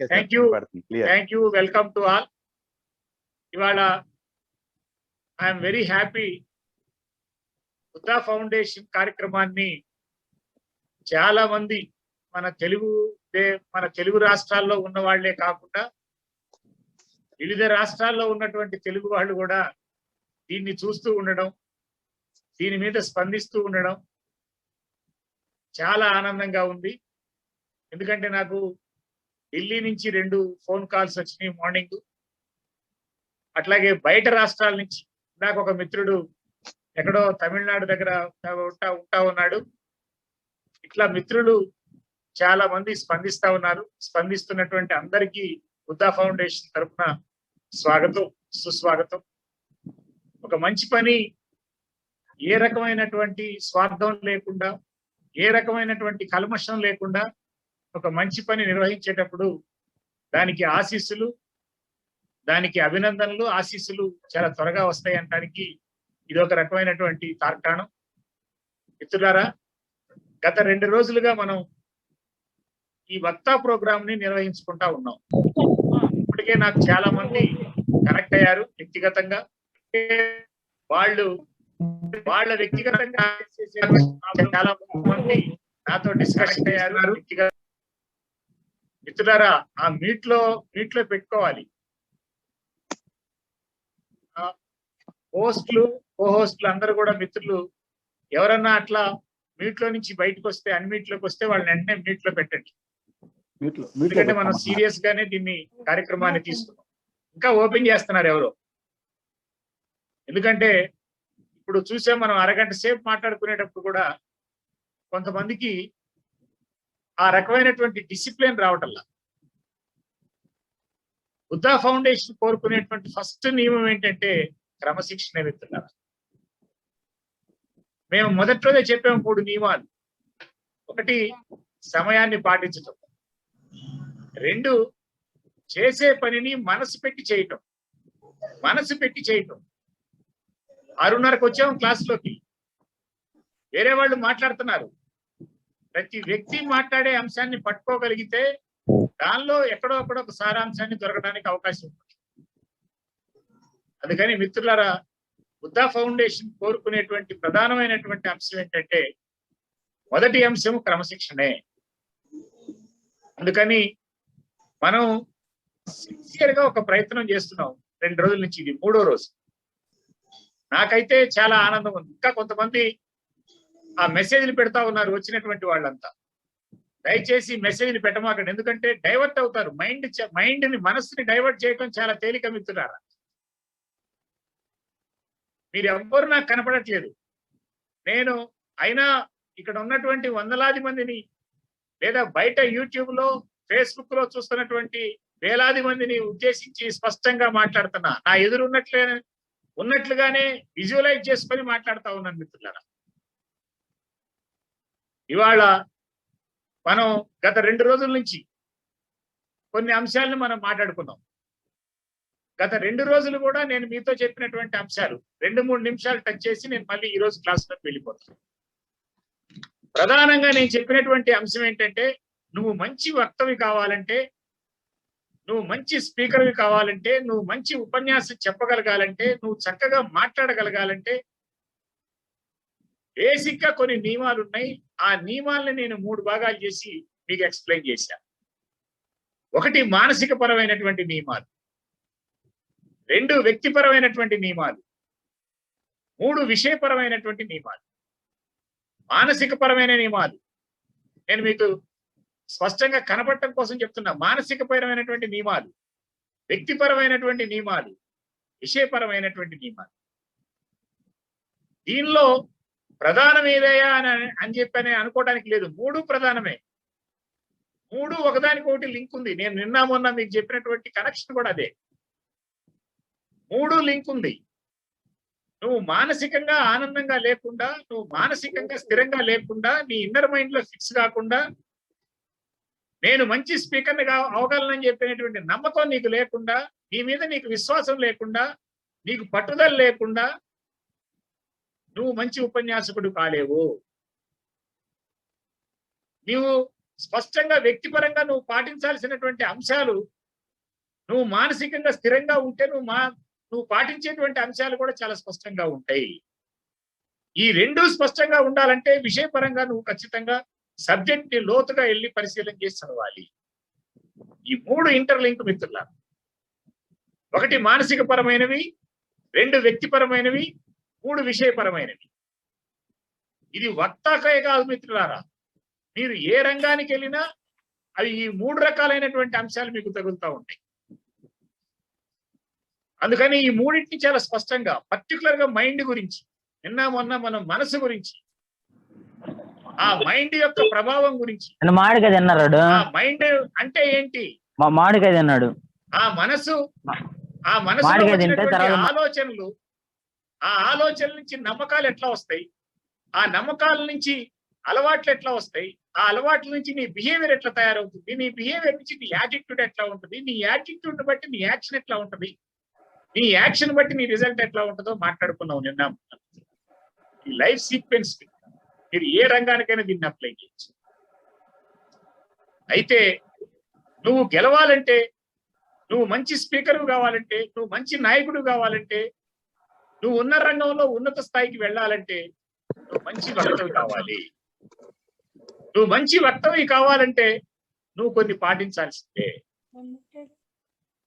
Okay sir, thank you, వినపడుతుంది clear. Thank you. Welcome to all. ఇవాళ I'm very happy. Buddha foundation కార్యక్రమాన్ని చాలా మంది మన తెలుగు రాష్ట్రాల్లో ఉన్న వాళ్లే కాకుండా వివిధ రాష్ట్రాల్లో ఉన్నటువంటి తెలుగు వాళ్ళు కూడా దీన్ని చూస్తూ ఉండడం, దీని మీద స్పందిస్తూ ఉండడం చాలా ఆనందంగా ఉంది. ఎందుకంటే నాకు ఢిల్లీ నుంచి 2 ఫోన్ కాల్స్ వచ్చినాయి మార్నింగ్. అట్లాగే బయట రాష్ట్రాల నుంచి నాకు ఒక మిత్రుడు ఎక్కడో తమిళనాడు దగ్గర ఉంటా ఉన్నాడు. ఇట్లా మిత్రులు చాలా మంది స్పందిస్తా ఉన్నారు. స్పందిస్తున్నటువంటి అందరికీ బుద్ధా ఫౌండేషన్ తరఫున స్వాగతం, సుస్వాగతం. ఒక మంచి పని ఏ రకమైనటువంటి స్వార్థం లేకుండా, ఏ రకమైనటువంటి కల్మషం లేకుండా ఒక మంచి పని నిర్వహించేటప్పుడు దానికి ఆశీస్సులు, దానికి అభినందనలు, ఆశీస్సులు చాలా త్వరగా వస్తాయి అనడానికి ఇది ఒక రకమైనటువంటి తార్కాణం. మిత్రులారా, గత 2 రోజులుగా మనం ఈ వక్తా ప్రోగ్రామ్ ని నిర్వహించుకుంటా ఉన్నాం. ఇప్పటికే నాకు చాలా మంది కనెక్ట్ అయ్యారు వ్యక్తిగతంగా. వాళ్ళ వ్యక్తిగతంగా చాలా మంది నాతో డిస్కషన్ అయ్యారు వ్యక్తిగత. మిత్రులారా, ఆ మీట్ లో పెట్టుకోవాలి. హోస్టులు, కో-హోస్టులు అందరూ కూడా మిత్రులు ఎవరన్నా అట్లా మీట్ లో నుంచి బయటకు వస్తే, అన్మీట్ లోకి వస్తే వాళ్ళని వెంటనే మీట్ లో పెట్టండి. ఎందుకంటే మనం సీరియస్ గానే దీన్ని కార్యక్రమాన్ని తీసుకున్నాం. ఇంకా ఓపెన్ చేస్తున్నారు ఎవరో. ఎందుకంటే ఇప్పుడు చూసాం, మనం అరగంట సేపు మాట్లాడుకునేటప్పుడు కూడా కొంతమందికి ఆ రకమైనటువంటి డిసిప్లిన్ రావటంలా. బుద్ధా ఫౌండేషన్ కోరుకునేటువంటి ఫస్ట్ నియమం ఏంటంటే క్రమశిక్షణ. మిత్రులారా, మేము మొదటి రోజే చెప్పాము 3 నియమాలు. 1, సమయాన్ని పాటించటం. 2, చేసే పనిని మనసు పెట్టి చేయటం. 6:30కు వచ్చాము క్లాసులోకి. వేరే వాళ్ళు మాట్లాడుతున్నారు. ప్రతి వ్యక్తి మాట్లాడే అంశాన్ని పట్టుకోగలిగితే దానిలో ఎక్కడో ఒక సారాంశాన్ని దొరకడానికి అవకాశం ఉంటుంది. అందుకని మిత్రులారా, బుద్ధా ఫౌండేషన్ కోరుకునేటువంటి ప్రధానమైనటువంటి అంశం ఏంటంటే మొదటి అంశం క్రమశిక్షణే. అందుకని మనం సిన్సియర్ గా ఒక ప్రయత్నం చేస్తున్నాం 2 రోజుల నుంచి. ఇది 3వ రోజు. నాకైతే చాలా ఆనందం ఉంది. ఇంకా కొంతమంది ఆ మెసేజ్లు పెడతా ఉన్నారు వచ్చినటువంటి వాళ్ళంతా. దయచేసి మెసేజ్లు పెట్టమాకండి, ఎందుకంటే డైవర్ట్ అవుతారు. మనసుని డైవర్ట్ చేయడం చాలా తేలిక మిత్రులారా. మీరు ఎవ్వరు నాకు కనపడట్లేదు. నేను అయినా ఇక్కడ ఉన్నటువంటి వందలాది మందిని, లేదా బయట యూట్యూబ్ లో, ఫేస్బుక్ లో చూస్తున్నటువంటి వేలాది మందిని ఉద్దేశించి స్పష్టంగా మాట్లాడుతున్నా. నా ఎదురు ఉన్నట్లుగానే విజువలైజ్ చేసుకొని మాట్లాడుతా ఉన్నాను మిత్రులారా. ఇవాళ మనం గత 2 రోజుల నుంచి కొన్ని అంశాలను మనం మాట్లాడుకున్నాం. గత 2 రోజులు కూడా నేను మీతో చెప్పినటువంటి అంశాలు 2-3 నిమిషాలు టచ్ చేసి నేను మళ్ళీ ఈ రోజు క్లాస్లోకి వెళ్ళిపోతాను. ప్రధానంగా నేను చెప్పినటువంటి అంశం ఏంటంటే, నువ్వు మంచి వక్తవి కావాలంటే, నువ్వు మంచి స్పీకర్వి కావాలంటే, నువ్వు మంచి ఉపన్యాసం చెప్పగలగాలంటే, నువ్వు చక్కగా మాట్లాడగలగాలంటే బేసిక్ గా కొన్ని నియమాలు ఉన్నాయి. ఆ నియమాలను నేను 3 భాగాలు చేసి మీకు ఎక్స్ప్లెయిన్ చేశాను. 1, మానసిక పరమైనటువంటి నియమాలు. 2, వ్యక్తిపరమైనటువంటి నియమాలు. 3, విషయపరమైనటువంటి నియమాలు. మానసిక పరమైన నియమాలు నేను మీకు స్పష్టంగా కనపడటం కోసం చెప్తున్నా. మానసిక పరమైనటువంటి నియమాలు, వ్యక్తిపరమైనటువంటి నియమాలు, విషయపరమైనటువంటి నియమాలు. దీనిలో ప్రధానం ఏదయ్యా అని చెప్పని అనుకోవడానికి లేదు. 3 ప్రధానమే. 3 ఒకదానికొకటి లింక్ ఉంది. నేను నిన్న మొన్న మీకు చెప్పినటువంటి కనెక్షన్ కూడా అదే. 3 లింక్ ఉంది. నువ్వు మానసికంగా ఆనందంగా లేకుండా, నువ్వు మానసికంగా స్థిరంగా లేకుండా, నీ ఇన్నర్ మైండ్ లో ఫిక్స్ కాకుండా, నేను మంచి స్పీకర్ని అవగలనని చెప్పినటువంటి నమ్మకం నీకు లేకుండా, నీ మీద నీకు విశ్వాసం లేకుండా, నీకు పట్టుదల లేకుండా నువ్వు మంచి ఉపన్యాసకుడు కాలేవు. నీవు స్పష్టంగా వ్యక్తిపరంగా నువ్వు పాటించాల్సినటువంటి అంశాలు, నువ్వు మానసికంగా స్థిరంగా ఉంటే నువ్వు పాటించేటువంటి అంశాలు కూడా చాలా స్పష్టంగా ఉంటాయి. ఈ రెండు స్పష్టంగా ఉండాలంటే విషయపరంగా నువ్వు ఖచ్చితంగా సబ్జెక్ట్ ని లోతుగా వెళ్ళి పరిశీలన చేసి చదవాలి. ఈ 3 ఇంటర్లింక్ మిత్రుల, 1 మానసిక పరమైనవి, 2 వ్యక్తిపరమైనవి, 3 విషయపరమైనవి. ఇది వక్తాకే కాదు మిత్రులారా, మీరు ఏ రంగానికి వెళ్ళినా అవి ఈ 3 రకాలైనటువంటి అంశాలు మీకు తగులుతూ ఉంటాయి. అందుకని ఈ 3టిని చాలా స్పష్టంగా, పర్టికులర్ గా మైండ్ గురించి, నిన్న మొన్న మనం మనసు గురించి, ఆ మైండ్ యొక్క ప్రభావం గురించి. మామిడికాయ తిన్నాడు. ఆ మైండ్ అంటే ఏంటి? మామిడికాయ తిన్నాడు. ఆ మనసు ఆలోచనలు, ఆ ఆలోచనల నుంచి నమ్మకాలు ఎట్లా వస్తాయి, ఆ నమ్మకాల నుంచి అలవాట్లు ఎట్లా వస్తాయి, ఆ అలవాట్ల నుంచి నీ బిహేవియర్ ఎట్లా తయారవుతుంది, నీ బిహేవియర్ నుంచి నీ యాటిట్యూడ్ ఎట్లా ఉంటుంది, నీ యాటిట్యూడ్ బట్టి నీ యాక్షన్ ఎట్లా ఉంటుంది, నీ యాక్షన్ బట్టి నీ రిజల్ట్ ఎట్లా ఉంటుందో మాట్లాడుకున్నావు నిన్న. ఈ లైఫ్ సీక్వెన్స్ మీరు ఏ రంగానికైనా దీన్ని అప్లై చేయొచ్చు. అయితే నువ్వు గెలవాలంటే, నువ్వు మంచి స్పీకర్ కావాలంటే, నువ్వు మంచి నాయకుడు కావాలంటే, నువ్వు ఉన్న రంగంలో ఉన్నత స్థాయికి వెళ్ళాలంటే నువ్వు మంచి వక్తవి కావాలి. నువ్వు మంచి వక్తవి కావాలంటే నువ్వు కొన్ని పాటించాల్సిందే.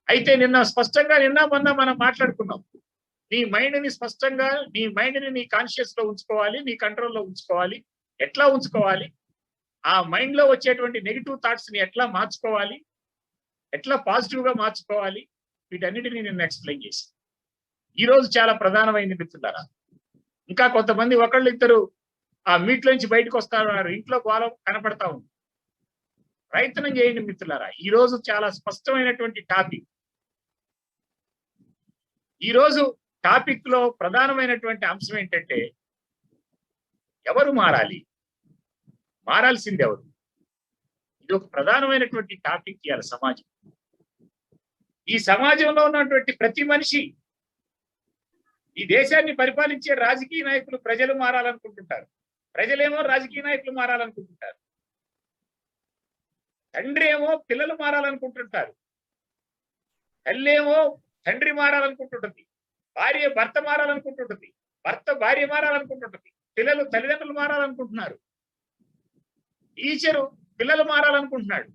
అయితే నిన్న మొన్న మనం మాట్లాడుకున్నాం, నీ మైండ్ ని స్పష్టంగా, నీ మైండ్ ని నీ కాన్షియస్ లో ఉంచుకోవాలి, నీ కంట్రోల్లో ఉంచుకోవాలి. ఎట్లా ఉంచుకోవాలి? ఆ మైండ్ లో వచ్చేటువంటి నెగిటివ్ థాట్స్ ని ఎట్లా మార్చుకోవాలి, ఎట్లా పాజిటివ్ గా మార్చుకోవాలి, వీటన్నిటిని నేను ఎక్స్ప్లెయిన్ చేసి ఈ రోజు చాలా ప్రధానమైంది మిత్రులారా. ఇంకా కొంతమంది ఒకళ్ళిద్దరు ఆ మీట్ నుంచి బయటకు వస్తారన్నారు, ఇంట్లో గోళం కనపడతా ఉంది. ప్రయత్నం చేయండి మిత్రులారా. ఈ రోజు చాలా స్పష్టమైనటువంటి టాపిక్. ఈ రోజు టాపిక్ లో ప్రధానమైనటువంటి అంశం ఏంటంటే, ఎవరు మారాలి, మారాల్సింది ఎవరు? ఇది ఒక ప్రధానమైనటువంటి టాపిక్ ఇవాళ సమాజం. ఈ సమాజంలో ఉన్నటువంటి ప్రతి మనిషి, ఈ దేశాన్ని పరిపాలించే రాజకీయ నాయకులు ప్రజలు మారాలనుకుంటుంటారు, ప్రజలేమో రాజకీయ నాయకులు మారాలనుకుంటుంటారు, తండ్రి ఏమో పిల్లలు మారాలనుకుంటుంటారు, తల్లి ఏమో తండ్రి మారాలనుకుంటుంటుంది, భార్య భర్త మారాలనుకుంటుంటుంది, భర్త భార్య మారాలనుకుంటుంటుంది, పిల్లలు తల్లిదండ్రులు మారాలనుకుంటున్నారు, టీచరు పిల్లలు మారాలనుకుంటున్నాడు,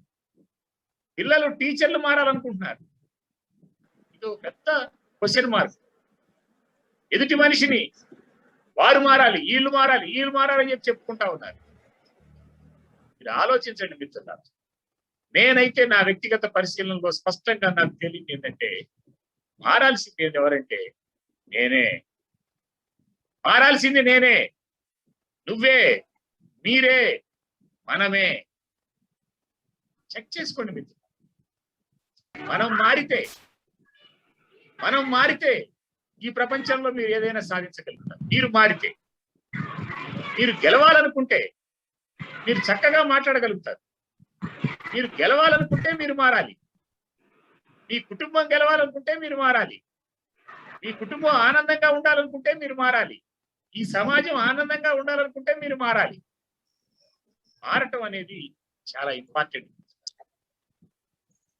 పిల్లలు టీచర్లు మారాలనుకుంటున్నారు. ఇది పెద్ద క్వశ్చన్ మార్క్. ఎదుటి మనిషిని వారు మారాలి, వీళ్ళు మారాలి, వీళ్ళు మారాలని చెప్పుకుంటా ఉన్నారు. మీరు ఆలోచించండి మిత్రులారా. నేనైతే నా వ్యక్తిగత పరిశీలనలో స్పష్టంగా నాకు తెలియదు ఏంటంటే, మారాల్సింది ఎవరంటే నేనే. మారాల్సింది నేనే, నువ్వే, మీరే, మనమే. చెక్ చేసుకోండి మిత్రులు. మనం మారితే ఈ ప్రపంచంలో మీరు ఏదైనా సాధించగలుగుతారు. మీరు మారితే, మీరు గెలవాలనుకుంటే మీరు చక్కగా మాట్లాడగలుగుతారు. మీరు గెలవాలనుకుంటే మీరు మారాలి. మీ కుటుంబం గెలవాలనుకుంటే మీరు మారాలి. మీ కుటుంబం ఆనందంగా ఉండాలనుకుంటే మీరు మారాలి. ఈ సమాజం ఆనందంగా ఉండాలనుకుంటే మీరు మారాలి. మారటం అనేది చాలా ఇంపార్టెంట్.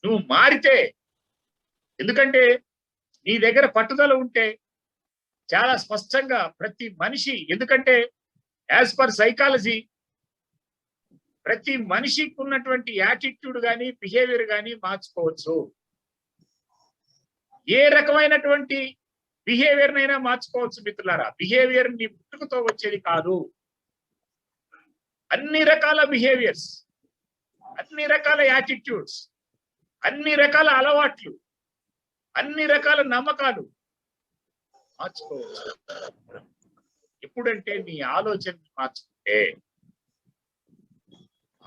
నువ్వు మారితే, ఎందుకంటే నీ దగ్గర పట్టుదల ఉంటే చాలా స్పష్టంగా ప్రతి మనిషి, ఎందుకంటే యాజ్ పర్ సైకాలజీ ప్రతి మనిషికి ఉన్నటువంటి యాటిట్యూడ్ కానీ బిహేవియర్ కానీ మార్చుకోవచ్చు. ఏ రకమైనటువంటి బిహేవియర్ నైనా మార్చుకోవచ్చు మిత్రులారా. బిహేవియర్ నీ పుట్టుకతో వచ్చేది కాదు. అన్ని రకాల బిహేవియర్స్, అన్ని రకాల యాటిట్యూడ్స్, అన్ని రకాల అలవాట్లు, అన్ని రకాల నమ్మకాలు మార్చుకోవచ్చు. ఎప్పుడంటే నీ ఆలోచనలు మార్చుకుంటే.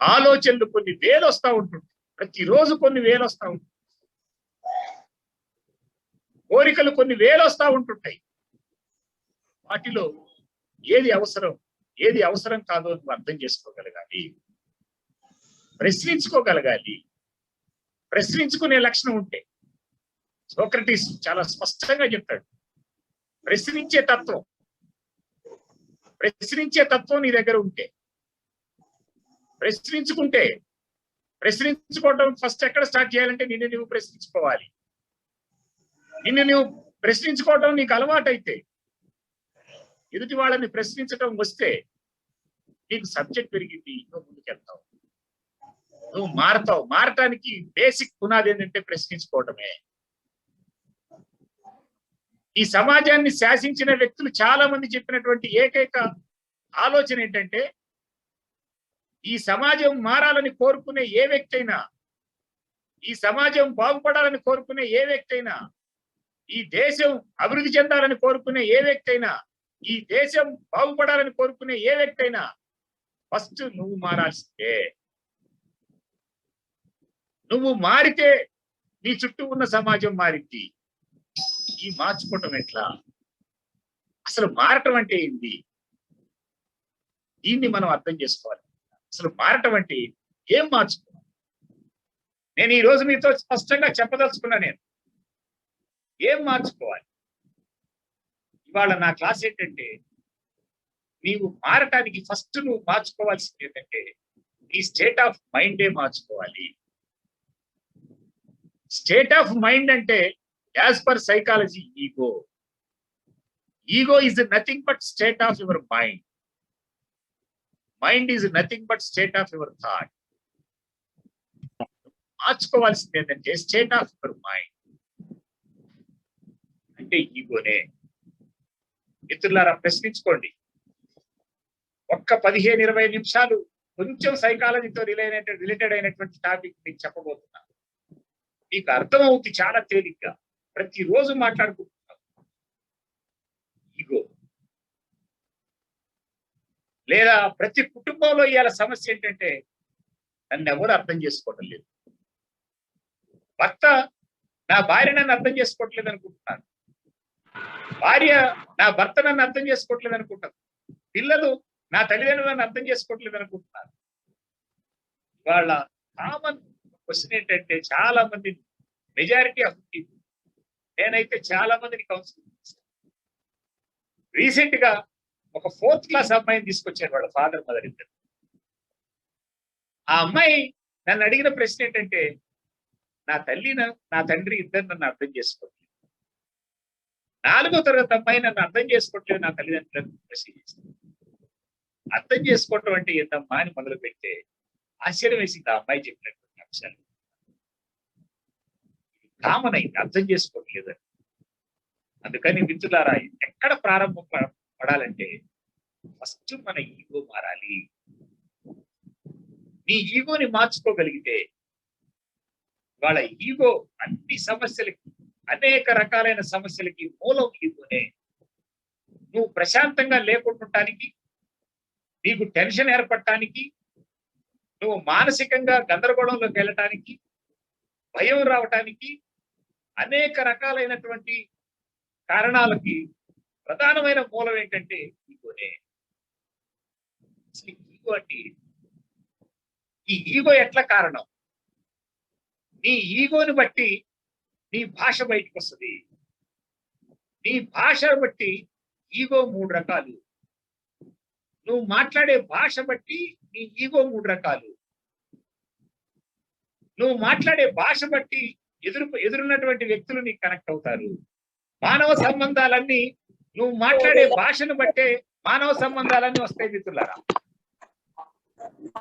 ఆలోచనలు కొన్ని వేలు వస్తూ ఉంటుంది, ప్రతిరోజు కొన్ని వేలు వస్తూ ఉంటుంది, కోరికలు కొన్ని వేలు వస్తూ ఉంటుంటాయి. వాటిలో ఏది అవసరం, ఏది అవసరం కాదో నువ్వు అర్థం చేసుకోగలగాలి, ప్రశ్నించుకోగలగాలి. ప్రశ్నించుకునే లక్షణం ఉంటే, సోక్రటీస్ చాలా స్పష్టంగా చెప్తాడు, ప్రశ్నించే తత్వం నీ దగ్గర ఉంటే, ప్రశ్నించుకుంటే ప్రశ్నించుకోవటం ఫస్ట్ ఎక్కడ స్టార్ట్ చేయాలంటే నిన్ను నువ్వు ప్రశ్నించుకోవాలి. నిన్ను నువ్వు ప్రశ్నించుకోవటం నీకు అలవాటైతే, ఎదుటి వాళ్ళని ప్రశ్నించటం వస్తే నీకు సబ్జెక్ట్ పెరిగింది, నువ్వు ముందుకెళ్తావు, నువ్వు మారతావు. మారటానికి బేసిక్ పునాది ఏంటంటే ప్రశ్నించుకోవటమే. ఈ సమాజాన్ని శాసించిన వ్యక్తులు చాలా మంది చెప్పినటువంటి ఏకైక ఆలోచన ఏంటంటే, ఈ సమాజం మారాలని కోరుకునే ఏ వ్యక్తి అయినా, ఈ సమాజం బాగుపడాలని కోరుకునే ఏ వ్యక్తి అయినా, ఈ దేశం అభివృద్ధి చెందాలని కోరుకునే ఏ వ్యక్తి అయినా, ఈ దేశం బాగుపడాలని కోరుకునే ఏ వ్యక్తి అయినా ఫస్ట్ నువ్వు మారాల్సిందే. నువ్వు మారితే నీ చుట్టూ ఉన్న సమాజం మారింది. ఈ మార్చుకోవటం ఎట్లా? అసలు మారటం అంటే ఏంటి? దీన్ని మనం అర్థం చేసుకోవాలి. అసలు మారటం అంటే ఏం మార్చుకోవాలి? నేను ఈ రోజు మీతో స్పష్టంగా చెప్పదలుచుకున్నా. నేను ఏం మార్చుకోవాలి? ఇవాళ నా క్లాస్ ఏంటంటే, నీవు మారటానికి ఫస్ట్ నువ్వు మార్చుకోవాల్సింది ఏంటంటే నీ స్టేట్ ఆఫ్ మైండే మార్చుకోవాలి. స్టేట్ ఆఫ్ మైండ్ అంటే as per psychology ego. Ego is nothing but state of your mind. Mind is nothing but state of your thought. మార్చుకోవాల్సింది ఏంటంటే స్టేట్ ఆఫ్ యువర్ మైండ్ అంటే ఈగోనే. మిత్రులారా, ప్రశ్నించుకోండి. ఒక్క 15-20 నిమిషాలు కొంచెం సైకాలజీతో రిలేటెడ్ అయినటువంటి టాపిక్ మీకు చెప్పబోతున్నా. మీకు అర్థమవుతుంది చాలా తేలిగ్గా. ప్రతిరోజు మాట్లాడుకుంటున్నాం ఈగో. లేదా ప్రతి కుటుంబంలో ఇవాళ సమస్య ఏంటంటే నన్ను ఎవరు అర్థం చేసుకోవడం లేదు. భర్త నా భార్య నన్ను అర్థం చేసుకోవట్లేదు అనుకుంటున్నాను. భార్య నా భర్త నన్ను అర్థం చేసుకోవట్లేదు అనుకుంటాను. పిల్లలు నా తల్లిదండ్రులు నన్ను అర్థం చేసుకోవట్లేదు అనుకుంటున్నారు. వాళ్ళ కామన్ క్వశ్చన్ ఏంటంటే, చాలా మంది, మెజారిటీ ఆఫ్ పీపుల్, నేనైతే చాలా మందిని కౌన్సిలింగ్ చేశాను. రీసెంట్ గా ఒక 4th క్లాస్ అమ్మాయిని తీసుకొచ్చారు వాళ్ళ ఫాదర్ మదర్ ఇద్దరు. ఆ అమ్మాయి నన్ను అడిగిన ప్రశ్న ఏంటంటే, నా తల్లి నా తండ్రి ఇద్దరు నన్ను అర్థం చేసుకోవట్లేదు. 4వ తరగతి అమ్మాయి నన్ను అర్థం చేసుకోవట్లేదు నా తల్లిదండ్రులను ప్రశ్న చేసింది. అర్థం చేసుకోవటం అంటే ఏంటమ్మా అని మొదలు పెడితే ఆశ్చర్యం వేసింది ఆ అమ్మాయి చెప్పినటువంటి అంశాలు. కామన్ అయింది, అర్థం చేసుకోవట్లేదు. అందుకని మిత్రులారా, ఎక్కడ ప్రారంభం పడాలంటే ఫస్ట్ మన ఈగో మారాలి. నీ ఈగోని మార్చుకోగలిగితే, వాళ్ళ ఈగో అన్ని సమస్యలకి, అనేక రకాలైన సమస్యలకి మూలం ఈగోనే. నువ్వు ప్రశాంతంగా లేకుండటానికి, నీకు టెన్షన్ ఏర్పడటానికి, నువ్వు మానసికంగా గందరగోళంలోకి వెళ్ళటానికి, భయం రావటానికి, అనేక రకాలైనటువంటి కారణాలకి ప్రధానమైన మూలం ఏంటంటే ఈగోనే. ఈగో అంటే ఈ ఈగో ఎట్లా కారణం? నీ ఈగోని బట్టి నీ భాష బయటకు వస్తుంది. నీ భాష బట్టి ఈగో 3 రకాలు. నువ్వు మాట్లాడే భాష బట్టి నీ ఈగో 3 రకాలు. నువ్వు మాట్లాడే భాష బట్టి ఎదురున్నటువంటి వ్యక్తులు నీకు కనెక్ట్ అవుతారు. మానవ సంబంధాలన్నీ నువ్వు మాట్లాడే భాషను బట్టే మానవ సంబంధాలన్నీ వస్తాయి మిత్రులారా.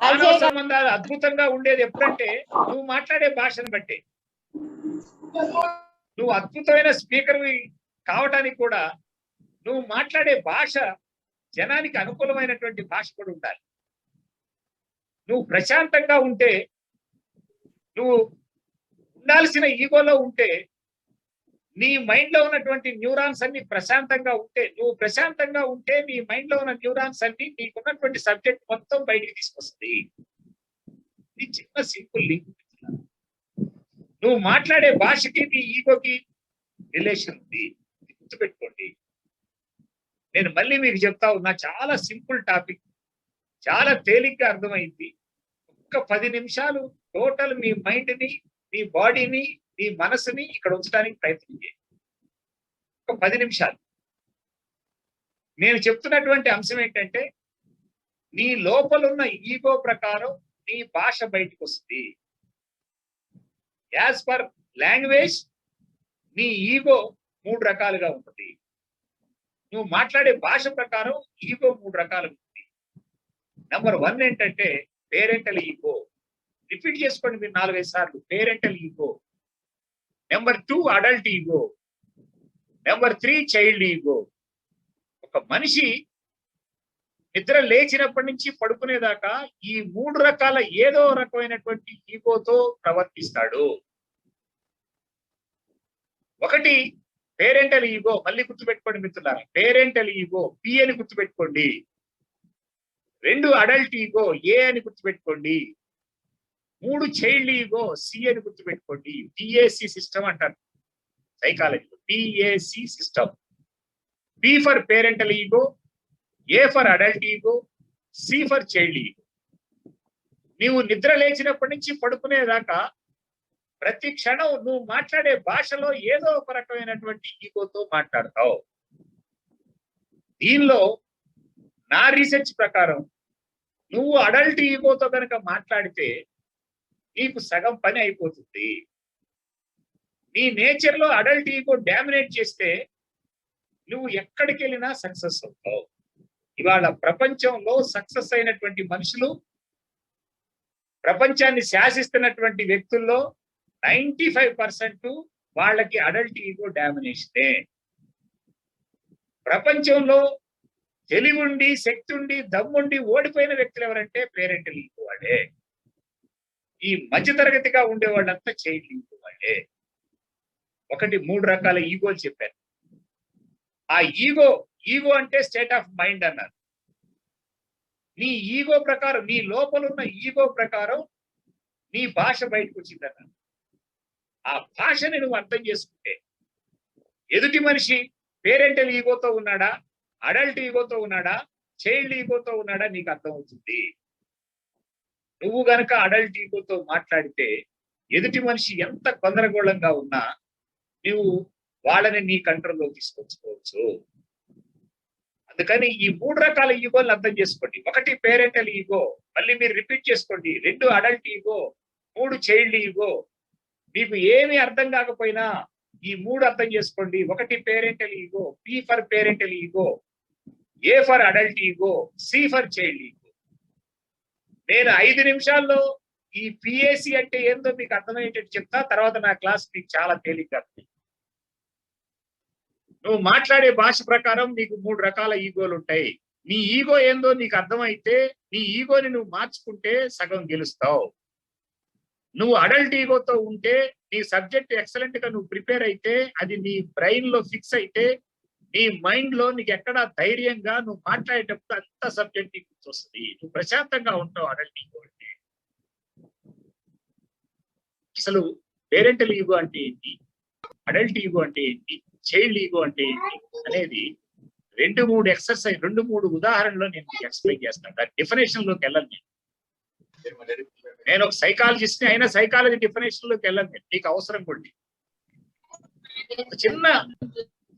మానవ సంబంధాలు అద్భుతంగా ఉండేది ఎప్పుడంటే నువ్వు మాట్లాడే భాషను బట్టే. నువ్వు అద్భుతమైన స్పీకర్ కావటానికి కూడా నువ్వు మాట్లాడే భాష జనానికి అనుకూలమైనటువంటి భాష కూడా ఉండాలి. నువ్వు ప్రశాంతంగా ఉంటే, నువ్వు ఉండాల్సిన ఈగోలో ఉంటే, నీ మైండ్ లో ఉన్నటువంటి న్యూరాన్స్ అన్ని ప్రశాంతంగా ఉంటే, నువ్వు ప్రశాంతంగా ఉంటే నీ మైండ్ లో ఉన్న న్యూరాన్స్ అన్ని నీకున్నటువంటి సబ్జెక్ట్ మొత్తం బయటికి తీసుకొస్తుంది. ఇది చిన్న సింపుల్ లింక్. నువ్వు మాట్లాడే భాషకి నీ ఈగోకి రిలేషన్ ఉంది, గుర్తుపెట్టుకోండి. నేను మళ్ళీ మీకు చెప్తా ఉన్నా, చాలా సింపుల్ టాపిక్, చాలా తేలిగ్గా అర్థమైంది. ఒక్క 10 నిమిషాలు టోటల్ మీ మైండ్ని, మీ బాడీని, మీ మనసుని ఇక్కడ ఉంచడానికి ప్రయత్నం చేయండి. ఒక 10 నిమిషాలు. నేను చెప్తున్నటువంటి అంశం ఏంటంటే, నీ లోపలున్న ఈగో ప్రకారం నీ భాష బయటకు వస్తుంది. యాజ్ పర్ లాంగ్వేజ్ నీ ఈగో 3 రకాలుగా ఉంటుంది. నువ్వు మాట్లాడే భాష ప్రకారం ఈగో 3 రకాలు ఉంటుంది. నెంబర్ 1 ఏంటంటే పేరెంటల్ ఈగో. రిపీట్ చేసుకోండి మీరు 4-5 సార్లు. Parental ego. Number 2 adult ego. Number 3 child ego. ఒక మనిషి నిద్ర లేచినప్పటి నుంచి పడుకునేదాకా ఈ 3 రకాల ఏదో రకమైనటువంటి ఈగోతో ప్రవర్తిస్తాడు. ఒకటి పేరెంటల్ ఈగో. మళ్ళీ గుర్తుపెట్టుకోండి మిత్రులారా, పేరెంటల్ ఈగో పి అని గుర్తుపెట్టుకోండి. 2 అడల్ట్ ఈగో ఏ అని గుర్తుపెట్టుకోండి. 3 చైల్డ్ ఈగో సి అని గుర్తుపెట్టుకోండి. పిఏసి సిస్టమ్ అంటారు సైకాలజీలో. PAC system. P for parental ego, A for adult ego, C for child ego. నీవు నిద్ర లేచినప్పటి నుంచి పడుకునేదాకా ప్రతి క్షణం నువ్వు మాట్లాడే భాషలో ఏదో ఒక రకమైనటువంటి ఈగోతో మాట్లాడతావు. దీనిలో నా రీసెర్చ్ ప్రకారం నువ్వు అడల్ట్ ఈగోతో కనుక మాట్లాడితే నీకు సగం పని అయిపోతుంది. నీ నేచర్ లో అడల్ట్ ఈగో డామినేట్ చేస్తే నువ్వు ఎక్కడికి వెళ్ళినా సక్సెస్ అవుతావు. ఇవాళ ప్రపంచంలో సక్సెస్ అయినటువంటి మనుషులు, ప్రపంచాన్ని శాసిస్తున్నటువంటి వ్యక్తుల్లో 95% వాళ్ళకి అడల్ట్ ఈగో డామినేషనే. ప్రపంచంలో తెలివుండి, శక్తి ఉండి, దమ్ముండి ఓడిపోయిన వ్యక్తులు ఎవరంటే పేరెంటల్ ఈగో వాళ్ళే. ఈ మధ్యతరగతిగా ఉండే వాళ్ళంతా చైల్డ్ ఈగో వాళ్ళే. 3 రకాల ఈగోలు చెప్పారు. ఆ ఈగో అంటే స్టేట్ ఆఫ్ మైండ్ అన్నారు. నీ ఈగో ప్రకారం, నీ లోపల ఉన్న ఈగో ప్రకారం నీ భాష బయటకు వచ్చిందన్నారు. ఆ భాషని నువ్వు అర్థం చేసుకుంటే ఎదుటి మనిషి పేరెంటల్ ఈగోతో ఉన్నాడా, అడల్ట్ ఈగోతో ఉన్నాడా, చైల్డ్ ఈగోతో ఉన్నాడా నీకు అర్థమవుతుంది. నువ్వు గనక అడల్ట్ ఈగోతో మాట్లాడితే ఎదుటి మనిషి ఎంత గందరగోళంగా ఉన్నా నువ్వు వాళ్ళని నీ కంట్రోల్లో తీసుకొచ్చుకోవచ్చు. అందుకని ఈ 3 రకాల ఈగోలను అర్థం చేసుకోండి. 1 పేరెంటల్ ఈగో, మళ్ళీ మీరు రిపీట్ చేసుకోండి. 2 అడల్ట్ ఈగో, 3 చైల్డ్ ఈగో. మీకు ఏమి అర్థం కాకపోయినా ఈ 3 అర్థం చేసుకోండి. 1 parental ego, P for parental ego, A for adult ego, C for child ego. నేను 5 నిమిషాల్లో ఈ పిఏసి అంటే ఏందో మీకు అర్థమయ్యేటట్టు చెప్తా. తర్వాత నా క్లాస్ మీకు చాలా తేలిగ్గా ఉంటుంది. నువ్వు మాట్లాడే భాష ప్రకారం నీకు 3 రకాల ఈగోలు ఉంటాయి. నీ ఈగో ఏందో నీకు అర్థమైతే నీ ఈగోని నువ్వు మార్చుకుంటే సగం గెలుస్తావు. నువ్వు అడల్ట్ ఈగోతో ఉంటే నీ సబ్జెక్ట్ ఎక్సలెంట్ గా నువ్వు ప్రిపేర్ అయితే, అది నీ బ్రెయిన్ లో ఫిక్స్ అయితే, నీ మైండ్ లో నీకు ఎక్కడ ధైర్యంగా నువ్వు మాట్లాడేటప్పుడు అంత సబ్జెక్ట్ నీకు గుర్తొస్తుంది. నువ్వు ప్రశాంతంగా ఉంటావు అడల్ట్ ఈగో అంటే. అసలు పేరెంటల్ ఈగో అంటే ఏంటి, అడల్ట్ ఈగో అంటే ఏంటి, చైల్డ్ ఈగో అంటే ఏంటి అనేది 2-3 ఎక్సర్సైజ్, 2-3 ఉదాహరణలో నేను మీకు ఎక్స్ప్లెయిన్ చేస్తాను. దాని డెఫినేషన్ లోకి వెళ్ళను. నేను ఒక సైకాలజిస్ట్ ని అయినా సైకాలజీ డెఫినేషన్ లోకి వెళ్ళను. మీకు అవసరం కూడా ఒక చిన్న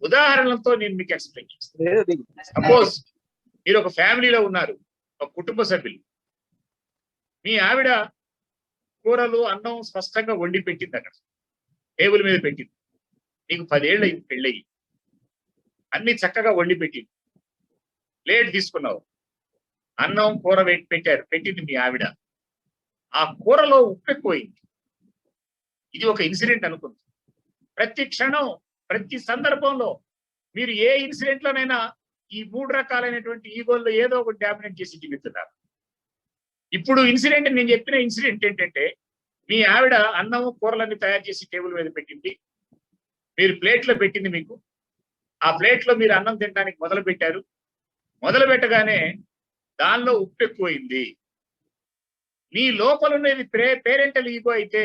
ఉదాహరణలతో నేను మీకు ఎక్స్ప్లెయిన్ చేస్తాను. సపోజ్ మీరు ఒక ఫ్యామిలీలో ఉన్నారు, ఒక కుటుంబ సభ్యులు. మీ ఆవిడ కూరలు, అన్నం స్పష్టంగా వండి పెట్టింది, అక్కడ టేబుల్ మీద పెట్టింది. నీకు 10 ఏళ్ళు అయింది పెళ్ళయి, అన్ని చక్కగా వండి పెట్టింది. ప్లేట్ తీసుకున్నావు, అన్నం కూర పెట్టింది మీ ఆవిడ. ఆ కూరలో ఉప్పు ఎక్కువైంది. ఇది ఒక ఇన్సిడెంట్ అనుకుంది. ప్రతి క్షణం, ప్రతి సందర్భంలో మీరు ఏ ఇన్సిడెంట్ లోనైనా ఈ 3 రకాలైనటువంటి ఈగోల్లో ఏదో ఒకటి డామినేట్ చేసి జీవిస్తున్నారు. ఇప్పుడు ఇన్సిడెంట్, నేను చెప్పిన ఇన్సిడెంట్ ఏంటంటే, మీ ఆవిడ అన్నం కూరలన్నీ తయారు చేసి టేబుల్ మీద పెట్టింది, మీరు ప్లేట్లో పెట్టింది. మీకు ఆ ప్లేట్లో మీరు అన్నం తినడానికి మొదలు పెట్టారు. మొదలు పెట్టగానే దానిలో ఉప్పు ఎక్కువైంది. నీ లోపల ఉన్నది పేరెంటల్ ఈగో అయితే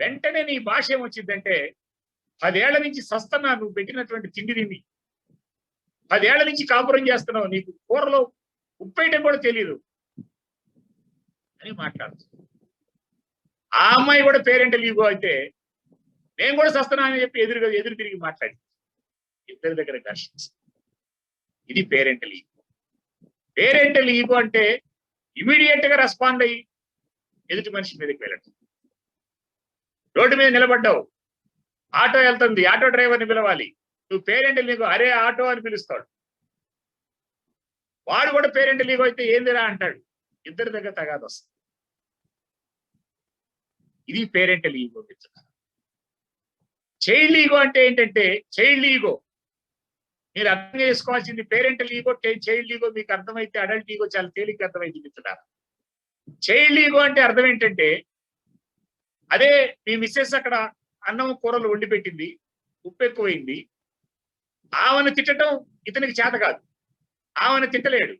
వెంటనే నీ భాష ఏమొచ్చిందంటే, 10 ఏళ్ల నుంచి సస్తన్నా నువ్వు పెట్టినటువంటి తిండి తిని, 10 ఏళ్ల నుంచి కాపురం చేస్తున్నావు, నీకు కూరలో ఉప్పేయటం కూడా తెలియదు అని మాట్లాడుతుంది. ఆ అమ్మాయి కూడా పేరెంటల్ ఈగో అయితే, నేను కూడా సస్తున్నా అని చెప్పి ఎదురు తిరిగి మాట్లాడి ఇద్దరి దగ్గర ఘర్షణ. ఇది పేరెంటల్ ఈగో. పేరెంటల్ ఈగో అంటే ఇమీడియట్ గా రెస్పాండ్ అయ్యి ఎదుటి మనిషి మీదకి వెళ్ళటం. రోడ్డు మీద నిలబడ్డావు, ఆటో వెళ్తుంది, ఆటో డ్రైవర్ని పిలవాలి, నువ్వు పేరెంట్ లీగో అరే ఆటో అని పిలుస్తాడు, వాడు కూడా పేరెంట్ లీగో అయితే ఏందిరా అంటాడు, ఇద్దరి దగ్గర తగాదు వస్తుంది. ఇది పేరెంటల్ ఈగో. చైల్డ్ ఈగో అంటే ఏంటంటే, చైల్డ్ ఈగో మీరు అర్థం చేసుకోవాల్సింది పేరెంటల్ ఈగో, చైల్డ్ ఈగో మీకు అర్థమైతే అడల్ట్ ఈగో చాలా తేలిక అర్థమైంది మిత్రులారా. చైల్డ్ ఈగో అంటే అర్థం ఏంటంటే, అదే మీ మిస్సెస్ అక్కడ అన్నం కూరలు వండి పెట్టింది, ఉప్పు ఎక్కువైంది, ఆమెను తిట్టడం ఇతనికి చేత కాదు, ఆమెను తిట్టలేడు,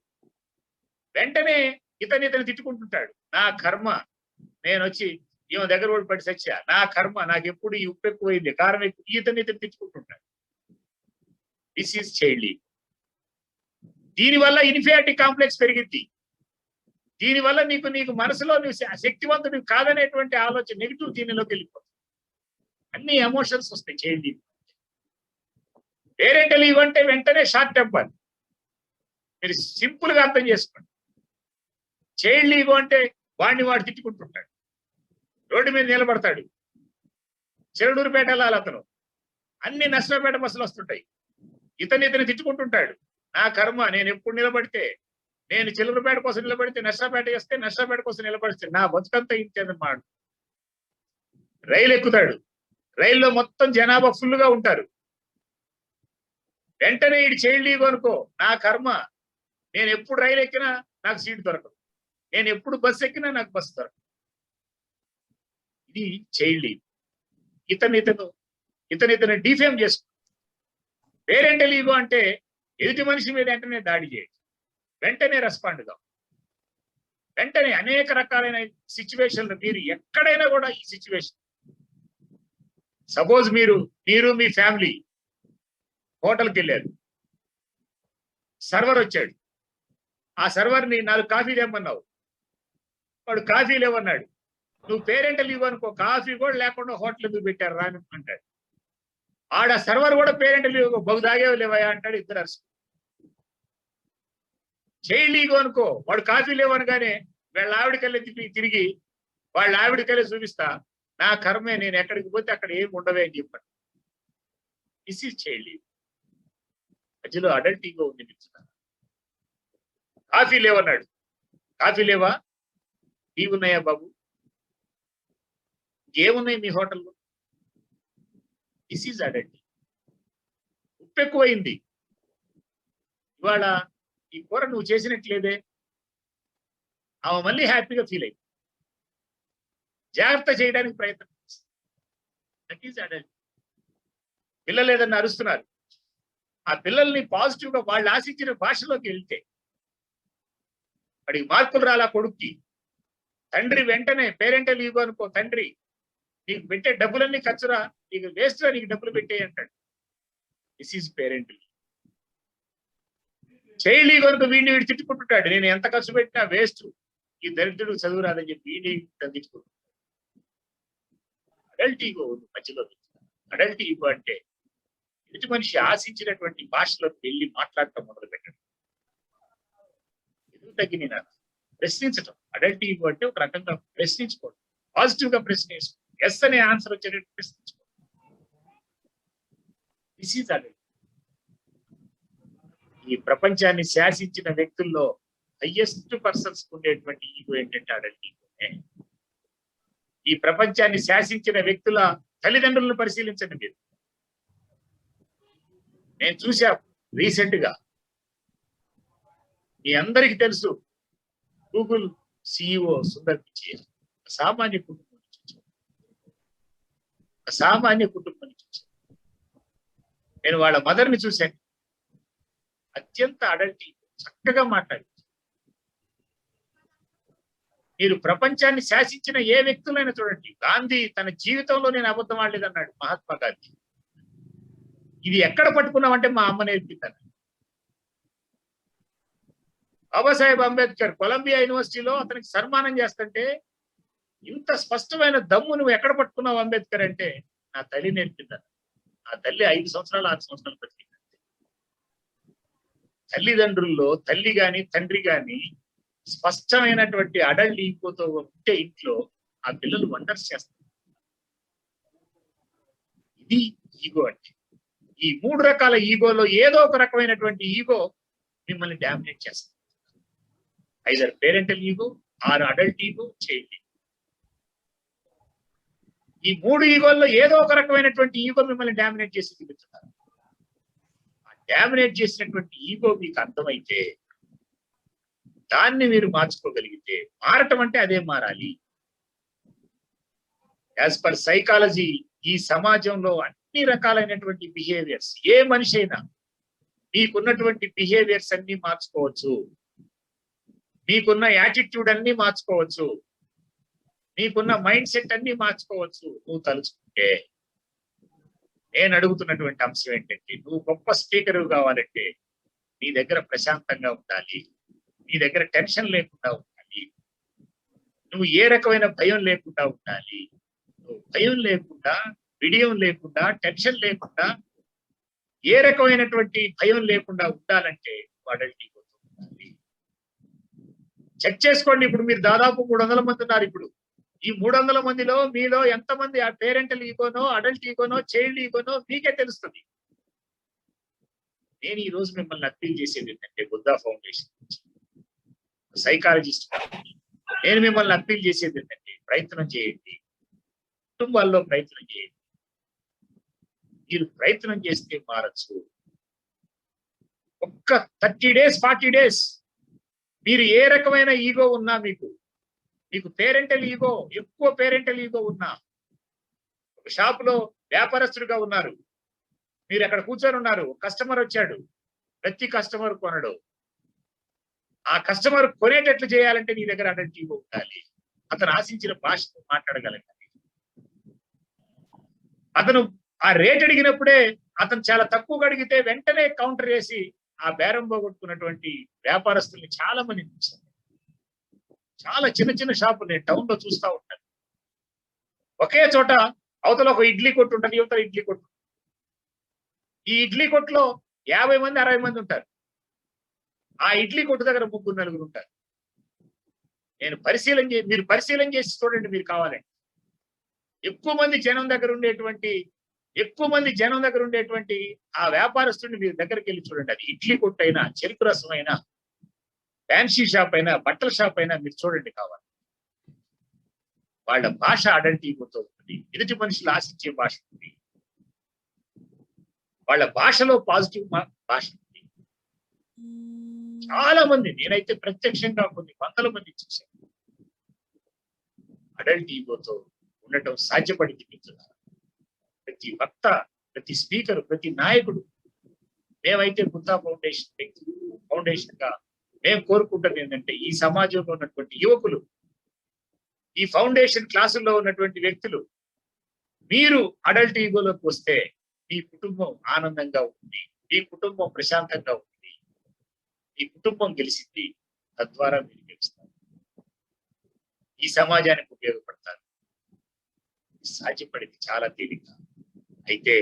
వెంటనే ఇతను తిట్టుకుంటుంటాడు, నా కర్మ నేను వచ్చి ఈమె దగ్గర కూడా పడి సచ్చా, నా కర్మ నాకు ఎప్పుడు ఈ ఉప్పు ఎక్కువైంది, కారం ఎక్కువ, ఇతను తిట్టుకుంటుంటాడు. This is child ego. దీనివల్ల ఇన్ఫీరియారిటీ కాంప్లెక్స్ పెరిగింది, దీనివల్ల నీకు మనసులో నువ్వు శక్తివంతుడు కాదనేటువంటి ఆలోచన నెగిటివ్ దీనిలోకి వెళ్ళిపోతుంది, అన్ని ఎమోషన్స్ వస్తాయి చైల్డ్ ఈగో. పేరెంటల్ ఈగో అంటే వెంటనే షార్ట్ టెంపర్, మీరు సింపుల్ గా అర్థం చేసుకోండి. చైల్డ్ ఈగో అంటే వాడు తిట్టుకుంటుంటాడు, రోడ్డు మీద నిలబడతాడు, చెరుడూరుపేట వెళ్ళాలి అతను, అన్ని నష్టపేట బస్సులు వస్తుంటాయి, ఇతను తిట్టుకుంటుంటాడు, నా కర్మ నేను ఎప్పుడు నిలబడితే, నేను చిల్లరపేట కోసం నిలబడితే నష్టపేట చేస్తే, నష్టపేట కోసం నిలబడితే నా బతుకంతా ఇంతేనమాట. రైలు ఎక్కుతాడు, రైల్లో మొత్తం జనాభా ఫుల్ గా ఉంటారు, వెంటనే ఇది చైల్డ్ ఈగో అనుకో, నా కర్మ నేను ఎప్పుడు రైలు ఎక్కినా నాకు సీట్ దొరకదు, నేను ఎప్పుడు బస్సు ఎక్కినా నాకు బస్సు దొరకదు. ఇది చైల్డ్ ఈగో. ఇతను డిఫేమ్ చేసుకుంటాడు. పేరెంటల్ ఈగో అంటే ఎదుటి మనిషి మీద వెంటనే దాడి చేయడం, వెంటనే రెస్పాండ్ గా, వెంటనే అనేక రకాలైన సిచ్యువేషన్లు, మీరు ఎక్కడైనా కూడా ఈ సిచ్యువేషన్, సపోజ్ మీరు మీ ఫ్యామిలీ హోటల్కి వెళ్ళారు, సర్వర్ వచ్చాడు, ఆ సర్వర్ని 4 కాఫీ తెమ్మన్నావు, వాడు కాఫీ లేవన్నాడు, నువ్వు పేరెంటల్ ఈగో అనుకో, కాఫీ కూడా లేకుండా హోటల్ ఎందుకు పెట్టారు రాని అంటాడు, ఆడ సర్వర్ కూడా పేరెంటల్ ఈగో, బహు తాగేవి లేవయా అంటాడు, ఇద్దరు అరుసు. చైల్డ్ ఈగో అనుకో, వాడు కాఫీ లేవనగానే వీళ్ళ ఆవిడకెళ్ళి తిరిగి వాళ్ళ ఆవిడకెళ్ళి చూపిస్తా, నా కర్మే నేను ఎక్కడికి పోతే అక్కడ ఏమి ఉండవే అని చెప్పాడు. This is child ego. మధ్యలో అడల్ట్ ఈగో ఉంది మిత్రులారా. కాఫీ లేవన్నాడు, కాఫీ లేవా, టీ ఉన్నాయా బాబు, ఏమున్నాయి మీ హోటల్లో, దిస్ ఈజ్ అడల్ట్. ఉప్పు ఎక్కువైంది, ఇవాళ ఈ కూర నువ్వు చేసినట్లేదే, ఆమె మళ్ళీ హ్యాపీగా ఫీల్ అయింది, జాగ్రత్త చేయడానికి ప్రయత్నం చేస్తుంది. That is adult. పిల్లలు ఏదన్నా అరుస్తున్నారు, ఆ పిల్లల్ని పాజిటివ్ గా వాళ్ళు ఆశించిన భాషలోకి వెళ్తే, వాడికి మార్కులు రాలా కొడుక్కి, తండ్రి వెంటనే పేరెంటల్ ఈగో అనుకో, తండ్రి నీకు పెట్టే డబ్బులన్నీ ఖర్చురా, నీకు వేస్ట్ రా, నీకు డబ్బులు పెట్టే అంటాడు. This is parental. Child ego అనుకో, వీడిని తిట్టుకుంటుంటాడు, నేను ఎంత ఖర్చు పెట్టినా వేస్ట్, ఈ దరిద్రుడు చదువు రాదని చెప్పి వీడిని తిట్టుకుంటుంటాడు. అడల్ట్ ఈగో మధ్యలో. అడల్ట్ ఈగో అంటే ఎదుటి మనిషి ఆశించినటువంటి భాషలోకి వెళ్ళి మాట్లాడటం మొదలు పెట్టడం, ఎదుగు తగ్గి నేను ప్రశ్నించటం. అడల్ట్ ఈగో అంటే ఒక రకంగా ప్రశ్నించుకోవడం, పాజిటివ్ గా ప్రశ్న వేసుకోవడం, ఎస్ అనే ఆన్సర్ వచ్చేటట్టు ప్రశ్నించుకోవడం. This is adult. ఈ ప్రపంచాన్ని శాసించిన వ్యక్తుల్లో హయ్యెస్ట్ పర్సన్స్ ఉండేటువంటి ఈగో ఏంటంటే అడల్ట్ ఈగోనే. ఈ ప్రపంచాన్ని శాసించిన వ్యక్తుల తల్లిదండ్రులను పరిశీలించండి మీరు. నేను చూసా రీసెంట్ గా, మీ అందరికీ తెలుసు, గూగుల్ సిఇఓ సుందర్ పిచాయ్ సామాన్య కుటుంబం నుంచి వచ్చాడు, సామాన్య కుటుంబం నుంచి వచ్చాడు. నేను వాళ్ళ మదర్ని చూశాను, అత్యంత అడల్ట్, చక్కగా మాట్లాడి. మీరు ప్రపంచాన్ని శాసించిన ఏ వ్యక్తులైనా చూడండి, గాంధీ తన జీవితంలో నేను అబద్ధం ఆడలేదన్నాడు, మహాత్మా గాంధీ. ఇది ఎక్కడ పట్టుకున్నామంటే మా అమ్మ నేర్పిందన్నాడు. బాబాసాహెబ్ అంబేద్కర్ కొలంబియా యూనివర్సిటీలో అతనికి సన్మానం చేస్తుంటే, ఇంత స్పష్టమైన దమ్ము నువ్వు ఎక్కడ పట్టుకున్నావు అంబేద్కర్ అంటే, నా తల్లి నేర్పిందన్న. నా తల్లి 5 సంవత్సరాలు 6 సంవత్సరాలు బతికింది. తల్లిదండ్రుల్లో తల్లి గాని తండ్రి గాని స్పష్టమైనటువంటి అడల్ట్ ఈగోతో ఉంటే ఇంట్లో ఆ పిల్లలు వండర్స్ చేస్తారు. ఇది ఈగో అంటే. ఈ 3 రకాల ఈగోలో ఏదో ఒక రకమైనటువంటి ఈగో మిమ్మల్ని డామినేట్ చేస్తుంది. Either parental ego or adult ego, child ego. ఈ 3 ఈగోల్లో ఏదో ఒక రకమైనటువంటి ఈగో మిమ్మల్ని డామినేట్ చేసి తిరుగుతున్నారు. ఆ డామినేట్ చేసినటువంటి ఈగో మీకు అర్థమైతే దాన్ని మీరు మార్చుకోగలిగితే, మారటం అంటే అదే మారాలి. యాజ్ పర్ సైకాలజీ ఈ సమాజంలో అన్ని రకాలైనటువంటి బిహేవియర్స్, ఏ మనిషి అయినా మీకున్నటువంటి బిహేవియర్స్ అన్ని మార్చుకోవచ్చు, మీకున్న యాటిట్యూడ్ అన్ని మార్చుకోవచ్చు, నీకున్న మైండ్ సెట్ అన్ని మార్చుకోవచ్చు నువ్వు తలుచుకుంటే. నేను అడుగుతున్నటువంటి అంశం ఏంటంటే, నువ్వు గొప్ప స్పీకర్ కావాలంటే నీ దగ్గర ప్రశాంతంగా ఉండాలి, నీ దగ్గర టెన్షన్ లేకుండా ఉండాలి, నువ్వు ఏ రకమైన భయం లేకుండా ఉండాలి. నువ్వు భయం లేకుండా, విడియం లేకుండా, టెన్షన్ లేకుండా, ఏ రకమైనటువంటి భయం లేకుండా ఉండాలంటే అడల్ట్ ఈగోతో ఉండాలి. చెక్ చేసుకోండి. ఇప్పుడు మీరు దాదాపు 300 మంది ఉన్నారు. ఇప్పుడు ఈ 300 మందిలో మీలో ఎంతమంది ఆ పేరెంటల్ ఈగోనో, అడల్ట్ ఈగోనో, చైల్డ్ ఈగోనో మీకే తెలుస్తుంది. నేను ఈ రోజు మిమ్మల్ని అప్పీల్ చేసేది ఏంటంటే, బుద్ధా ఫౌండేషన్ సైకాలజిస్ట్ నేను మిమ్మల్ని అప్పీల్ చేసేది ఏంటంటే, ప్రయత్నం చేయండి, కుటుంబాల్లో ప్రయత్నం చేయండి. మీరు ప్రయత్నం చేస్తే మారచ్చు. ఒక్క 30 days 40 days మీరు ఏ రకమైన ఈగో ఉన్నా, మీకు పేరెంటల్ ఈగో, ఎక్కువ పేరెంటల్ ఈగో ఉన్నా, ఒక షాప్ లో వ్యాపారస్తుడిగా ఉన్నారు, మీరు అక్కడ కూర్చొని ఉన్నారు, కస్టమర్ వచ్చాడు, ప్రతి కస్టమర్ కొనడు. ఆ కస్టమర్ కొనేటట్లు చేయాలంటే నీ దగ్గర అడల్ట్ ఈగో ఉండాలి. అతను ఆశించిన భాషతో మాట్లాడగలగాలి. అతను ఆ రేట్ అడిగినప్పుడే, అతను చాలా తక్కువగా అడిగితే వెంటనే కౌంటర్ చేసి ఆ బేరం పోగొట్టుకున్నటువంటి వ్యాపారస్తుల్ని చాలా మంది చూశాను. చాలా చిన్న చిన్న షాపులు నేను టౌన్ లో చూస్తా ఉంటాను. ఒకే చోట అవతల ఒక ఇడ్లీ కొట్టు ఉంటుంది, యువతల ఇడ్లీ కొట్టు. ఈ ఇడ్లీ కొట్టులో 50 మంది 60 మంది ఉంటారు. ఆ ఇడ్లీ కొట్టు దగ్గర 3-4 ఉంటారు. మీరు పరిశీలన చేసి చూడండి. మీరు కావాలండి ఎక్కువ మంది జనం దగ్గర ఉండేటువంటి ఆ వ్యాపారస్తుడిని మీరు దగ్గరికి వెళ్ళి చూడండి. అది ఇడ్లీ కొట్టు అయినా, చెరుకు రసం అయినా, ఫ్యాన్సీ షాప్ అయినా, బట్టల షాప్ అయినా మీరు చూడండి కావాలి. వాళ్ళ భాష అడల్ట్ ఈగోతో ఉంటుంది. ఎదుటి మనుషులు ఆశించే భాష ఉంది. వాళ్ళ భాషలో పాజిటివ్ భాష ఉంది. చాలా మంది, నేనైతే ప్రత్యక్షంగా కొన్ని 100 మంది చూశాను అడల్ట్ ఈగోతో ఉండటం సాధ్యపడింది. మిత్రులారా, ప్రతి వక్త, ప్రతి స్పీకర్, ప్రతి నాయకుడు, మేమైతే బుద్ధా ఫౌండేషన్ గా మేము కోరుకుంటున్నది ఏంటంటే, ఈ సమాజంలో ఉన్నటువంటి యువకులు, ఈ ఫౌండేషన్ క్లాసుల్లో ఉన్నటువంటి వ్యక్తులు, మీరు అడల్ట్ ఈగోలోకి వస్తే మీ కుటుంబం ఆనందంగా ఉంటుంది, మీ కుటుంబం ప్రశాంతంగా ఉంటుంది, మీ కుటుంబం గెలిచింది. తద్వారా మీరు గెలుస్తారు, ఈ సమాజానికి ఉపయోగపడతారు. సాధ్యపడింది చాలా తేలిక. అయితే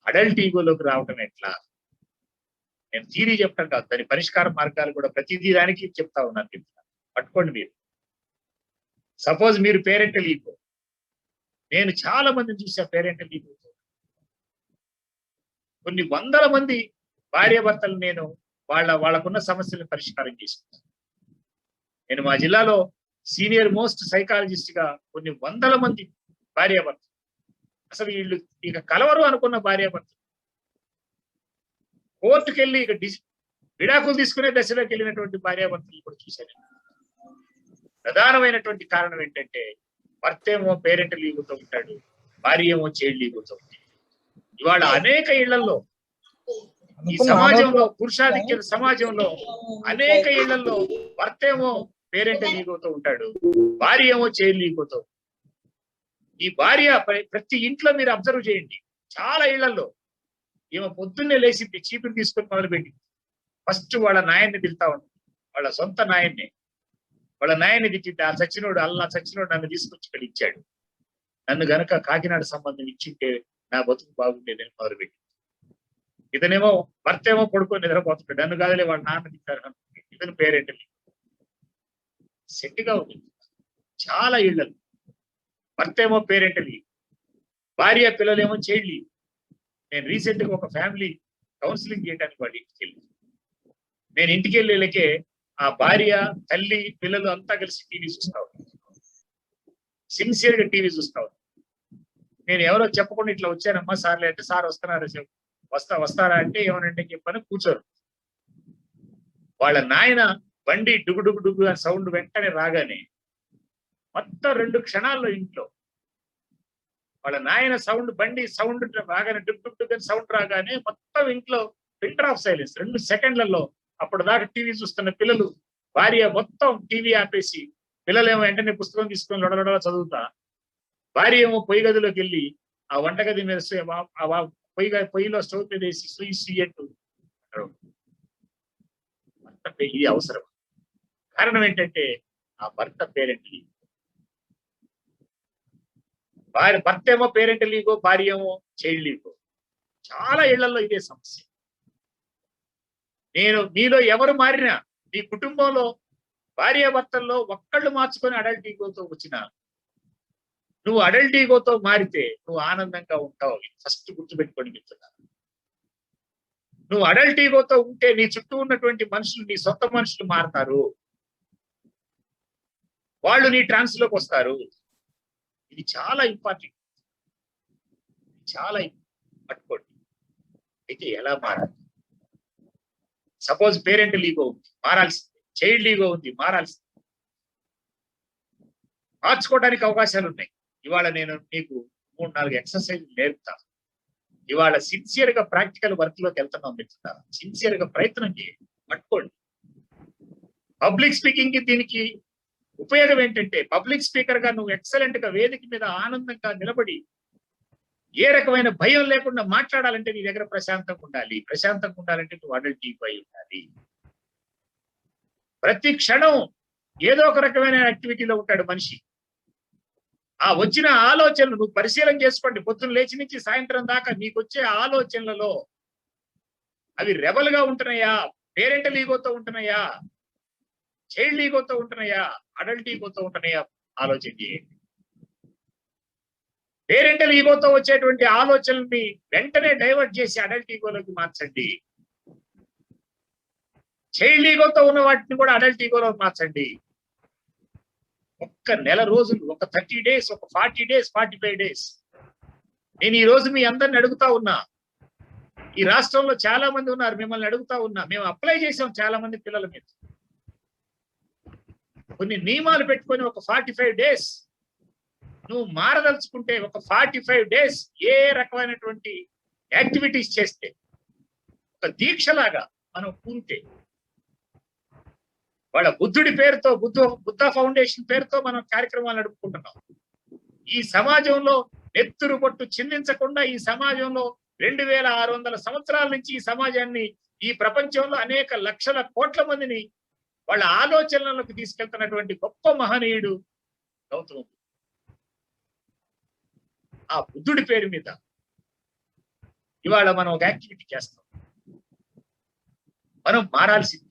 అడల్ట్ ఈగోలోకి రావటం ఎట్లా? నేను థీరీ చెప్పడం కాదు, దాని పరిష్కార మార్గాలు కూడా ప్రతిదీ దానికి చెప్తా ఉన్నాను. పట్టుకోండి. మీరు సపోజ్ మీరు పేరెంటల్ ఈగో, నేను చాలా మందిని చూసా పేరెంటల్ ఈగోతో. కొన్ని 100 మంది భార్యాభర్తలు నేను వాళ్ళకున్న సమస్యలను పరిష్కారం చేసుకున్నాను. నేను మా జిల్లాలో సీనియర్ మోస్ట్ సైకాలజిస్ట్ గా కొన్ని 100 మంది భార్యాభర్తలు, అసలు వీళ్ళు ఇక కలవరు అనుకున్న భార్యాభర్తలు, కోర్టుకెళ్ళి ఇక విడాకులు తీసుకునే దశలోకి వెళ్ళినటువంటి భార్యాభర్తలు కూడా చూశాను. ప్రధానమైనటువంటి కారణం ఏంటంటే, భర్త ఏమో పేరెంటల్ ఈగోతో ఉంటాడు, భార్య ఏమో చైల్డ్ ఈగోతో ఉంటాడు. ఇవాళ అనేక ఇళ్లలో, ఈ సమాజంలో, పురుషాధిక్య సమాజంలో అనేక ఇళ్లలో భర్త ఏమో పేరెంటల్ ఈగోతో ఉంటాడు, భార్య ఏమో చైల్డ్ ఈగోతో. ఈ భార్య ప్రతి ఇంట్లో మీరు అబ్జర్వ్ చేయండి, చాలా ఇళ్లలో ఈమె పొద్దున్నే లేచి చీపురు తీసుకొని మొదలుపెట్టి ఫస్ట్ వాళ్ళ నాయన్ని తిడతా ఉంటుంది. వాళ్ళ సొంత నాయన్ని, వాళ్ళ నాయన్ని తిట్టింది. ఆ చచ్చినోడు నన్ను తీసుకొచ్చి ఇక్కడ ఇచ్చాడు, నన్ను గనక కాకినాడ సంబంధం ఇచ్చింటే నా బతుకు బాగుండేదని మొదలుపెట్టి. ఇతనేమో భర్త ఏమో పడుకొని నిద్రపోతుంటాడు, నన్ను కాదులే వాళ్ళ నాన్న తిట్టారు, ఇతను పేరెంటల్ సెట్గా ఉంది. చాలా ఇళ్లలో భర్త ఏమో పేరెంటల్, భార్య పిల్లలేమో చైల్డ్. నేను రీసెంట్ గా ఒక ఫ్యామిలీ కౌన్సిలింగ్ చేయడానికి వాళ్ళ ఇంటికి వెళ్ళి, నేను ఇంటికి వెళ్ళేకే ఆ భార్య, తల్లి, పిల్లలు అంతా కలిసి టీవీ చూస్తా ఉన్నారు. సిన్సియర్ గా టీవీ చూస్తా ఉన్నారు. నేను ఎవరో చెప్పకుండా ఇట్లా వచ్చానమ్మా సార్లే అంటే, సార్ వస్తున్నారా వస్తారా అంటే ఏమనంటే చెప్పని కూర్చోరు. వాళ్ళ నాయన బండి డుగు డుగు డుగు అని సౌండ్ వెంటనే రాగానే మొత్తం 2 క్షణాల్లో ఇంట్లో వాళ్ళ నాయన బండి సౌండ్ రాగానే డుగ్ డుగ్ డుగ్ అని సౌండ్ రాగానే మొత్తం ఇంట్లో ఫిల్టర్ ఆఫ్ సైలెన్స్. 2 సెకండ్లలో అప్పటిదాకా టీవీ చూస్తున్న పిల్లలు, భార్య మొత్తం టీవీ ఆపేసి, పిల్లలేమో వెంటనే పుస్తకం తీసుకొని లొడలొడ చదువుతా, భార్య ఏమో పొయ్యి గదిలోకి వెళ్ళి ఆ వంటగది మీద పొయ్యిలో స్టవ్ మీద వేసి సుయి అంటూ ఇది అవసరం. కారణం ఏంటంటే ఆ భర్త పేరెంట్ లీవ్, భర్త ఏమో పేరెంట్ లీగో, భార్య ఏమో చైల్డ్ లీగో. చాలా ఇళ్లలో ఇదే సమస్య. మీలో ఎవరు మారినా, మీ కుటుంబంలో భార్యాభర్తల్లో ఒక్కళ్ళు మార్చుకొని అడల్ట్ ఈగోతో వచ్చినా, నువ్వు అడల్ట్ ఈగోతో మారితే నువ్వు ఆనందంగా ఉంటావు. ఫస్ట్ గుర్తుపెట్టుకొని చెప్తున్నా. నువ్వు అడల్ట్ ఈగోతో ఉంటే నీ చుట్టూ ఉన్నటువంటి మనుషులు, నీ సొంత మనుషులు మారతారు. వాళ్ళు నీ ట్రాన్స్ లోకి వస్తారు. ఇది చాలా ఇంపార్టెంట్, చాలా పట్టుకోండి. అయితే ఎలా మారాలి? సపోజ్ పేరెంట్ ఈగో ఉంది, మారాల్సిందే. చైల్డ్ ఈగో ఉంది, మారాల్సిందే. మార్చుకోవడానికి అవకాశాలు ఉన్నాయి. ఇవాళ నేను మీకు 3-4 ఎక్సర్సైజ్ నేర్పుతాను. ఇవాళ సిన్సియర్ గా ప్రాక్టికల్ వర్క్ లోకి వెళ్తున్నాం మిత్రులారా. సిన్సియర్ గా ప్రయత్నం చేయండి, పట్టుకోండి. పబ్లిక్ స్పీకింగ్ కి దీనికి ఉపయోగం ఏంటంటే, పబ్లిక్ స్పీకర్ గా నువ్వు ఎక్సలెంట్ గా వేదిక మీద ఆనందంగా నిలబడి ఏ రకమైన భయం లేకుండా మాట్లాడాలంటే నీ దగ్గర ప్రశాంతంగా ఉండాలి. ప్రశాంతంగా ఉండాలంటే నువ్వు అడల్ట్ ఈగో అయి ఉండాలి. ప్రతి క్షణం ఏదో ఒక రకమైన యాక్టివిటీలో ఉంటాడు మనిషి. ఆ వచ్చిన ఆలోచనలు నువ్వు పరిశీలన చేసుకోండి. పొద్దున్న లేచి నుంచి సాయంత్రం దాకా నీకు వచ్చే ఆలోచనలలో అవి రెబల్ గా ఉంటున్నాయా, పేరెంటల్ ఈగోతో ఉంటున్నాయా, చైల్డ్ ఈగోతో ఉంటున్నాయా, అడల్ట్ ఈగోతో ఉంటున్నాయా ఆలోచన చేయండి. పేరెంటల్ ఈగోతో వచ్చేటువంటి ఆలోచనల్ని వెంటనే డైవర్ట్ చేసి అడల్ట్ ఈగోలోకి మార్చండి. చైల్డ్ ఈగోతో ఉన్న వాటిని కూడా అడల్ట్ ఈగోలోకి మార్చండి. ఒక్క నెల రోజులు, ఒక 30 డేస్, ఒక 40 డేస్, 45 డేస్. నేను ఈ రోజు మీ అందరిని అడుగుతా ఉన్నా. ఈ రాష్ట్రంలో చాలా మంది ఉన్నారు, మిమ్మల్ని అడుగుతా ఉన్నా. మేము అప్లై చేసాం చాలా మంది పిల్లల మీద. కొన్ని నియమాలు పెట్టుకొని ఒక 45 డేస్ నువ్వు మారదలుచుకుంటే, ఒక 45 డేస్ ఏ రకమైనటువంటి యాక్టివిటీస్ చేస్తే, ఒక దీక్షలాగా మనం కూరితే, వాళ్ళ బుద్ధుడి పేరుతో, బుద్ధ ఫౌండేషన్ పేరుతో మనం కార్యక్రమాలు నడుపుకుంటున్నాం. ఈ సమాజంలో నెత్తురు బొట్టు చిందించకుండా, ఈ సమాజంలో 2600 సంవత్సరాల నుంచి ఈ సమాజాన్ని, ఈ ప్రపంచంలో అనేక లక్షల కోట్ల మందిని వాళ్ళ ఆలోచనలకు తీసుకెళ్తున్నటువంటి గొప్ప మహనీయుడు గౌతమ బుద్ధుడు. ఆ బుద్ధుడి పేరు మీద ఇవాళ మనం ఒక యాక్టివిటీ చేస్తాం. మనం మారాల్సింది.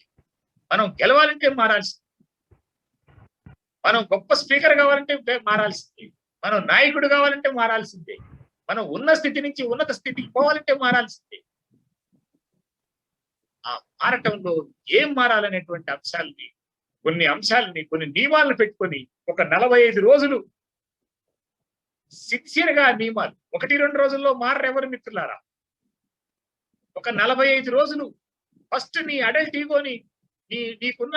మనం గెలవాలంటే మారాల్సింది. మనం గొప్ప స్పీకర్ కావాలంటే మారాల్సిందే. మనం నాయకుడు కావాలంటే మారాల్సిందే. మనం ఉన్న స్థితి నుంచి ఉన్నత స్థితికి పోవాలంటే మారాల్సిందే. ఆ మారటంలో ఏం మారాలనేటువంటి అంశాలని, కొన్ని నియమాలను పెట్టుకొని ఒక 45 రోజులు సిన్సియర్ గా నియమాలు. 1-2 రోజుల్లో మారెవరు మిత్రులారా. ఒక 45 రోజులు ఫస్ట్ నీ అడల్ట్ ఈగోని, నీకున్న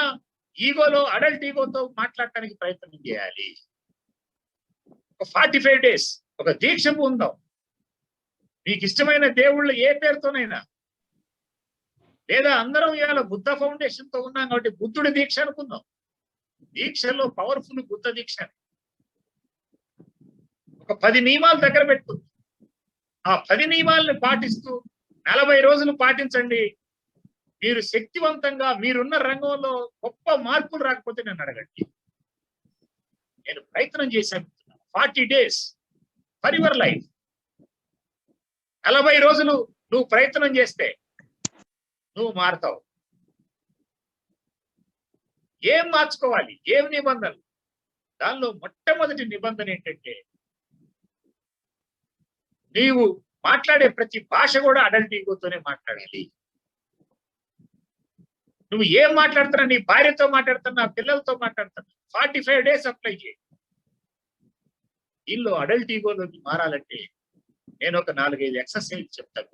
ఈగోలో అడల్ట్ ఈగోతో మాట్లాడటానికి ప్రయత్నం చేయాలి. ఒక 45 డేస్ ఒక దీక్ష పొందాం. మీకు ఇష్టమైన దేవుళ్ళు ఏ పేరుతోనైనా, లేదా అందరం ఇవాళ బుద్ధ ఫౌండేషన్ తో ఉన్నాం కాబట్టి బుద్ధుడి దీక్ష అనుకుందాం. దీక్షలో పవర్ఫుల్ బుద్ధ దీక్ష. ఒక 10 నియమాలు దగ్గర పెట్టు. ఆ 10 నియమాలను పాటిస్తూ 40 రోజులు పాటించండి. మీరు శక్తివంతంగా, మీరున్న రంగంలో గొప్ప మార్పులు రాకపోతే నన్ను అడగండి. నేను ప్రయత్నం చేశాను. 40 డేస్ ఫర్ యువర్ లైఫ్. 40 రోజులు నువ్వు ప్రయత్నం చేస్తే నువ్వు మారుతావు. ఏం మార్చుకోవాలి? ఏం నిబంధనలు? దానిలో మొట్టమొదటి నిబంధన ఏంటంటే, నీవు మాట్లాడే ప్రతి భాష కూడా అడల్ట్ ఈగోతోనే మాట్లాడాలి. నువ్వు ఏం మాట్లాడుతున్నా, నీ భార్యతో మాట్లాడుతున్నా, పిల్లలతో మాట్లాడుతున్నా, 45 days అప్లై చేయి. వీళ్ళు అడల్ట్ ఈగోలోకి మారాలంటే నేను ఒక 4-5 ఎక్సర్సైజ్ చెప్తాను.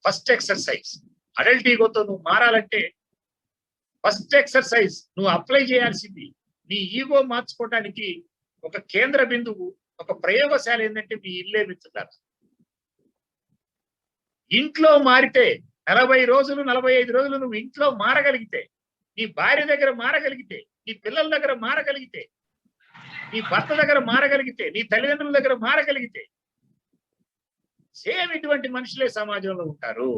ఫస్ట్ ఎక్సర్సైజ్, అడల్ట్ ఈగోతో నువ్వు మారాలంటే ఫస్ట్ ఎక్సర్సైజ్ నువ్వు అప్లై చేయాల్సింది, నీ ఈగో మార్చుకోవడానికి ఒక కేంద్ర బిందువు, ఒక ప్రయోగశాల ఏంటంటే మీ ఇల్లే మిత్రులారా. ఇంట్లో మారితే 40 రోజులు 45 రోజులు నువ్వు ఇంట్లో మారగలిగితే, నీ భార్య దగ్గర మారగలిగితే, నీ పిల్లల దగ్గర మారగలిగితే, నీ భర్త దగ్గర మారగలిగితే, నీ తల్లిదండ్రుల దగ్గర మారగలిగితే, సేమ్ ఇటువంటి మనుషులే సమాజంలో ఉంటారు.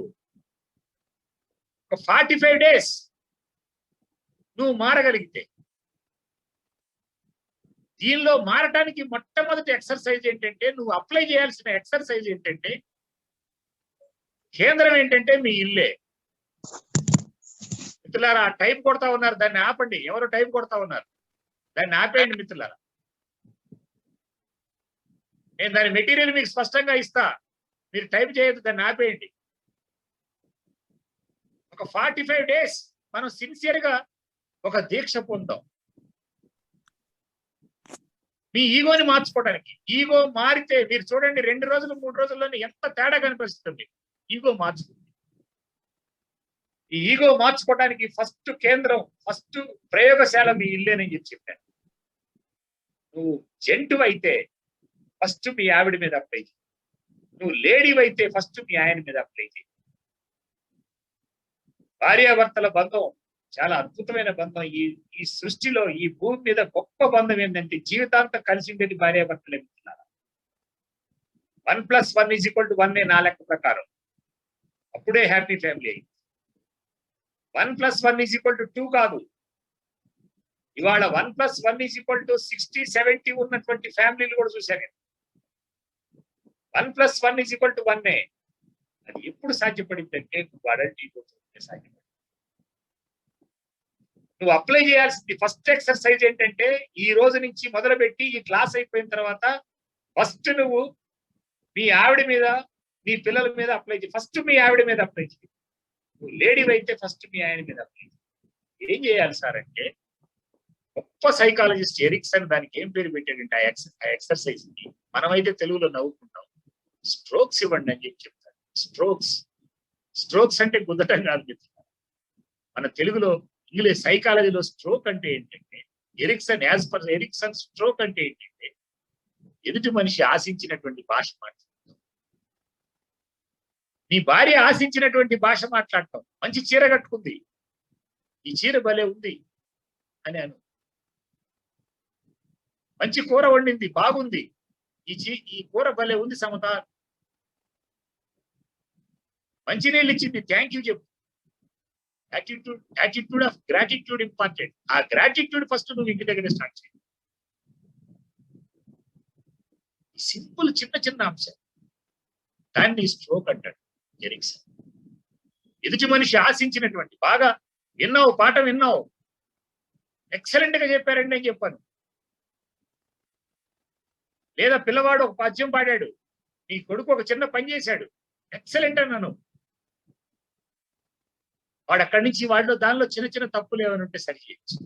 ఒక 45 days నువ్వు మారగలిగితే, దీనిలో మారటానికి మొట్టమొదటి ఎక్సర్సైజ్ ఏంటంటే, నువ్వు అప్లై చేయాల్సిన ఎక్సర్సైజ్ ఏంటంటే, కేంద్రం ఏంటంటే మీ ఇల్లే. మిత్రులారా టైం కొడతా ఉన్నారు, దాన్ని ఆపండి. ఎవరు టైం కొడతా ఉన్నారు దాన్ని ఆపేయండి మిత్రులారా. నేను దాని మెటీరియల్ మీకు స్పష్టంగా ఇస్తా, మీరు టైప్ చేయొద్దు, దాన్ని ఆపేయండి. ఒక 45 days మనం సిన్సియర్ గా ఒక దీక్ష పొందాం మీ ఈగోని మార్చుకోవడానికి. ఈగో మారితే మీరు చూడండి 2 రోజులు 3 రోజుల్లోనే ఎంత తేడా కనిపిస్తుంది. ఈగో మార్చుకుంది. ఈ ఈగో మార్చుకోవడానికి ఫస్ట్ కేంద్రం, ఫస్ట్ ప్రయోగశాల మీ ఇల్లేనని చెప్పాను. నువ్వు జంతువు అయితే ఫస్ట్ మీ ఆవిడ మీద అప్లై చేయి. నువ్వు లేడీ అయితే ఫస్ట్ మీ ఆయన మీద అప్లై చేయి. భార్యాభర్తల బంధం చాలా అద్భుతమైన బంధం. ఈ సృష్టిలో, ఈ భూమి మీద గొప్ప బంధం ఏంటంటే జీవితాంతం కలిసి ఉండేది భార్యాభర్తలే మిత్రులారా. 1 + 1 = 1 నా లెక్క ప్రకారం. అప్పుడే హ్యాపీ ఫ్యామిలీ అయింది. 1 + 1 = 2 కాదు. ఇవాళ 1 + 1 = 60, 70 ఉన్నటువంటి ఫ్యామిలీలు కూడా చూశాను. 1 + 1 = 1. అది ఎప్పుడు సాధ్యపడింది అంటే నువ్వు అడల్ట్ ఈగోతో సాధ్యపడింది. నువ్వు అప్లై చేయాల్సింది ఫస్ట్ ఎక్సర్సైజ్ ఏంటంటే, ఈ రోజు నుంచి మొదలుపెట్టి ఈ క్లాస్ అయిపోయిన తర్వాత ఫస్ట్ నువ్వు మీ ఆవిడ మీద, మీ పిల్లల మీద అప్లై చేయి. ఫస్ట్ మీ ఆవిడ మీద అప్లై చేయి. నువ్వు లేడీ అయితే ఫస్ట్ మీ ఆయన మీద అప్లై చేయి. ఏం చేయాలి సార్ అంటే, గొప్ప సైకాలజిస్ట్ ఎరిక్సన్ దానికి ఏం పేరు పెట్టాడంటే ఆ ఎక్సర్సైజ్ కి, మనమైతే తెలుగులో నవ్వుకుంటాం, స్ట్రోక్స్ ఇవ్వండి అని చెప్తారు. స్ట్రోక్స్ అంటే గుద్దటం కాదు. మన తెలుగులో, ఇంగ్లీష్ సైకాలజీలో స్ట్రోక్ అంటే ఏంటంటే, యాజ్ పర్ ఎరిక్సన్ స్ట్రోక్ అంటే ఏంటంటే, ఎదుటి మనిషి ఆశించినటువంటి భాష మాట్లాడటం. నీ భార్య ఆశించినటువంటి భాష మాట్లాడటం. మంచి చీర కట్టుకుంది, ఈ చీర భలే ఉంది అని అను. మంచి కూర వండింది, బాగుంది, ఈ కూర భలే ఉంది సమత. మంచినీళ్ళు ఇచ్చింది, థ్యాంక్ యూ చెప్పు. Attitude of gratitude important. ఆ గ్రాటిట్యూడ్ ఫస్ట్ నువ్వు ఇంటి దగ్గర స్టార్ట్ చేయి. సింపుల్ చిన్న చిన్న అంశం, దాన్ని స్ట్రోక్ అంటాడు ఎరిక్సన్. ఎదుటి మనిషి ఆశించినటువంటి, బాగా విన్నావు, పాట విన్నావు, ఎక్సలెంట్ గా చెప్పారండి అని చెప్పాను. లేదా పిల్లవాడు ఒక పద్యం పాడాడు, నీ కొడుకు ఒక చిన్న పని చేశాడు, ఎక్సలెంట్ అన్నాను. వాడు అక్కడి నుంచి దానిలో చిన్న చిన్న తప్పులు ఏమైనా ఉంటే సరి చేయొచ్చు.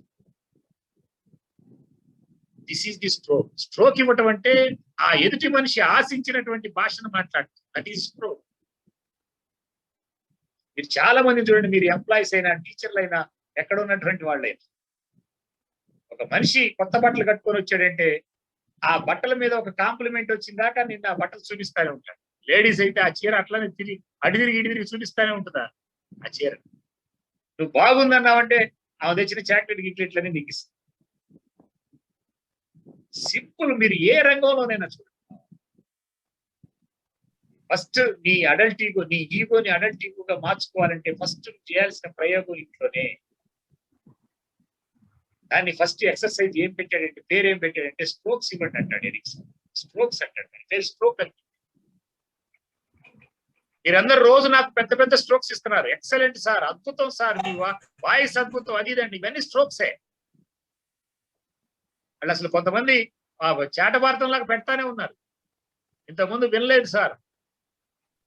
This is the stroke. Stroke ఇవ్వటం అంటే ఆ ఎదుటి మనిషి ఆశించినటువంటి భాషను మాట్లాడటం. That is stroke. మీరు చాలా మంది చూడండి, మీరు ఎంప్లాయీస్ అయినా, టీచర్లు అయినా, ఎక్కడ ఉన్నటువంటి వాళ్ళైనా, ఒక మనిషి కొత్త బట్టలు కట్టుకొని వచ్చాడంటే ఆ బట్టల మీద ఒక కాంప్లిమెంట్ వచ్చిందాక నిన్న ఆ బట్టలు చూపిస్తానే ఉంటాడు. లేడీస్ అయితే ఆ చీర అట్లనే ఇటు తిరిగి చూపిస్తానే ఉంటుందా ఆ చీర. నువ్వు బాగుందన్నావంటే ఆమె తెచ్చిన చాక్లెట్ గిట్లెట్లని నీకు ఇస్తుంది. సింపుల్. మీరు ఏ రంగంలోనైనా చూడండి, ఫస్ట్ నీ ఈగోని అడల్ట్ ఈగోగా మార్చుకోవాలంటే ఫస్ట్ చేయాల్సిన ప్రయోగం ఇంట్లోనే. దాన్ని ఫస్ట్ ఎక్సర్సైజ్ ఏం పెట్టాడంటే, పేరేం పెట్టాడంటే స్ట్రోక్స్ ఇవ్వండి అంటాడు ఎరిక్సన్. స్ట్రోక్స్ అంటాడు, పేరు స్ట్రోక్ అని. మీరందరూ రోజు నాకు పెద్ద పెద్ద స్ట్రోక్స్ ఇస్తున్నారు. ఎక్సలెంట్ సార్, అద్భుతం సార్, మీ వాయిస్ అద్భుతం, అది ఇదండి, ఇవన్నీ స్ట్రోక్సే. వాళ్ళు అసలు కొంతమంది చాటభారతం లాగా పెడతానే ఉన్నారు. ఇంతకుముందు వినలేదు సార్,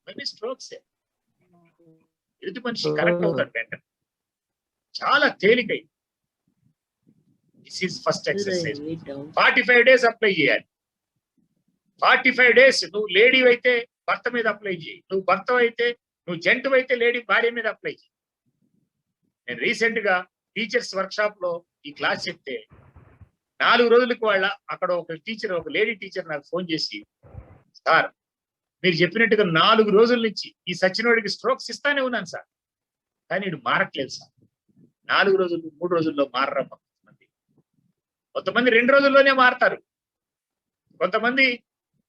అవన్నీ స్ట్రోక్స్. ఎదుటి మనిషి కరెక్ట్ అవుతాడు వెంటనే, చాలా తేలికై. This is first exercise. 45 days apply చేయాలి. 45 days నువ్వు లేడీ అయితే భర్త మీద అప్లై చేయి, నువ్వు భర్త అయితే, నువ్వు జంటు అయితే లేడీ భార్య మీద అప్లై చేయి. నేను రీసెంట్ గా టీచర్స్ వర్క్షాప్ లో ఈ క్లాస్ చెప్తే 4 రోజులకు వాళ్ళ అక్కడ ఒక టీచర్, ఒక లేడీ టీచర్ నాకు ఫోన్ చేసి, సార్ మీరు చెప్పినట్టుగా 4 రోజుల నుంచి ఈ సచినోడికి స్ట్రోక్స్ ఇస్తానే ఉన్నాను సార్, కానీ ఇటు మారట్లేదు సార్. 4 రోజులు 3 రోజుల్లో మారరా కొంతమంది. కొంతమంది 2 రోజుల్లోనే మారతారు, కొంతమంది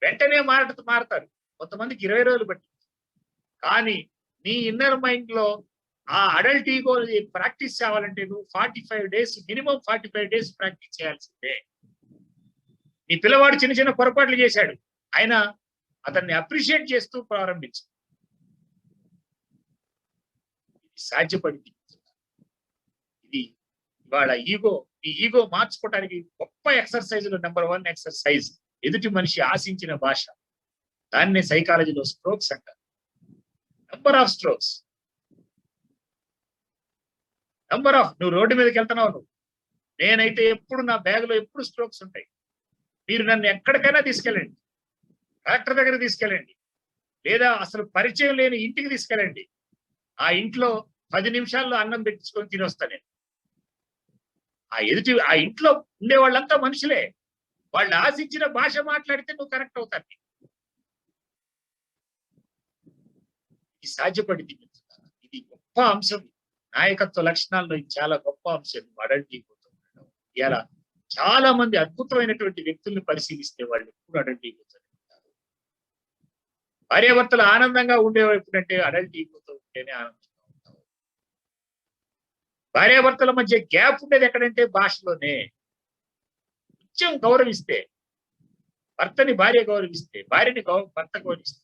వెంటనే మారతారు, కొంతమందికి 20 రోజులు పట్టి. కానీ నీ ఇన్నర్ మైండ్ లో ఆ అడల్ట్ ఈగో ప్రాక్టీస్ చేయాలంటే నువ్వు 45 days, మినిమం 45 days ప్రాక్టీస్ చేయాల్సిందే. నీ పిల్లవాడు చిన్న చిన్న పొరపాట్లు చేశాడు, ఆయన అతన్ని అప్రిషియేట్ చేస్తూ ప్రారంభించు. ఇది సాధ్యపడింది. ఇది ఇవాళ ఈ ఈగో మార్చుకోవడానికి గొప్ప ఎక్సర్సైజ్ లో నెంబర్ 1 ఎక్సర్సైజ్ ఎదుటి మనిషి ఆశించిన భాష. దాన్నే సైకాలజీలో స్ట్రోక్స్ అంటారు. Number of strokes, number of. నువ్వు రోడ్డు మీదకి వెళ్తున్నావు, నువ్వు, నేనైతే ఎప్పుడు నా బ్యాగ్ లో ఎప్పుడు స్ట్రోక్స్ ఉంటాయి. మీరు నన్ను ఎక్కడికైనా తీసుకెళ్ళండి, కలెక్టర్ దగ్గర తీసుకెళ్ళండి, లేదా అసలు పరిచయం లేని ఇంటికి తీసుకెళ్ళండి, ఆ ఇంట్లో 10 నిమిషాల్లో అన్నం పెట్టించుకొని తినొస్తా నేను. ఆ ఇంట్లో ఉండే వాళ్ళంతా మనుషులే, వాళ్ళు ఆశించిన భాష మాట్లాడితే నువ్వు కరెక్ట్ అవుతాను. ఇది సాధ్యపడింది. ఇది గొప్ప అంశం. నాయకత్వ లక్షణాల్లో ఇది చాలా గొప్ప అంశం. అడల్ట్ ఈగోతో ఉండడం. ఇలా చాలా మంది అద్భుతమైనటువంటి వ్యక్తుల్ని పరిశీలిస్తే వాళ్ళు ఎప్పుడు అడల్ట్ ఈగోతో ఉంటారు. భార్యాభర్తలు ఆనందంగా ఉండేవారు ఎప్పుడంటే అడల్ట్ ఈగోతో ఉంటేనే ఆనందంగా ఉంటారు. భార్యాభర్తల మధ్య గ్యాప్ ఉండేది ఎక్కడంటే భాషలోనే. కొంచెం గౌరవిస్తే, భర్తని భార్య గౌరవిస్తే, భార్యని భర్త గౌరవిస్తే,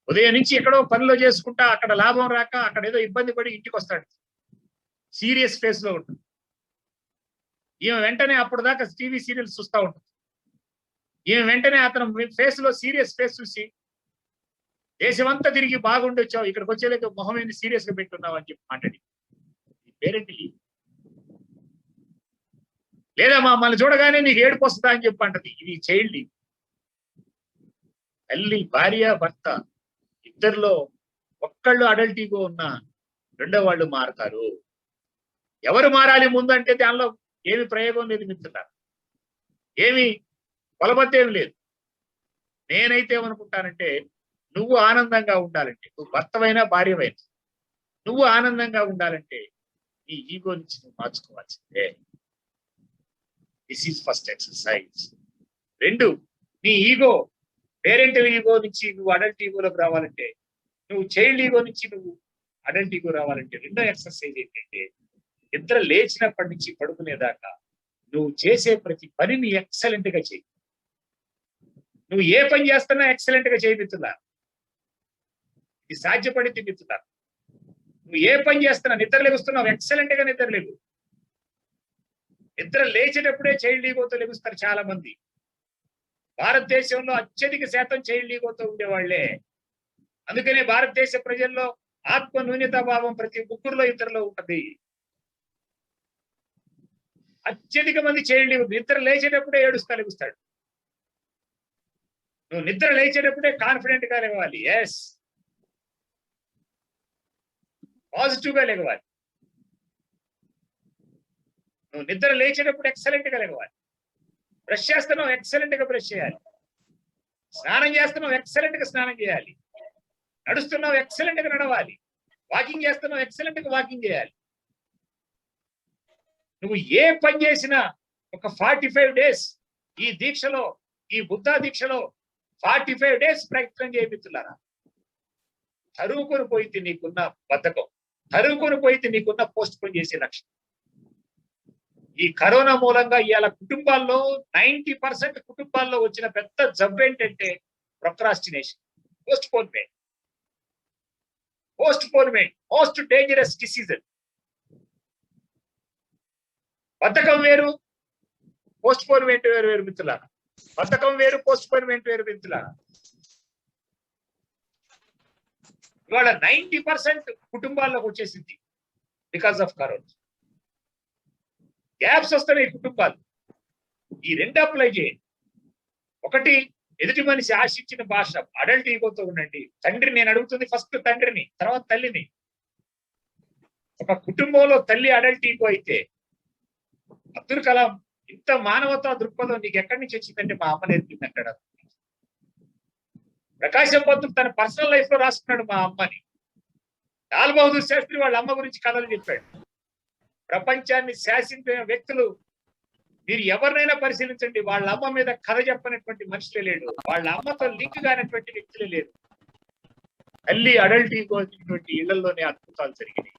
ఉదయం నుంచి ఎక్కడో పనిలో చేసుకుంటా అక్కడ లాభం రాక అక్కడ ఏదో ఇబ్బంది పడి ఇంటికి వస్తాడు, సీరియస్ ఫేస్ లో ఉంటుంది. ఈమె వెంటనే అప్పుడు దాకా టీవీ సీరియల్స్ చూస్తూ ఉంటుంది. ఈమె వెంటనే అతను ఫేస్ లో సీరియస్ ఫేస్ చూసి, దేశమంతా తిరిగి బాగుండొచ్చావు, ఇక్కడికి వచ్చేలేక మొహం ఏంది సీరియస్ గా పెట్టున్నావు అని చెప్పి మాట్లాడి. పేరెంట్ లేదా మమ్మల్ని చూడగానే నీకు ఏడుపు వస్తుందా అని చెప్పి అంటది. ఇది చైల్డ్. తల్లి, భార్య, భర్త ఇద్దరిలో ఒక్కళ్ళు అడల్ట్ ఈగో ఉన్నా రెండో వాళ్ళు మారుతారు. ఎవరు మారాలి ముందు అంటే దానిలో ఏమి ప్రయోగం లేదు మిత్రులారా, ఏమి కొలబద్దేం లేదు. నేనైతే ఏమనుకుంటానంటే, నువ్వు ఆనందంగా ఉండాలంటే, నువ్వు భర్తవైనా భార్యవైనా, నువ్వు ఆనందంగా ఉండాలంటే నీ ఈగో నుంచి నువ్వు మార్చుకోవాల్సిందే. This is first exercise. 2, నీ ఈగో, పేరెంటల్ ఈగో నుంచి నువ్వు అడల్ట్ ఈగోలోకి రావాలంటే, నువ్వు చైల్డ్ ఈగో నుంచి నువ్వు అడల్ట్ ఈగో రావాలంటే రెండో ఎక్సర్సైజ్ ఏంటంటే, నిద్ర లేచినప్పటి నుంచి పడుకునేదాకా నువ్వు చేసే ప్రతి పనిని ఎక్సలెంట్ గా చేయి. నువ్వు ఏ పని చేస్తున్నా ఎక్సలెంట్ గా చేయబిత్తున్నా. ఇది సాధ్యపడింది మిత్రులా. నువ్వు ఏ పని చేస్తున్నా, నిద్ర లెగుస్తున్నావు, ఎక్సలెంట్ గా నిద్ర లేవు. నిద్ర లేచేటప్పుడే చైల్డ్ ఈగోతో లెగుస్తారు చాలా మంది. భారతదేశంలో అత్యధిక శాతం చైల్డ్ ఈగోతో ఉండేవాళ్లే. అందుకనే భారతదేశ ప్రజల్లో ఆత్మ న్యూనతాభావం ప్రతి ముగ్గురులో ఇద్దరిలో ఉంటది. అత్యధిక మంది చైల్డ్ ఈగో. నిద్ర లేచేటప్పుడే లెగుస్తాడు. నువ్వు నిద్ర లేచేటప్పుడే కాన్ఫిడెంట్ గా లేవాలి. ఎస్, పాజిటివ్ గా లేవాలి. నువ్వు నిద్ర లేచేటప్పుడు ఎక్సలెంట్ గా లేవాలి. బ్రష్ చేస్తున్నావు, ఎక్సలెంట్ గా బ్రష్ చేయాలి. స్నానం చేస్తున్నావు, ఎక్సలెంట్ గా స్నానం చేయాలి. నడుస్తున్నావు, ఎక్సలెంట్ గా నడవాలి. వాకింగ్ చేస్తున్నావు, ఎక్సలెంట్ గా వాకింగ్ చేయాలి. నువ్వు ఏ పని చేసినా ఒక 45 days ఈ దీక్షలో, ఈ బుద్ధ దీక్షలో 45 days ప్రయత్నం చేపిస్తున్నారా. తరువుకొని పోయింది నీకున్న బద్ధకం, తరువుకొని పోయింది నీకున్న పోస్ట్ పోన్ చేసే లక్ష్యం. ఈ కరోనా మూలంగా ఇవాళ కుటుంబాల్లో 90% కుటుంబాల్లో వచ్చిన పెద్ద జబ్బు ఏంటంటే procrastination, postponement. Most dangerous disease. బద్ధకం వేరు, పోస్ట్ పోన్మెంట్ వేరు మిత్రులారా. బద్ధకం వేరు, పోస్ట్ పోన్మెంట్ వేరు మిత్రులారా. ఇవాళ 90% కుటుంబాల్లోకి వచ్చేసింది బికాస్ ఆఫ్ కరోనా. గ్యాప్స్ వస్తున్నాయి కుటుంబాలు. ఈ రెండు అప్లై చేయండి. ఒకటి, ఎదుటి మనిషి ఆశించిన భాష, అడల్ట్ ఈగోతో ఉండండి. తండ్రి, నేను అడుగుతుంది ఫస్ట్ తండ్రిని, తర్వాత తల్లిని. ఒక కుటుంబంలో తల్లి అడల్ట్ ఈగో అయితే, అబ్దుల్ కలాం ఇంత మానవతా దృక్పథం నీకు ఎక్కడి నుంచి వచ్చిందంటే మా అమ్మ నేర్పింది అంటాడు. ప్రకాశం పంతులు తన పర్సనల్ లైఫ్ లో రాసుకున్నాడు మా అమ్మని. లాల్ బహదూర్ శాస్త్రి వాళ్ళ అమ్మ గురించి కథలు చెప్పాడు. ప్రపంచాన్ని శాసించిన వ్యక్తులు మీరు ఎవరినైనా పరిశీలించండి, వాళ్ళ అమ్మ మీద కథ చెప్పనటువంటి మనుషులే లేడు, వాళ్ళ అమ్మతో లింక్ కానటువంటి వ్యక్తులే లేరు. తల్లి అడల్ట్ ఈగో వచ్చినటువంటి ఇళ్లలోనే అద్భుతాలు జరిగినాయి.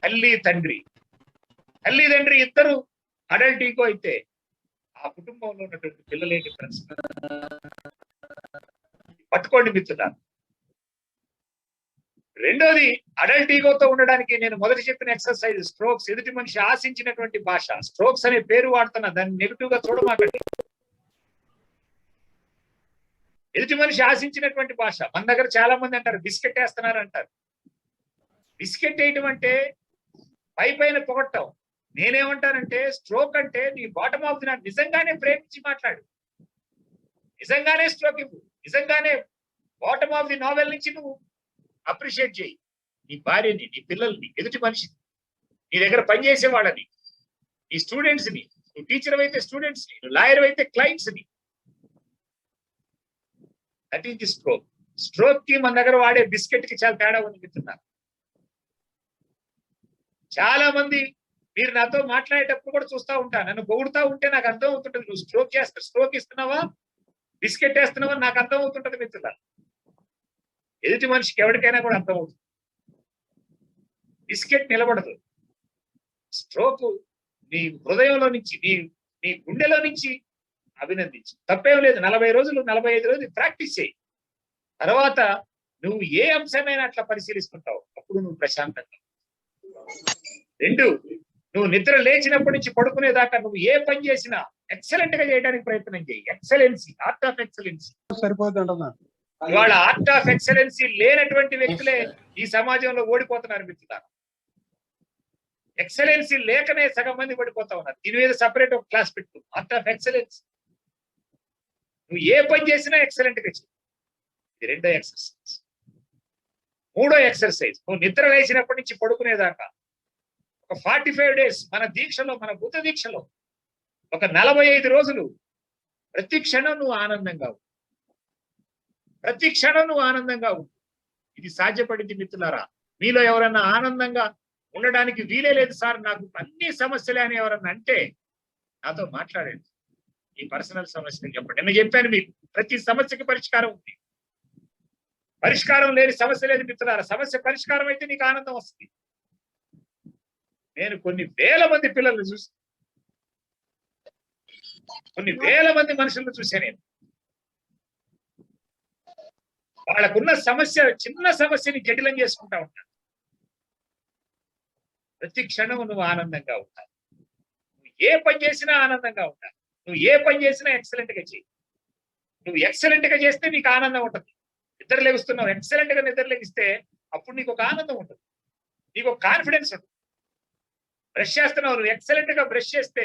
తల్లి తండ్రి ఇద్దరు అడల్ట్ ఈగో అయితే ఆ కుటుంబంలో ఉన్నటువంటి పిల్లలేని ప్రశ్న. పట్టుకోండి మిత్రులా. రెండోది, అడల్ట్ ఈగోతో ఉండడానికి నేను మొదటి చెప్పిన ఎక్సర్సైజ్ స్ట్రోక్స్. ఎదుటి మనిషి ఆశించినటువంటి భాష. స్ట్రోక్స్ అనే పేరు వాడుతున్నా, దాన్ని నెగిటివ్ గా చూడమాకండి. ఎదుటి మనిషి ఆశించినటువంటి భాష. మన దగ్గర చాలా మంది అంటారు బిస్కెట్ వేస్తున్నారు అంటారు. బిస్కెట్ వేయటం అంటే పై పైన పొగట్టం. నేనేమంటానంటే స్ట్రోక్ అంటే నీ బాటమ్ ఆఫ్ ది నిజంగానే ప్రేమించి మాట్లాడు, నిజంగానే స్ట్రోక్ ఇవ్వు, నిజంగానే బాటమ్ ఆఫ్ ది నావెల్ నుంచి నువ్వు అప్రిషియేట్ చేయి. నీ భార్యని, నీ పిల్లల్ని, ఎదుటి మనిషిని, నీ దగ్గర పనిచేసే వాళ్ళని, నీ స్టూడెంట్స్ ని, నువ్వు టీచర్ అయితే స్టూడెంట్స్ ని, నువ్వు లాయర్ అయితే క్లయింట్స్ ని. That is the stroke. Stroke కి మన దగ్గర వాడే బిస్కెట్ కి చాలా తేడా ఉంది మిత్రున్నారు. చాలా మంది మీరు నాతో మాట్లాడేటప్పుడు కూడా చూస్తూ ఉంటా, నన్ను పొగుడుతూ ఉంటే నాకు అర్థం అవుతుంటది నువ్వు స్ట్రోక్ ఇస్తున్నావా, బిస్కెట్ వేస్తున్నావా నాకు అర్థం అవుతుంటది మిత్రులారా. ఎదుటి మనిషికి ఎవరికైనా కూడా అర్థం అవుతుంది. బిస్కెట్ నిలబడదు. స్ట్రోక్ నీ హృదయంలో నుంచి, నీ గుండెలో నుంచి అభినందించు. తప్పేం లేదు. 40 రోజులు 45 రోజులు ప్రాక్టీస్ చేయి. తర్వాత నువ్వు ఏ అంశాన్నైనా అట్లా పరిశీలిస్తుంటావు, అప్పుడు నువ్వు ప్రశాంతంగా. 2, నువ్వు నిద్ర లేచినప్పటి నుంచి పడుకునేదాకా నువ్వు ఏ పని చేసినా ఎక్సలెంట్ గా చేయడానికి ప్రయత్నం చేయి. Excellency, art of excellency. సరిపోతుంది. ఇవాళ ఆర్ట్ ఆఫ్ ఎక్సలెన్సీ లేనటువంటి వ్యక్తులే ఈ సమాజంలో ఓడిపోతున్నారు మిత్రులారా. ఎక్సలెన్సీ లేకనే సగం మంది ఓడిపోతా ఉన్నారు. దీని మీద సపరేట్ ఒక క్లాస్ పెట్టు. Art of excellence. నువ్వు ఏ పని చేసినా ఎక్సలెంట్ గా చేయి. ఇది రెండో ఎక్సర్సైజ్. మూడో ఎక్సర్సైజ్, నువ్వు నిద్ర లేచినప్పటి నుంచి పడుకునేదాకా ఒక 45 days మన దీక్షలో, మన బుద్ధ దీక్షలో ఒక 45 రోజులు ప్రతి క్షణం నువ్వు ఆనందంగా ఉండు. ప్రతి క్షణం నువ్వు ఆనందంగా ఉండు. ఇది సాధ్యపడింది మిత్రులారా. మీలో ఎవరన్నా ఆనందంగా ఉండడానికి వీలే లేదు సార్, నాకు అన్ని సమస్యలే అని ఎవరన్నా అంటే నాతో మాట్లాడండి. ఈ పర్సనల్ సమస్యలు చెప్పండి. నేను చెప్పాను మీకు ప్రతి సమస్యకి పరిష్కారం ఉంది. పరిష్కారం లేని సమస్య లేదు మిత్రులారా. సమస్య పరిష్కారం అయితే నీకు ఆనందం వస్తుంది. నేను కొన్ని వేల మంది పిల్లల్ని చూసి, కొన్ని వేల మంది మనుషులను చూసా నేను. వాళ్ళకున్న సమస్య, చిన్న సమస్యని జటిలం చేసుకుంటా ఉంటాను. ప్రతి క్షణం నువ్వు ఆనందంగా ఉంటావు. నువ్వు ఏ పని చేసినా ఆనందంగా ఉంటావు. నువ్వు ఏ పని చేసినా ఎక్సలెంట్ గా చేయి. నువ్వు ఎక్సలెంట్ గా చేస్తే నీకు ఆనందం ఉంటుంది. నిద్ర లెగుస్తున్నావు, ఎక్సలెంట్ గా నిద్ర లెగిస్తే అప్పుడు నీకు ఒక ఆనందం ఉంటుంది, నీకు ఒక కాన్ఫిడెన్స్ ఉంటుంది. బ్రష్ చేస్తున్నావు, నువ్వు ఎక్సలెంట్ గా బ్రష్ చేస్తే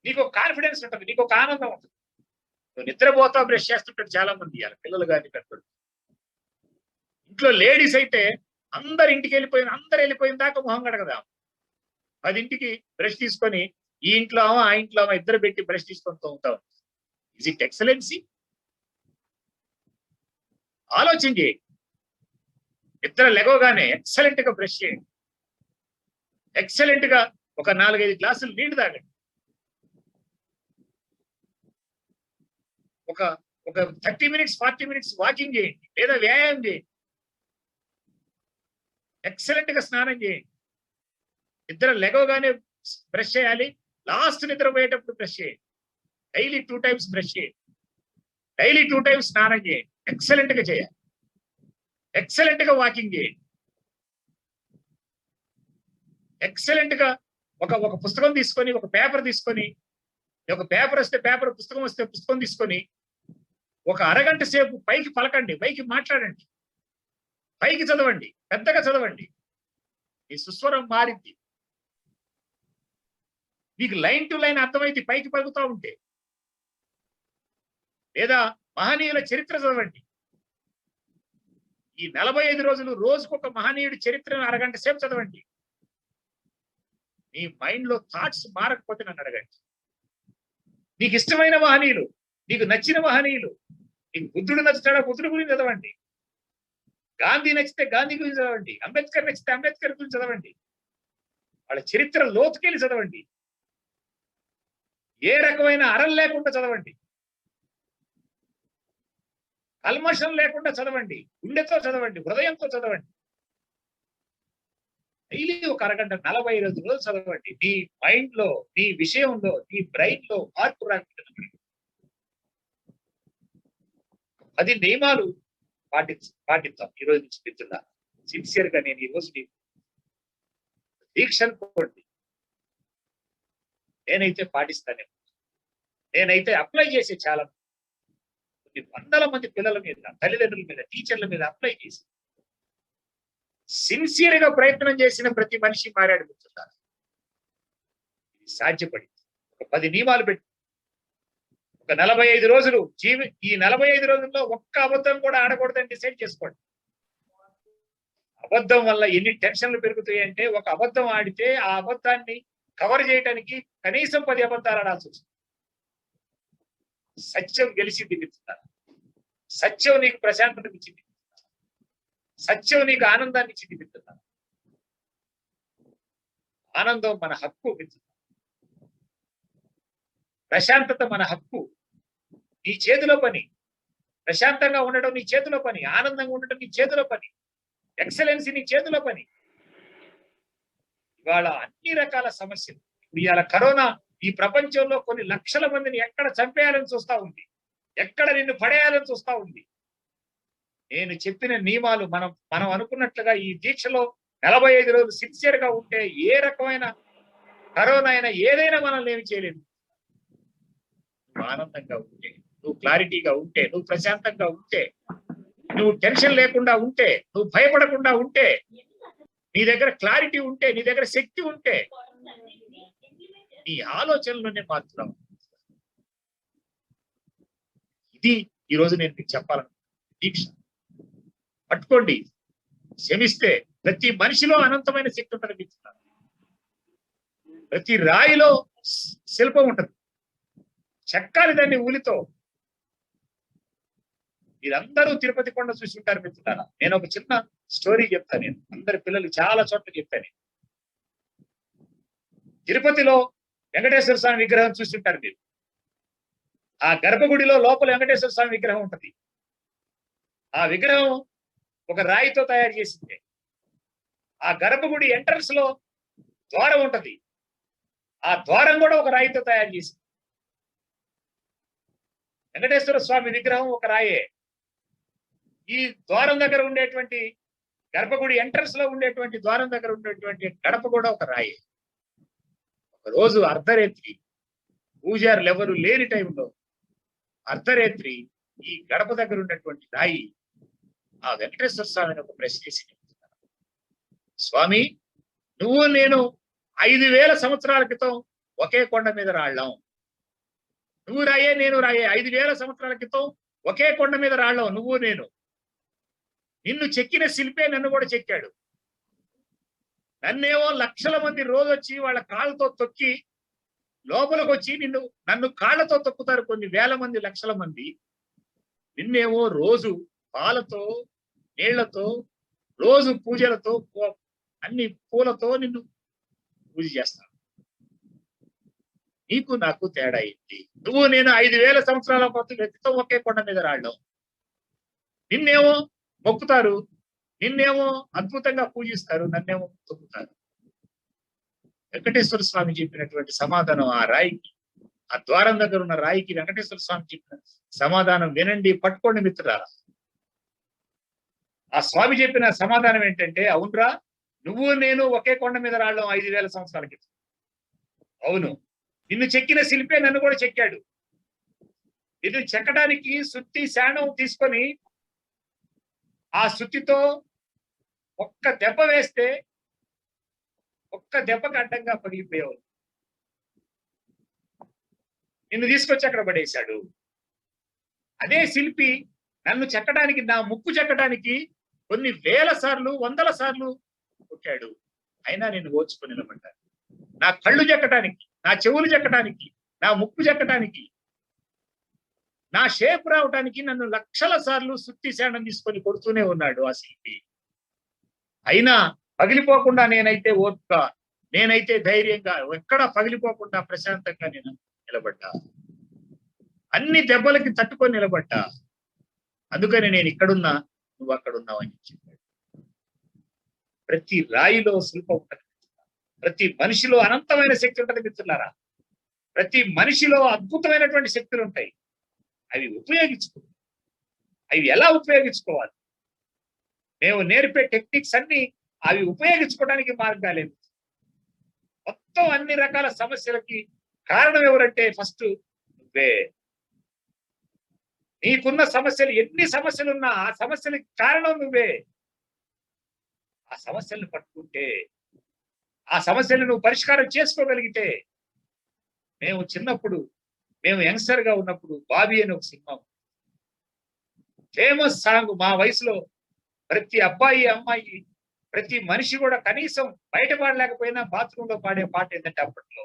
నీకు ఒక కాన్ఫిడెన్స్ ఉంటుంది, నీకు ఒక ఆనందం ఉంటుంది. నువ్వు నిద్రపోతావు, బ్రష్ చేస్తుంటారు చాలా మంది, పిల్లలు కానీ పెద్దలు. ఇంట్లో లేడీస్ అయితే అందరు ఇంటికి వెళ్ళిపోయిన దాకా మొహం కడగదాం. 10ంటికి బ్రష్ తీసుకొని ఈ ఇంట్లో ఆ ఇంట్లో ఇద్దరు పెట్టి బ్రష్ తీసుకొని ఉంటాం. Is it excellency? ఆలోచన చేయండి. నిద్ర లెగవగానే ఎక్సలెంట్ గా బ్రష్ చేయండి. ఎక్సలెంట్ గా ఒక 4-5 గ్లాసులు నీళ్లు తాగండి. ఒక 30 minutes 40 minutes వాకింగ్ చేయండి, లేదా వ్యాయామం చేయండి. ఎక్సలెంట్ గా స్నానం చేయండి. నిద్ర లెగవగానే బ్రష్ చేయాలి, లాస్ట్ నిద్ర పోయేటప్పుడు బ్రష్ చేయండి. డైలీ 2 times బ్రష్ చేయండి, డైలీ 2 times స్నానం చేయండి. ఎక్సలెంట్ గా చేయాలి. ఎక్సలెంట్ గా వాకింగ్ చేయండి. ఎక్సలెంట్ గా ఒక పుస్తకం తీసుకొని, ఒక పేపర్ తీసుకొని, ఒక పేపర్ వస్తే పేపర్, పుస్తకం వస్తే పుస్తకం తీసుకొని ఒక అరగంట సేపు పైకి పలకండి, పైకి మాట్లాడండి, పైకి చదవండి, పెద్దగా చదవండి. మీ సుస్వరం మారింది. మీకు లైన్ టు లైన్ అర్థమైతే పైకి పలుకుతా ఉంటే. లేదా మహనీయుల చరిత్ర చదవండి. ఈ 45 రోజులు రోజుకొక మహనీయుడి చరిత్రను అరగంట సేపు చదవండి. మీ మైండ్ లో థాట్స్ మారకపోతే నన్ను అడగండి. నీకు ఇష్టమైన మహనీయులు, నీకు నచ్చిన మహనీయులు, నీకు బుద్ధుడు నచ్చుతాడా బుద్ధుడి గురించి చదవండి, గాంధీ నచ్చితే గాంధీ గురించి చదవండి, అంబేద్కర్ నచ్చితే అంబేద్కర్ గురించి చదవండి, వాళ్ళ చరిత్ర లోతుకెళ్ళి చదవండి. ఏ రకమైన అరం లేకుండా చదవండి, కల్మషం లేకుండా చదవండి, గుండెతో చదవండి, హృదయంతో చదవండి. డైలీ ఒక అరగంట 45 రోజులు చదవండి. నీ మైండ్ లో, నీ విషయంలో, నీ బ్రెయిన్ లో మార్పు రాకుండా 10 నియమాలు పాటిద్దాం. ఈ రోజు నుంచి చెప్తున్నా సిన్సియర్ గా. నేను ఈ రోజు దీక్ష అనుకోండి, నేనైతే పాటిస్తానే, నేనైతే అప్లై చేసే చాలా కొన్ని వందల మంది పిల్లల మీద, తల్లిదండ్రుల మీద, టీచర్ల మీద అప్లై చేసి సిన్సియర్ గా ప్రయత్నం చేసిన ప్రతి మనిషి మారాడు మిత్రులారా. ఇది సాధ్యపడింది. ఒక 10 నియమాలు పెట్టి ఒక 45 రోజులు ఈ 45 రోజుల్లో ఒక్క అబద్ధం కూడా ఆడకూడదని డిసైడ్ చేసుకోండి. అబద్ధం వల్ల ఎన్ని టెన్షన్లు పెరుగుతాయి అంటే, ఒక అబద్ధం ఆడితే ఆ అబద్ధాన్ని కవర్ చేయడానికి కనీసం 10 అబద్ధాలు ఆడాల్సి వస్తుంది. సత్యం గెలిచింది మిత్రులారా. సత్యం నీకు ప్రశాంతత ఇచ్చింది, సత్యం నీకు ఆనందాన్ని ఇచ్చింది మిత్రులారా. ఆనందం మన హక్కు మిత్రులారా. ప్రశాంతత మన హక్కు. నీ చేతిలో పని. ప్రశాంతంగా ఉండడం నీ చేతిలో పని, ఆనందంగా ఉండడం నీ చేతిలో పని, ఎక్సలెన్సీ నీ చేతిలో పని. ఇవాళ అన్ని రకాల సమస్యలు. ఇవాళ కరోనా ఈ ప్రపంచంలో కొన్ని లక్షల మందిని ఎక్కడ చంపేయాలని చూస్తా ఉంది, ఎక్కడ నిన్ను పడేయాలని చూస్తా ఉంది. నేను చెప్పిన నియమాలు మనం అనుకున్నట్లుగా ఈ దీక్షలో 45 రోజులు సిన్సియర్ గా ఉంటే ఏ రకమైన కరోనా అయినా ఏదైనా మనల్ని ఏమి చేయలేదు. నువ్వు ఆనందంగా ఉంటే, నువ్వు క్లారిటీగా ఉంటే, నువ్వు ప్రశాంతంగా ఉంటే, నువ్వు టెన్షన్ లేకుండా ఉంటే, నువ్వు భయపడకుండా ఉంటే, నీ దగ్గర క్లారిటీ ఉంటే, నీ దగ్గర శక్తి ఉంటే, నీ ఆలోచనలోనే మార్చుదాం. ఇది ఈరోజు నేను మీకు చెప్పాలనుకుంటున్నాను. దీక్ష పట్టుకోండి. క్షమిస్తే ప్రతి మనిషిలో అనంతమైన శక్తి ఉంటుంది మిత్రులారా. ప్రతి రాయిలో శిల్పం ఉంటుంది. చెక్కాలి దాన్ని ఊలితో. మీరందరూ తిరుపతి కొండ చూసి ఉంటారు మిత్రులారా. నేను ఒక చిన్న స్టోరీ చెప్తాను. నేను అందరి పిల్లలు చాలా చోట్ల చెప్తాను. తిరుపతిలో వెంకటేశ్వర స్వామి విగ్రహం చూస్తుంటారు మీరు. ఆ గర్భగుడిలో లోపల వెంకటేశ్వర స్వామి విగ్రహం ఉంటుంది. ఆ విగ్రహం ఒక రాయితో తయారు చేసిందే. ఆ గర్భగుడి ఎంట్రన్స్ లో ద్వారం ఉంటది. ఆ ద్వారం కూడా ఒక రాయితో తయారు చేసింది. వెంకటేశ్వర స్వామి విగ్రహం ఒక రాయే. ఈ ద్వారం దగ్గర ఉండేటువంటి గర్భగుడి ఎంట్రన్స్ లో ఉండేటువంటి ద్వారం దగ్గర ఉండేటువంటి గడప కూడా ఒక రాయే. ఒక రోజు అర్ధరాత్రి పూజారులు ఎవరు లేని టైంలో అర్ధరాత్రి ఈ గడప దగ్గర ఉన్నటువంటి రాయి ఆ వెంకటేశ్వర స్వామిని ఒక ప్రశ్న చేసి, స్వామి, నువ్వు నేను 5000 సంవత్సరాల క్రితం ఒకే కొండ మీద రాళ్ళం. నువ్వు రాయే, నేను రాయే. 5000 సంవత్సరాల క్రితం ఒకే కొండ మీద రాళ్ళం నువ్వు నేను. నిన్ను చెక్కిన శిల్పే నన్ను కూడా చెక్కాడు. నన్నేమో లక్షల మంది రోజు వచ్చి వాళ్ళ కాళ్ళతో తొక్కి లోపలికి వచ్చి నన్ను కాళ్ళతో తొక్కుతారు కొన్ని వేల మంది, లక్షల మంది. నిన్నేమో రోజు పాలతో, నీళ్లతో, రోజు పూజలతో, అన్ని పూలతో నిన్ను పూజ చేస్తాను. నీకు నాకు తేడా ఏంటి? నువ్వు నేను 5000 సంవత్సరాల క్రితం ఒకే కొండ మీద రాళ్ళం. నిన్నేమో మొక్కుతారు, నిన్నేమో అద్భుతంగా పూజిస్తారు, నన్నేమో తొక్కుతారు. వెంకటేశ్వర స్వామి చెప్పినటువంటి సమాధానం ఆ రాయికి, ఆ ద్వారం దగ్గర ఉన్న రాయికి వెంకటేశ్వర స్వామి చెప్పిన సమాధానం వినండి, పట్టుకోండి మిత్రులారా. ఆ స్వామి చెప్పిన సమాధానం ఏంటంటే, అవునరా, నువ్వు నేను ఒకే కొండ మీద రాళ్ళం 5000 సంవత్సరాల క్రితం. అవును, నిన్ను చెక్కిన శిల్పే నన్ను కూడా చెక్కాడు. ఇది చెక్కడానికి సుత్తి శాణం తీసుకొని ఆ సుత్తితో ఒక్క దెబ్బ వేస్తే ఒక్క దెబ్బకి అడ్డంగా పగిలిపోయేవాడు. నిన్ను తీసుకొచ్చి అక్కడ పడేశాడు. అదే శిల్పి నన్ను చెక్కడానికి, నా ముక్కు చెక్కడానికి కొన్ని వేల సార్లు, వందల సార్లు కొట్టాడు. అయినా నేను ఓర్చుకొని నిలబడ్డాను. నా కళ్ళు చెక్కడానికి, నా చెవులు చెక్కడానికి, నా ముక్కు చెక్కడానికి, నా షేప్ రావడానికి నన్ను లక్షల సార్లు సుత్తి శాణం తీసుకొని కొడుతూనే ఉన్నాడు ఆ శిల్పి. అయినా పగిలిపోకుండా నేనైతే ఓర్పుగా, నేనైతే ధైర్యంగా, ఎక్కడా పగిలిపోకుండా ప్రశాంతంగా నేను నిలబడ్డా. అన్ని దెబ్బలకి తట్టుకొని నిలబడ్డా. అందుకని నేను ఇక్కడున్నా, నువ్వు అక్కడున్నావు అని చెప్పాడు. ప్రతి రాయిలో శిల్పం ఉంటుంది, ప్రతి మనిషిలో అనంతమైన శక్తి ఉంటుంది మిత్రులారా. ప్రతి మనిషిలో అద్భుతమైనటువంటి శక్తులు ఉంటాయి. అవి ఉపయోగించుకోవాలి. అవి ఎలా ఉపయోగించుకోవాలి? మేము నేర్పే టెక్నిక్స్ అన్ని అవి ఉపయోగించుకోవడానికి మార్గాలే. మొత్తం అన్ని రకాల సమస్యలకి కారణం ఎవరంటే ఫస్ట్ నువ్వే. నీకున్న సమస్యలు ఎన్ని సమస్యలున్నా ఆ సమస్యలకి కారణం నువ్వే. ఆ సమస్యలను పట్టుకుంటే, ఆ సమస్యలను నువ్వు పరిష్కారం చేసుకోగలిగితే. మేము చిన్నప్పుడు, మేము యంగ్స్టర్ గా ఉన్నప్పుడు బాబీ అని ఒక సినిమా, ఫేమస్ సాంగ్. మా వయసులో ప్రతి అబ్బాయి, అమ్మాయి, ప్రతి మనిషి కూడా కనీసం బయట పాడలేకపోయినా బాత్రూమ్ లో పాడే పాట ఏంటంటే అప్పట్లో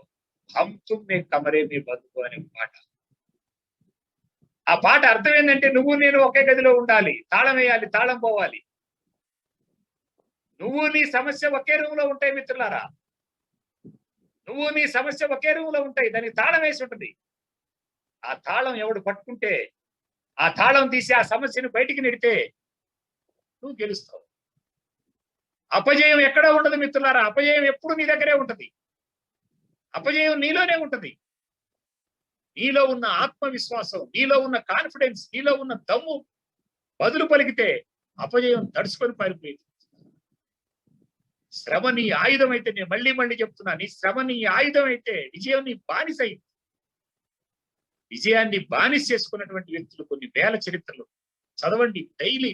హమ్ తుమ్ మే కమరే మీ బతుకు అనే పాట. ఆ పాట అర్థం ఏంటంటే నువ్వు నేను ఒకే గదిలో ఉండాలి, తాళం వేయాలి, తాళం పోవాలి. నువ్వు నీ సమస్య ఒకే రూమ్ లో ఉంటాయి మిత్రులారా. నువ్వు నీ సమస్య ఒకే రూమ్ లో ఉంటాయి, దానికి తాళం వేసి ఉంటుంది. ఆ తాళం ఎవడు పట్టుకుంటే, ఆ తాళం తీసి ఆ సమస్యను బయటికి నెడితే నువ్వు గెలుస్తావు. అపజయం ఎక్కడా ఉండదు మిత్రులారా. అపజయం ఎప్పుడు నీ దగ్గరే ఉంటది. అపజయం నీలోనే ఉంటది. నీలో ఉన్న ఆత్మవిశ్వాసం, నీలో ఉన్న కాన్ఫిడెన్స్, నీలో ఉన్న దమ్ము బదులు పలికితే అపజయం తడుచుకొని పారిపోయింది. శ్రమ నీ ఆయుధం అయితే, నేను మళ్ళీ మళ్ళీ చెప్తున్నా, నీ శ్రమ నీ ఆయుధం అయితే విజయం నీ బానిస అయింది. విజయాన్ని బానిస చేసుకున్నటువంటి వ్యక్తులు కొన్ని వేల చరిత్రలు చదవండి. డైలీ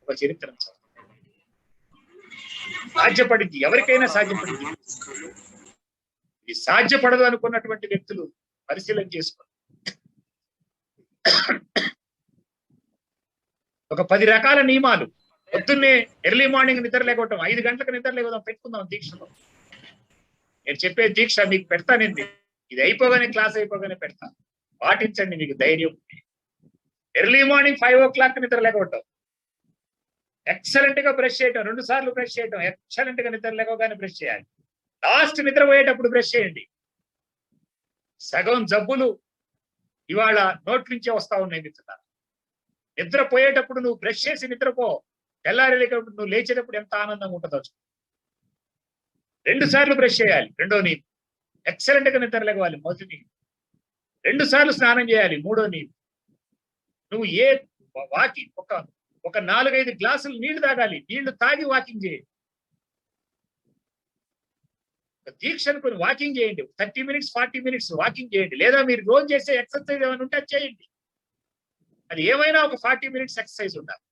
ఒక చరిత్రను చదవండి. సాధ్యపడింది, ఎవరికైనా సాధ్యపడింది. ఇది సాధ్యపడదు అనుకున్నటువంటి వ్యక్తులు పరిశీలన చేసుకోండి. ఒక 10 రకాల నియమాలు. పొద్దున్నే ఎర్లీ మార్నింగ్ నిద్ర లేకపోవటం, 5 గంటలకు నిద్ర లేకపోవడం పెట్టుకుందాం దీక్షలో. నేను చెప్పే దీక్ష మీకు పెడతానండి. ఇది అయిపోగానే, క్లాస్ అయిపోగానే పెడతా. పాటించండి, మీకు ధైర్యం. ఎర్లీ మార్నింగ్ 5 o'clock నిద్ర లేకపోవటం, ఎక్సలెంట్ గా బ్రష్ చేయటం, 2 సార్లు బ్రష్ చేయటం, ఎక్సలెంట్ గా నిద్ర లేకపోగానే బ్రష్ చేయాలి. లాస్ట్ నిద్రపోయేటప్పుడు బ్రష్ చేయండి. సగం జబ్బులు ఇవాళ నోటి నుంచే వస్తా ఉన్నాయి మిత్రులారా. నిద్రపోయేటప్పుడు నువ్వు బ్రష్ చేసి నిద్రపో. తెల్లారేటప్పుడు నువ్వు లేచేటప్పుడు ఎంత ఆనందంగా ఉంటుందో. 2 సార్లు బ్రష్ చేయాలి, రెండో నీరు. ఎక్సలెంట్ గా నిద్ర లేవాలి, మొదటి నీరు. 2 సార్లు స్నానం చేయాలి, మూడో నీరు. నువ్వు ఏ వాకింగ్ ఒక 4-5 గ్లాసులు నీళ్లు తాగాలి. నీళ్లు తాగి వాకింగ్ చేయండి. దీక్ష అనుకుని వాకింగ్ చేయండి. 30 minutes 40 minutes వాకింగ్ చేయండి. లేదా మీరు రోజు చేసే ఎక్సర్సైజ్ ఏమైనా ఉంటే అది చేయండి. అది ఏమైనా ఒక 40 minutes ఎక్సర్సైజ్ ఉండాలి.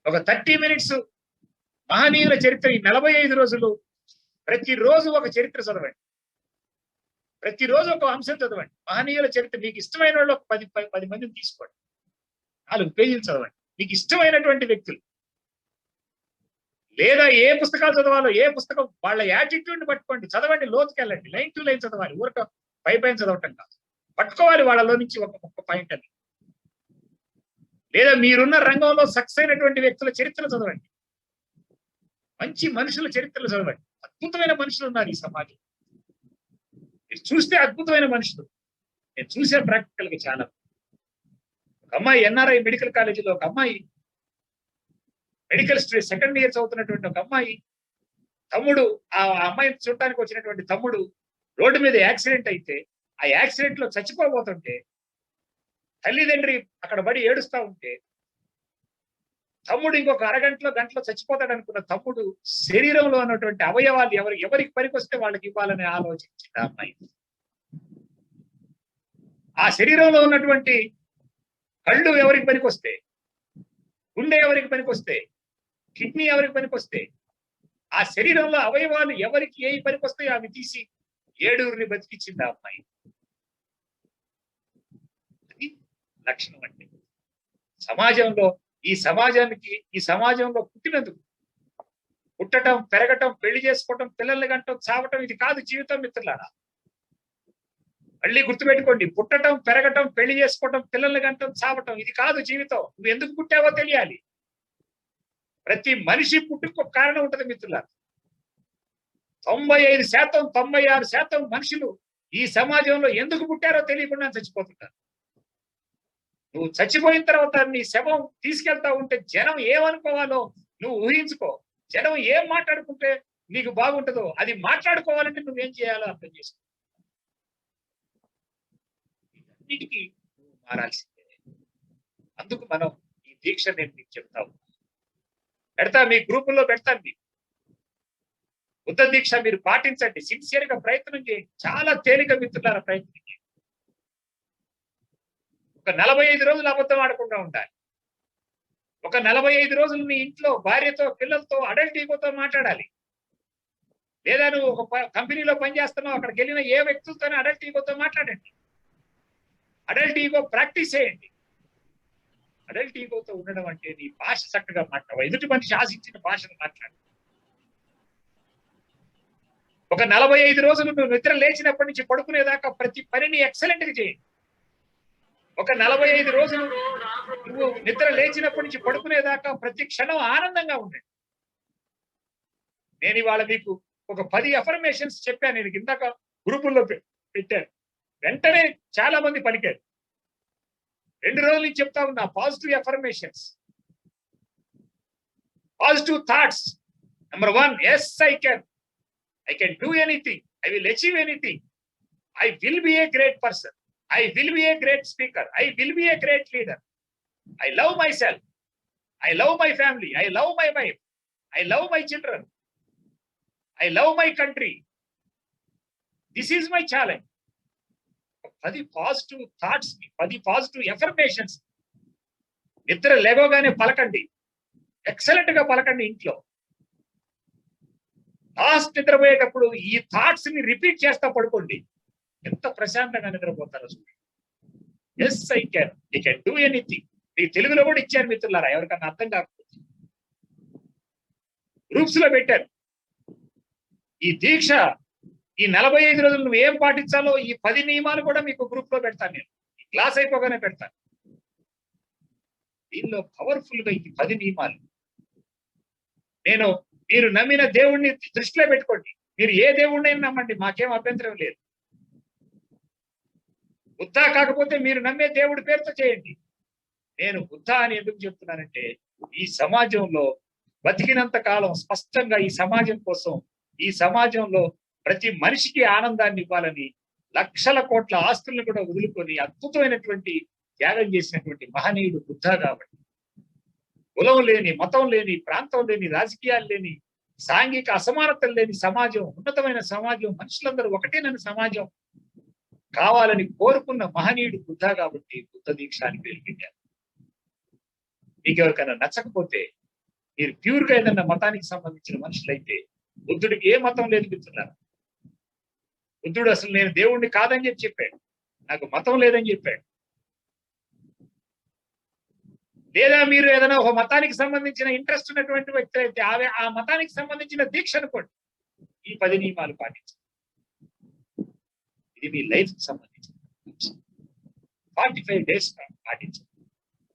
ఒక 30 minutes మహనీయుల చరిత్ర, ఈ 45 రోజులు ప్రతిరోజు ఒక చరిత్ర చదవండి. ప్రతిరోజు ఒక అంశం చదవండి. మహనీయుల చరిత్ర మీకు ఇష్టమైన వాళ్ళు ఒక 10 మందిని తీసుకోండి. 4 పేజీలు చదవండి. మీకు ఇష్టమైనటువంటి వ్యక్తులు. లేదా ఏ పుస్తకాలు చదవాలో, ఏ పుస్తకం వాళ్ళ యాటిట్యూడ్ ని పట్టుకోండి, చదవండి, లోతుకెళ్ళండి. లైన్ టు లైన్ చదవాలి, ఊరక పై చదవటం కాదు. పట్టుకోవాలి వాళ్ళలో నుంచి ఒక్కొక్క పాయింట్ అని. లేదా మీరున్న రంగంలో సక్సెస్ అయినటువంటి వ్యక్తుల చరిత్రలు చదవండి. మంచి మనుషుల చరిత్రలు చదవండి. అద్భుతమైన మనుషులు ఉన్నారు ఈ సమాజం. మీరు చూస్తే అద్భుతమైన మనుషులు. నేను చూసే ప్రాక్టికల్ గా చాలా. ఒక అమ్మాయి ఎన్ఆర్ఐ మెడికల్ కాలేజీలో, ఒక అమ్మాయి మెడికల్ స్టూడెంట్, 2nd year చదువుతున్నటువంటి ఒక అమ్మాయి తమ్ముడు, ఆ అమ్మాయిని చూడటానికి వచ్చినటువంటి తమ్ముడు రోడ్డు మీద యాక్సిడెంట్ అయితే, ఆ యాక్సిడెంట్ లో చచ్చిపోబోతుంటే తల్లిదండ్రి అక్కడ పడి ఏడుస్తా ఉంటే, తమ్ముడు ఇంకొక అరగంటలో గంటలో చచ్చిపోతాడు అనుకున్న తమ్ముడు శరీరంలో ఉన్నటువంటి అవయవాలు ఎవరికి పనికొస్తే వాళ్ళకి ఇవ్వాలని ఆలోచించింది ఆ అమ్మాయి. ఆ శరీరంలో ఉన్నటువంటి కళ్ళు ఎవరికి పనికొస్తే, గుండె ఎవరికి పనికొస్తే, కిడ్నీ ఎవరికి పనికొస్తే, ఆ శరీరంలో అవయవాలు ఎవరికి ఏ పనికొస్తాయో అవి తీసి 7 బతికించింది ఆ అమ్మాయి. అది లక్షణం అంటే. సమాజంలో ఈ సమాజంలో పుట్టినందుకు, పుట్టటం, పెరగటం, పెళ్లి చేసుకోవటం, పిల్లల్ని కంటం, చావటం ఇది కాదు జీవితం మిత్రులారా. మళ్ళీ గుర్తుపెట్టుకోండి, పుట్టటం, పెరగటం, పెళ్లి చేసుకోవటం, పిల్లల్ని కంటం, చావటం ఇది కాదు జీవితం. నువ్వు ఎందుకు పుట్టావో తెలియాలి. ప్రతి మనిషి పుట్టుకు ఒక కారణం ఉంటుంది మిత్రులారా. 95%, 96% మనుషులు ఈ సమాజంలో ఎందుకు పుట్టారో తెలియకుండా చచ్చిపోతుంటారు. నువ్వు చచ్చిపోయిన తర్వాత నీ శవం తీసుకెళ్తా ఉంటే జనం ఏమనుకోవాలో నువ్వు ఊహించుకో. జనం ఏం మాట్లాడుకుంటే నీకు బాగుంటుందో అది మాట్లాడుకోవాలంటే నువ్వేం చేయాలో అర్థం చేసుకో. ఇన్నిటికీ నువ్వు మారాల్సిందే. అందుకు మనం ఈ దీక్ష నేను మీకు చెప్తా ఉన్నా. పెడతా, మీ గ్రూపుల్లో పెడతాను. మీకు బుద్ధ దీక్ష మీరు పాటించండి, సిన్సియర్ గా ప్రయత్నం చేయండి. చాలా తేలిక మిత్రులారా ప్రయత్నం చేయండి. ఒక 45 రోజులు అబద్ధం ఆడకుండా ఉండాలి. ఒక 45 రోజులు మీ ఇంట్లో భార్యతో, పిల్లలతో, అడల్ట్ ఈగోతో మాట్లాడాలి. లేదా నువ్వు ఒక కంపెనీలో పనిచేస్తున్నావు, అక్కడికి వెళ్ళిన ఏ వ్యక్తులతోనే అడల్ట్ ఈగోతో మాట్లాడండి. అడల్ట్ ఈగో ప్రాక్టీస్ చేయండి. అడల్ట్ ఈగోతో ఉండడం అంటే నీ భాష చక్కగా మాట్లాడవు, ఎదుటి మనిషి ఆశించిన భాషను మాట్లాడు. ఒక 45 రోజులు నువ్వు నిద్ర లేచినప్పటి నుంచి పడుకునేదాకా ప్రతి పనిని ఎక్సలెంట్ గా చేయండి. ఒక 45 రోజులు నువ్వు నిద్ర లేచినప్పటి నుంచి పడుకునేదాకా ప్రతి క్షణం ఆనందంగా ఉండండి. నేను ఇవాళ మీకు ఒక 10 అఫర్మేషన్స్ చెప్పాను. నేను ఇందాక గ్రూపుల్లో పెట్టాను. వెంటనే చాలా మంది పలికారు. 2 రోజుల నుంచి చెప్తా ఉన్నా. Positive affirmations, positive thoughts. Number 1, yes I can do anything. I will achieve anything. I will be a great person. I will be a great speaker. I will be a great leader. I love myself. I love my family. I love my wife. I love my children. I love my country. This is my challenge. 10 positive thoughts, 10 positive affirmations నిద్ర లేవగానే పలకండి. Excellent గా పలకండి. ఇంట్లో last నిద్రపోయేటప్పుడు ఈ thoughts ని repeat చేస్తా పడుకోండి. ఎంత ప్రశాంతంగా నిద్రపోతారో చూడండి. Yes I can do anything. మీకు తెలుగులో కూడా ఇచ్చారు మిత్రులారా, ఎవరికన్నా అర్థం కాకపోతే గ్రూప్స్ లో పెట్టారు. ఈ దీక్ష, ఈ 45 రోజులు నువ్వు ఏం పాటించాలో ఈ 10 నియమాలు కూడా మీకు గ్రూప్ లో పెడతాను. నేను ఈ క్లాస్ అయిపోగానే పెడతాను. దీనిలో పవర్ఫుల్ గా ఈ 10 నియమాలు మీరు నమ్మిన దేవుణ్ణి దృష్టిలో పెట్టుకోండి. మీరు ఏ దేవుణ్ణైనా నమ్మండి, మాకేం అభ్యంతరం లేదు. బుద్ధ కాకపోతే మీరు నమ్మే దేవుడి పేరుతో చేయండి. నేను బుద్ధ అని ఎందుకు చెప్తున్నానంటే, ఈ సమాజంలో బతికినంత కాలం స్పష్టంగా ఈ సమాజం కోసం, ఈ సమాజంలో ప్రతి మనిషికి ఆనందాన్ని ఇవ్వాలని లక్షల కోట్ల ఆస్తులను కూడా వదులుకొని అద్భుతమైనటువంటి త్యాగం చేసినటువంటి మహనీయుడు బుద్ధ. కాబట్టి కులం లేని, మతం లేని, ప్రాంతం లేని, రాజకీయాలు లేని, సాంఘిక అసమానతలు లేని సమాజం, ఉన్నతమైన సమాజం, మనుషులందరూ ఒకటేనని సమాజం కావాలని కోరుకున్న మహనీయుడు బుద్ధ. కాబట్టి బుద్ధ దీక్ష అని పేరు పెట్టారు. మీకు ఎవరికైనా నచ్చకపోతే, మీరు ప్యూర్ గా ఏదన్నా మతానికి సంబంధించిన మనుషులైతే, బుద్ధుడికి ఏ మతం లేదు మిత్రులారా. బుద్ధుడు అసలు నేను దేవుణ్ణి కాదని చెప్పాడు, నాకు మతం లేదని చెప్పాడు. లేదా మీరు ఏదైనా ఒక మతానికి సంబంధించిన ఇంట్రెస్ట్ ఉన్నటువంటి వ్యక్తి అయితే ఆ మతానికి సంబంధించిన దీక్ష అనుకోండి. ఈ 10 నియమాలు పాటించండి. ఇది మీ లైఫ్ కి సంబంధించిన 45 days పాటించండి.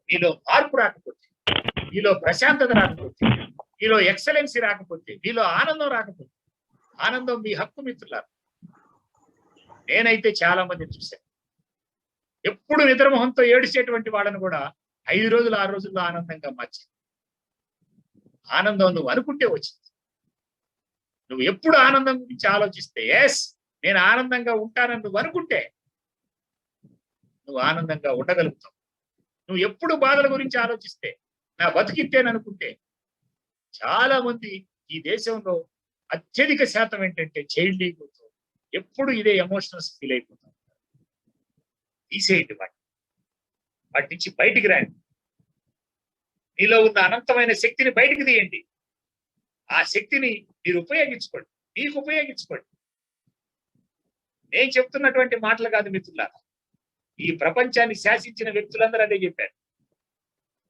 మీలో మార్పు రాకపోతే, మీలో ప్రశాంతత రాకపోతే, మీలో ఎక్సలెన్సీ రాకపోతే, మీలో ఆనందం రాకపోతే, ఆనందం మీ హక్కు మిత్రులారా. నేనైతే చాలా మందిని చూశాను. ఎప్పుడు నిద్రమోహంతో ఏడిచేటువంటి వాళ్ళను కూడా 5 రోజులు 6 రోజుల్లో ఆనందంగా మార్చింది. ఆనందం నువ్వు అనుకుంటే వచ్చింది. నువ్వు ఎప్పుడు ఆనందం గురించి ఆలోచిస్తే, ఎస్ నేను ఆనందంగా ఉంటానని నువ్వు అనుకుంటే నువ్వు ఆనందంగా ఉండగలుగుతావు. నువ్వు ఎప్పుడు బాధల గురించి ఆలోచిస్తే, నా బతికిట్టేననుకుంటే, చాలా మంది ఈ దేశంలో అత్యధిక శాతం ఏంటంటే చైల్డ్ ఈగోతో ఎప్పుడు ఇదే ఎమోషనల్స్ ఫీల్ అయిపోతాం. తీసేయండి వాటి నుంచి బయటికి రండి. నీలో ఉన్న అనంతమైన శక్తిని బయటికి తీయండి. ఆ శక్తిని మీరు ఉపయోగించుకోండి, మీకు ఉపయోగించుకోండి. నేను చెప్తున్నటువంటి మాటలు కాదు మిత్రులారా, ఈ ప్రపంచాన్ని శాసించిన వ్యక్తులందరూ అదే చెప్పారు.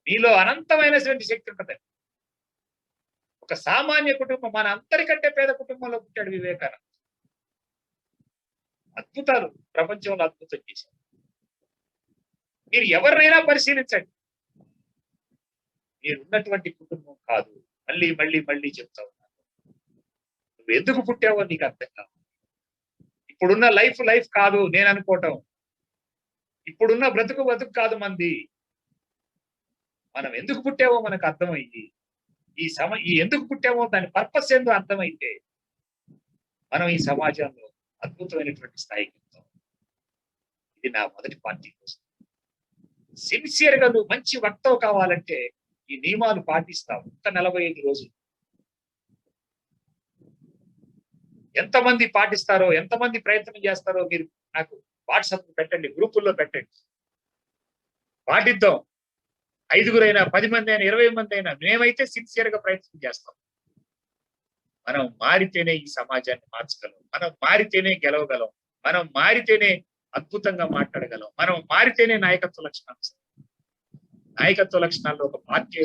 నీలో అనంతమైనటువంటి శక్తి ఉంటుంది. ఒక సామాన్య కుటుంబం, మన అందరికంటే పేద కుటుంబంలో పుట్టాడు వివేకానంద. అద్భుతాలు ప్రపంచంలో అద్భుతం చేశారు. మీరు ఎవరినైనా పరిశీలించండి, మీరు ఉన్నటువంటి కుటుంబం కాదు. మళ్ళీ మళ్ళీ మళ్ళీ చెప్తా ఉన్నాను, నువ్వు ఎందుకు పుట్టావో నీకు అర్థం కాదు. ఇప్పుడున్న లైఫ్ కాదు నేను అనుకోవటం, ఇప్పుడున్న బ్రతుకు కాదు మంది. మనం ఎందుకు పుట్టావో మనకు అర్థమైంది. ఈ ఎందుకు పుట్టామో దాని పర్పస్ ఏందో అర్థమైతే మనం ఈ సమాజంలో అద్భుతమైనటువంటి స్థాయికి వెళ్తాం. ఇది నా మొదటి పార్టీ కోసం. సిన్సియర్ గా నువ్వు మంచి వక్తవు కావాలంటే ఈ నియమాలు పాటిస్తావు. ఒక్క 45 రోజులు ఎంతమంది పాటిస్తారో, ఎంతమంది ప్రయత్నం చేస్తారో మీరు నాకు వాట్సాప్ పెట్టండి, గ్రూపుల్లో పెట్టండి. పాటిద్దాం. 5గురైనా 10 మంది అయినా 20 మంది అయినా మేమైతే సిన్సియర్ గా ప్రయత్నం చేస్తాం. మనం మారితేనే ఈ సమాజాన్ని మార్చగలం, మనం మారితేనే గెలవగలం, మనం మారితేనే అద్భుతంగా మాట్లాడగలం, మనం మారితేనే నాయకత్వ లక్షణాలు. నాయకత్వ లక్షణాల్లో ఒక పార్టీ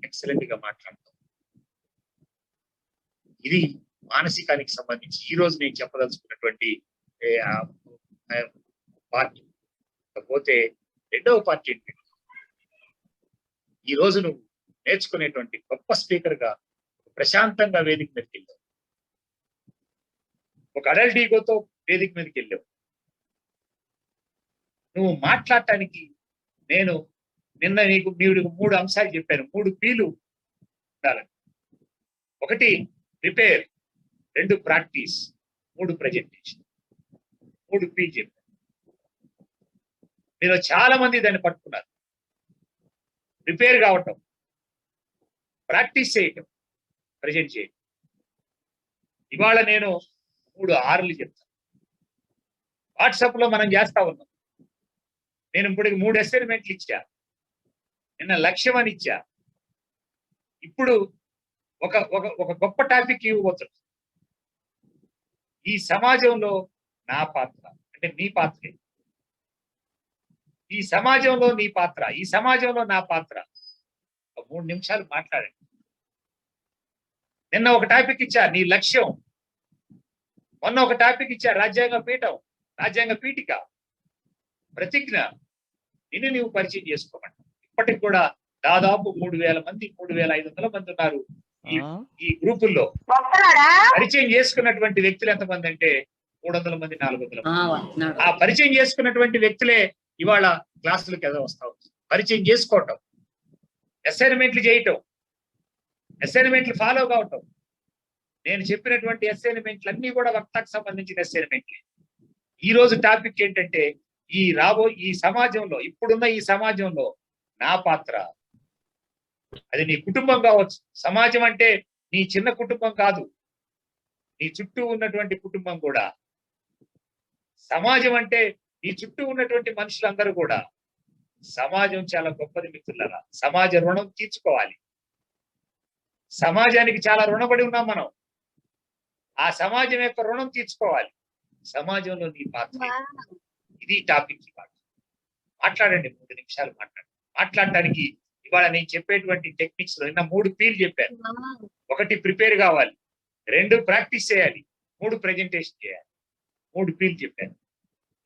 ఎక్సలెంట్ గా మాట్లాడతాం. ఇది మానసికానికి సంబంధించి ఈ రోజు నేను చెప్పదలుచుకున్నటువంటి పార్టీ. కాకపోతే రెండవ పార్టీ ఏంటి, ఈ రోజు నువ్వు నేర్చుకునేటువంటి గొప్ప స్పీకర్ గా ప్రశాంతంగా వేదిక మీదకి వెళ్ళావు, ఒక అడల్ట్ ఈగోతో వేదిక మీదకి వెళ్ళావు. నువ్వు మాట్లాడటానికి నేను నిన్న నీకు 3 అంశాలు చెప్పాను. 3 పీలు ఉండాలని. 1 ప్రిపేర్, 2 ప్రాక్టీస్, 3 ప్రజెంటేషన్. 3 పీ చెప్పాను. మీరు చాలా మంది దాన్ని పట్టుకున్నారు. ప్రిపేర్ కావటం, ప్రాక్టీస్ చేయటం, ప్రజెంట్ చేయటం. ఇవాళ నేను 3 Rలు చెప్తాను. వాట్సాప్ లో మనం చేస్తా ఉన్నాం. నేను ఇప్పటికి 3 అసైన్మెంట్లు ఇచ్చా, నిన్న లక్ష్యం అని ఇచ్చా. ఇప్పుడు ఒక గొప్ప టాపిక్ ఇవ్వబోతున్నా. ఈ సమాజంలో నా పాత్ర అంటే మీ పాత్రే. ఈ సమాజంలో నీ పాత్ర, ఈ సమాజంలో నా పాత్ర. 3 నిమిషాలు మాట్లాడండి. నిన్న ఒక టాపిక్ ఇచ్చా, నీ లక్ష్యం. మొన్న ఒక టాపిక్ ఇచ్చా, రాజ్యాంగ పీఠం, రాజ్యాంగ పీఠిక, ప్రతిజ్ఞ. నిన్ను నీవు పరిచయం చేసుకోమంట. ఇప్పటికి కూడా దాదాపు 3000 మంది, 3500 మంది ఉన్నారు ఈ గ్రూపుల్లో. పరిచయం చేసుకున్నటువంటి వ్యక్తులు ఎంతమంది అంటే 300 మంది, 400 మంది. ఆ పరిచయం చేసుకున్నటువంటి వ్యక్తులే ఇవాళ క్లాసులకు ఎదురు వస్తా ఉంది. పరిచయం చేసుకోవటం, అసైన్మెంట్లు చేయటం, అసైన్మెంట్లు ఫాలో కావటం. నేను చెప్పినటువంటి అసైన్మెంట్లు అన్ని కూడా వక్తకు సంబంధించిన అసైన్మెంట్లే. ఈ రోజు టాపిక్ ఏంటంటే ఈ సమాజంలో, ఇప్పుడున్న ఈ సమాజంలో నా పాత్ర. అది నీ కుటుంబం కావచ్చు. సమాజం అంటే నీ చిన్న కుటుంబం కాదు, నీ చుట్టూ ఉన్నటువంటి కుటుంబం కూడా. సమాజం అంటే నీ చుట్టూ ఉన్నటువంటి మనుషులందరూ కూడా. సమాజం చాలా గొప్పది మిత్రులారా. సమాజ రుణం తీర్చుకోవాలి. సమాజానికి చాలా రుణపడి ఉన్నాం మనం. ఆ సమాజం యొక్క రుణం తీర్చుకోవాలి. సమాజంలో నీ పాత్ర. ఇది టాపిక్. ఇవాళ మాట్లాడండి, 3 నిమిషాలు మాట్లాడటానికి ఇవాళ నేను చెప్పేటువంటి టెక్నిక్స్ లో నిన్న 3 పీలు చెప్పాను. 1 ప్రిపేర్ కావాలి, 2 ప్రాక్టీస్ చేయాలి, 3 ప్రెజెంటేషన్ చేయాలి. 3 పీలు చెప్పాను.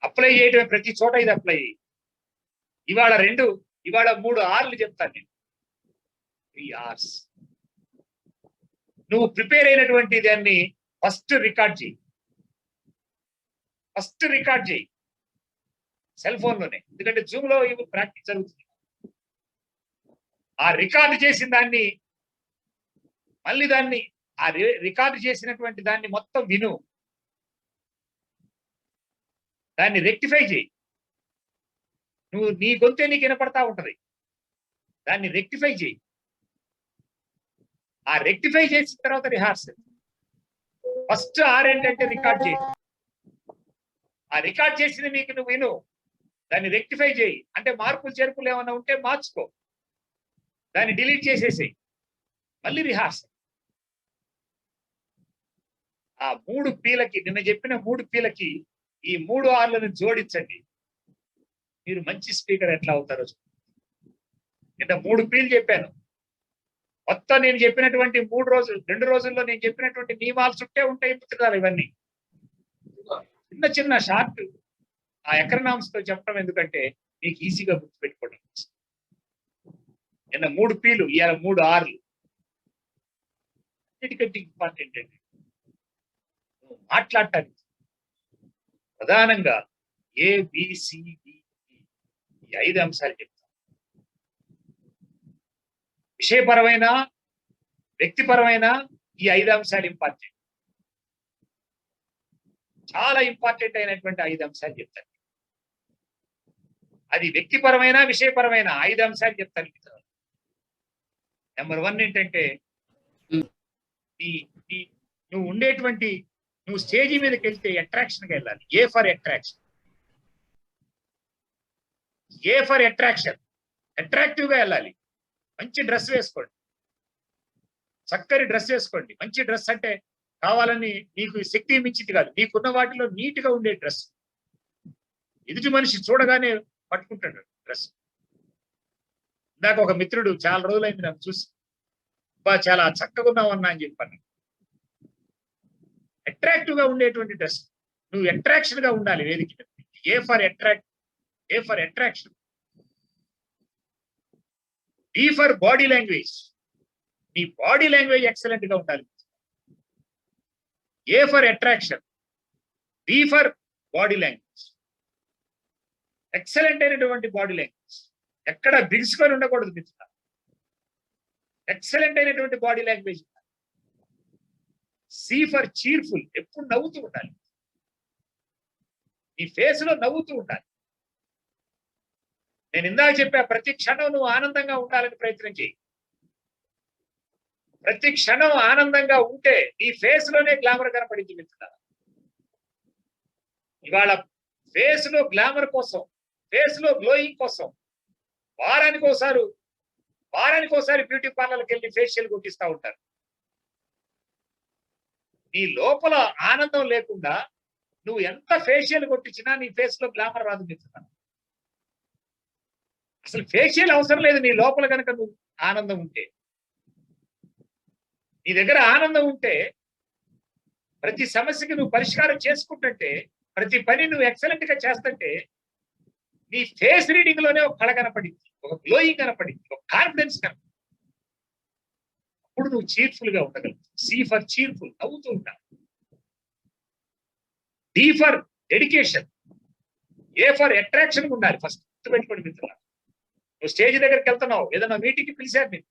అప్లై చేయటమే, ప్రతి చోట ఇది అప్లై చేయి. ఇవాళ 3 Rలు చెప్తాను నేను. 3 Rs. నువ్వు ప్రిపేర్ అయినటువంటి దాన్ని ఫస్ట్ రికార్డ్ చేయి. సెల్ ఫోన్ లోనే, ఎందుకంటే జూమ్ లో ప్రాక్టీస్ జరుగుతుంది. ఆ రికార్డు చేసిన దాన్ని మళ్ళీ రికార్డు చేసినటువంటి దాన్ని మొత్తం విను, దాన్ని రెక్టిఫై చేయి. నీ గొంతే నీకు వినపడతా ఉంటది, దాన్ని రెక్టిఫై చేయి. ఆ రెక్టిఫై చేసిన తర్వాత రిహార్సల్. ఫస్ట్ R ఏంటంటే రికార్డ్ చేయి. ఆ రికార్డ్ చేసిన నీకు నువ్వు విను. దాన్ని రెక్టిఫై చేయి. అంటే మార్పులు చేర్పులు ఏమైనా ఉంటే మార్చుకో, దాన్ని డిలీట్ చేసేసేయి, మళ్ళీ రిహార్సల్. ఆ 3 పీలకి, నిన్న చెప్పిన 3 పీలకి ఈ 3 ఆర్లను జోడించండి, మీరు మంచి స్పీకర్ ఎట్లా అవుతారో. నిన్న 3 పీలు చెప్పాను. మొత్తం నేను చెప్పినటువంటి 3 రోజులు 2 రోజుల్లో నేను చెప్పినటువంటి నియమాలు చుట్టే ఉంటాయి పుస్తకాలు ఇవన్నీ. చిన్న చిన్న షార్ట్ ఆ ఎకరనామ్స్ తో చెప్పడం ఎందుకంటే మీకు ఈజీగా గుర్తుపెట్టుకోవడం. నిన్న 3 పీలు, ఇవాళ 3 ఆర్లు. అన్నిటికంటే ఇంపార్టెంట్ అండి మాట్లాడటానికి ప్రధానంగా ABCD ఈ 5 అంశాలు చెప్తాను. విషయపరమైన, వ్యక్తిపరమైన ఈ 5 అంశాలు ఇంపార్టెంట్. చాలా ఇంపార్టెంట్ అయినటువంటి 5 అంశాలు చెప్తాను. అది వ్యక్తిపరమైన, విషయపరమైన 5 అంశాలు చెప్తాను. నెంబర్ 1 ఏంటంటే నువ్వు ఉండేటువంటి, నువ్వు స్టేజీ మీదకి వెళ్తే అట్రాక్షన్ గా వెళ్ళాలి. ఏ for attraction. A for attraction, attractive గా వెళ్ళాలి. మంచి డ్రెస్ వేసుకోండి, చక్కని డ్రెస్ వేసుకోండి. మంచి డ్రెస్ అంటే కావాలని నీకు శక్తి మించింది కాదు, నీకున్న వాటిలో నీట్ గా ఉండే డ్రెస్. ఎదుటి మనిషి చూడగానే పట్టుకుంటాడు డ్రెస్. ఇందాక ఒక మిత్రుడు చాలా రోజులైంది నన్ను చూసి, చాలా చక్కగా ఉన్నావన్నా అని చెప్పాను. అట్రాక్టివ్ గా ఉండేటువంటి డ్రెస్. నువ్వు అట్రాక్షన్ గా ఉండాలి వేదిక. ఏ for attraction. B for body language. నీ బాడీ లాంగ్వేజ్ ఎక్సలెంట్ గా ఉండాలి. A for attraction, B for body language. Excellent అయినటువంటి బాడీ లాంగ్వేజ్, ఎక్కడ బిగుసుకొని ఉండకూడదు మిత్రుల. ఎక్సలెంట్ అయినటువంటి body language. C for cheerful, ఎప్పుడు నవ్వుతూ ఉండాలి. నీ ఫేస్ లో నవ్వుతూ ఉండాలి. నేను ఇందాక చెప్పా, ప్రతి క్షణం నువ్వు ఆనందంగా ఉండాలని ప్రయత్నం చేయి. ప్రతి క్షణం ఆనందంగా ఉంటే నీ ఫేస్ లోనే గ్లామర్ కనపడింది మిత్రుల. ఇవాళ ఫేస్ లో గ్లామర్ కోసం, ఫేస్ లో గ్లోయింగ్ కోసం వారానికి ఒకసారి బ్యూటీ పార్లర్కి వెళ్ళి ఫేషియల్ కొట్టిస్తూ ఉంటారు. నీ లోపల ఆనందం లేకుండా నువ్వు ఎంత ఫేషియల్ కొట్టించినా నీ ఫేస్ లో గ్లామర్ రాదు మిత్రుల. అసలు ఫేషియల్ అవసరం లేదు నీ లోపల కనుక నువ్వు ఆనందం ఉంటే. నీ దగ్గర ఆనందం ఉంటే ప్రతి సమస్యకి నువ్వు పరిష్కారం చేసుకుంటుంటే, ప్రతి పని నువ్వు ఎక్సలెంట్ గా చేస్తుంటే నీ ఫేస్ రీడింగ్ లోనే ఒక కళ కనపడింది, ఒక గ్లోయింగ్ కనపడింది, ఒక కాన్ఫిడెన్స్ కనపడింది. అప్పుడు నువ్వు చీర్ఫుల్ గా ఉండగలవు. C ఫర్ చీర్ఫుల్, నవ్వుతూ ఉంటావు. D for dedication. A for attraction ఉండాలి. ఫస్ట్ గుర్తుపెట్టుకోండి మిత్రుల. నువ్వు స్టేజ్ దగ్గరికి వెళ్తున్నావు, ఏదైనా మీటింగ్కి పిలిచారు మీరు,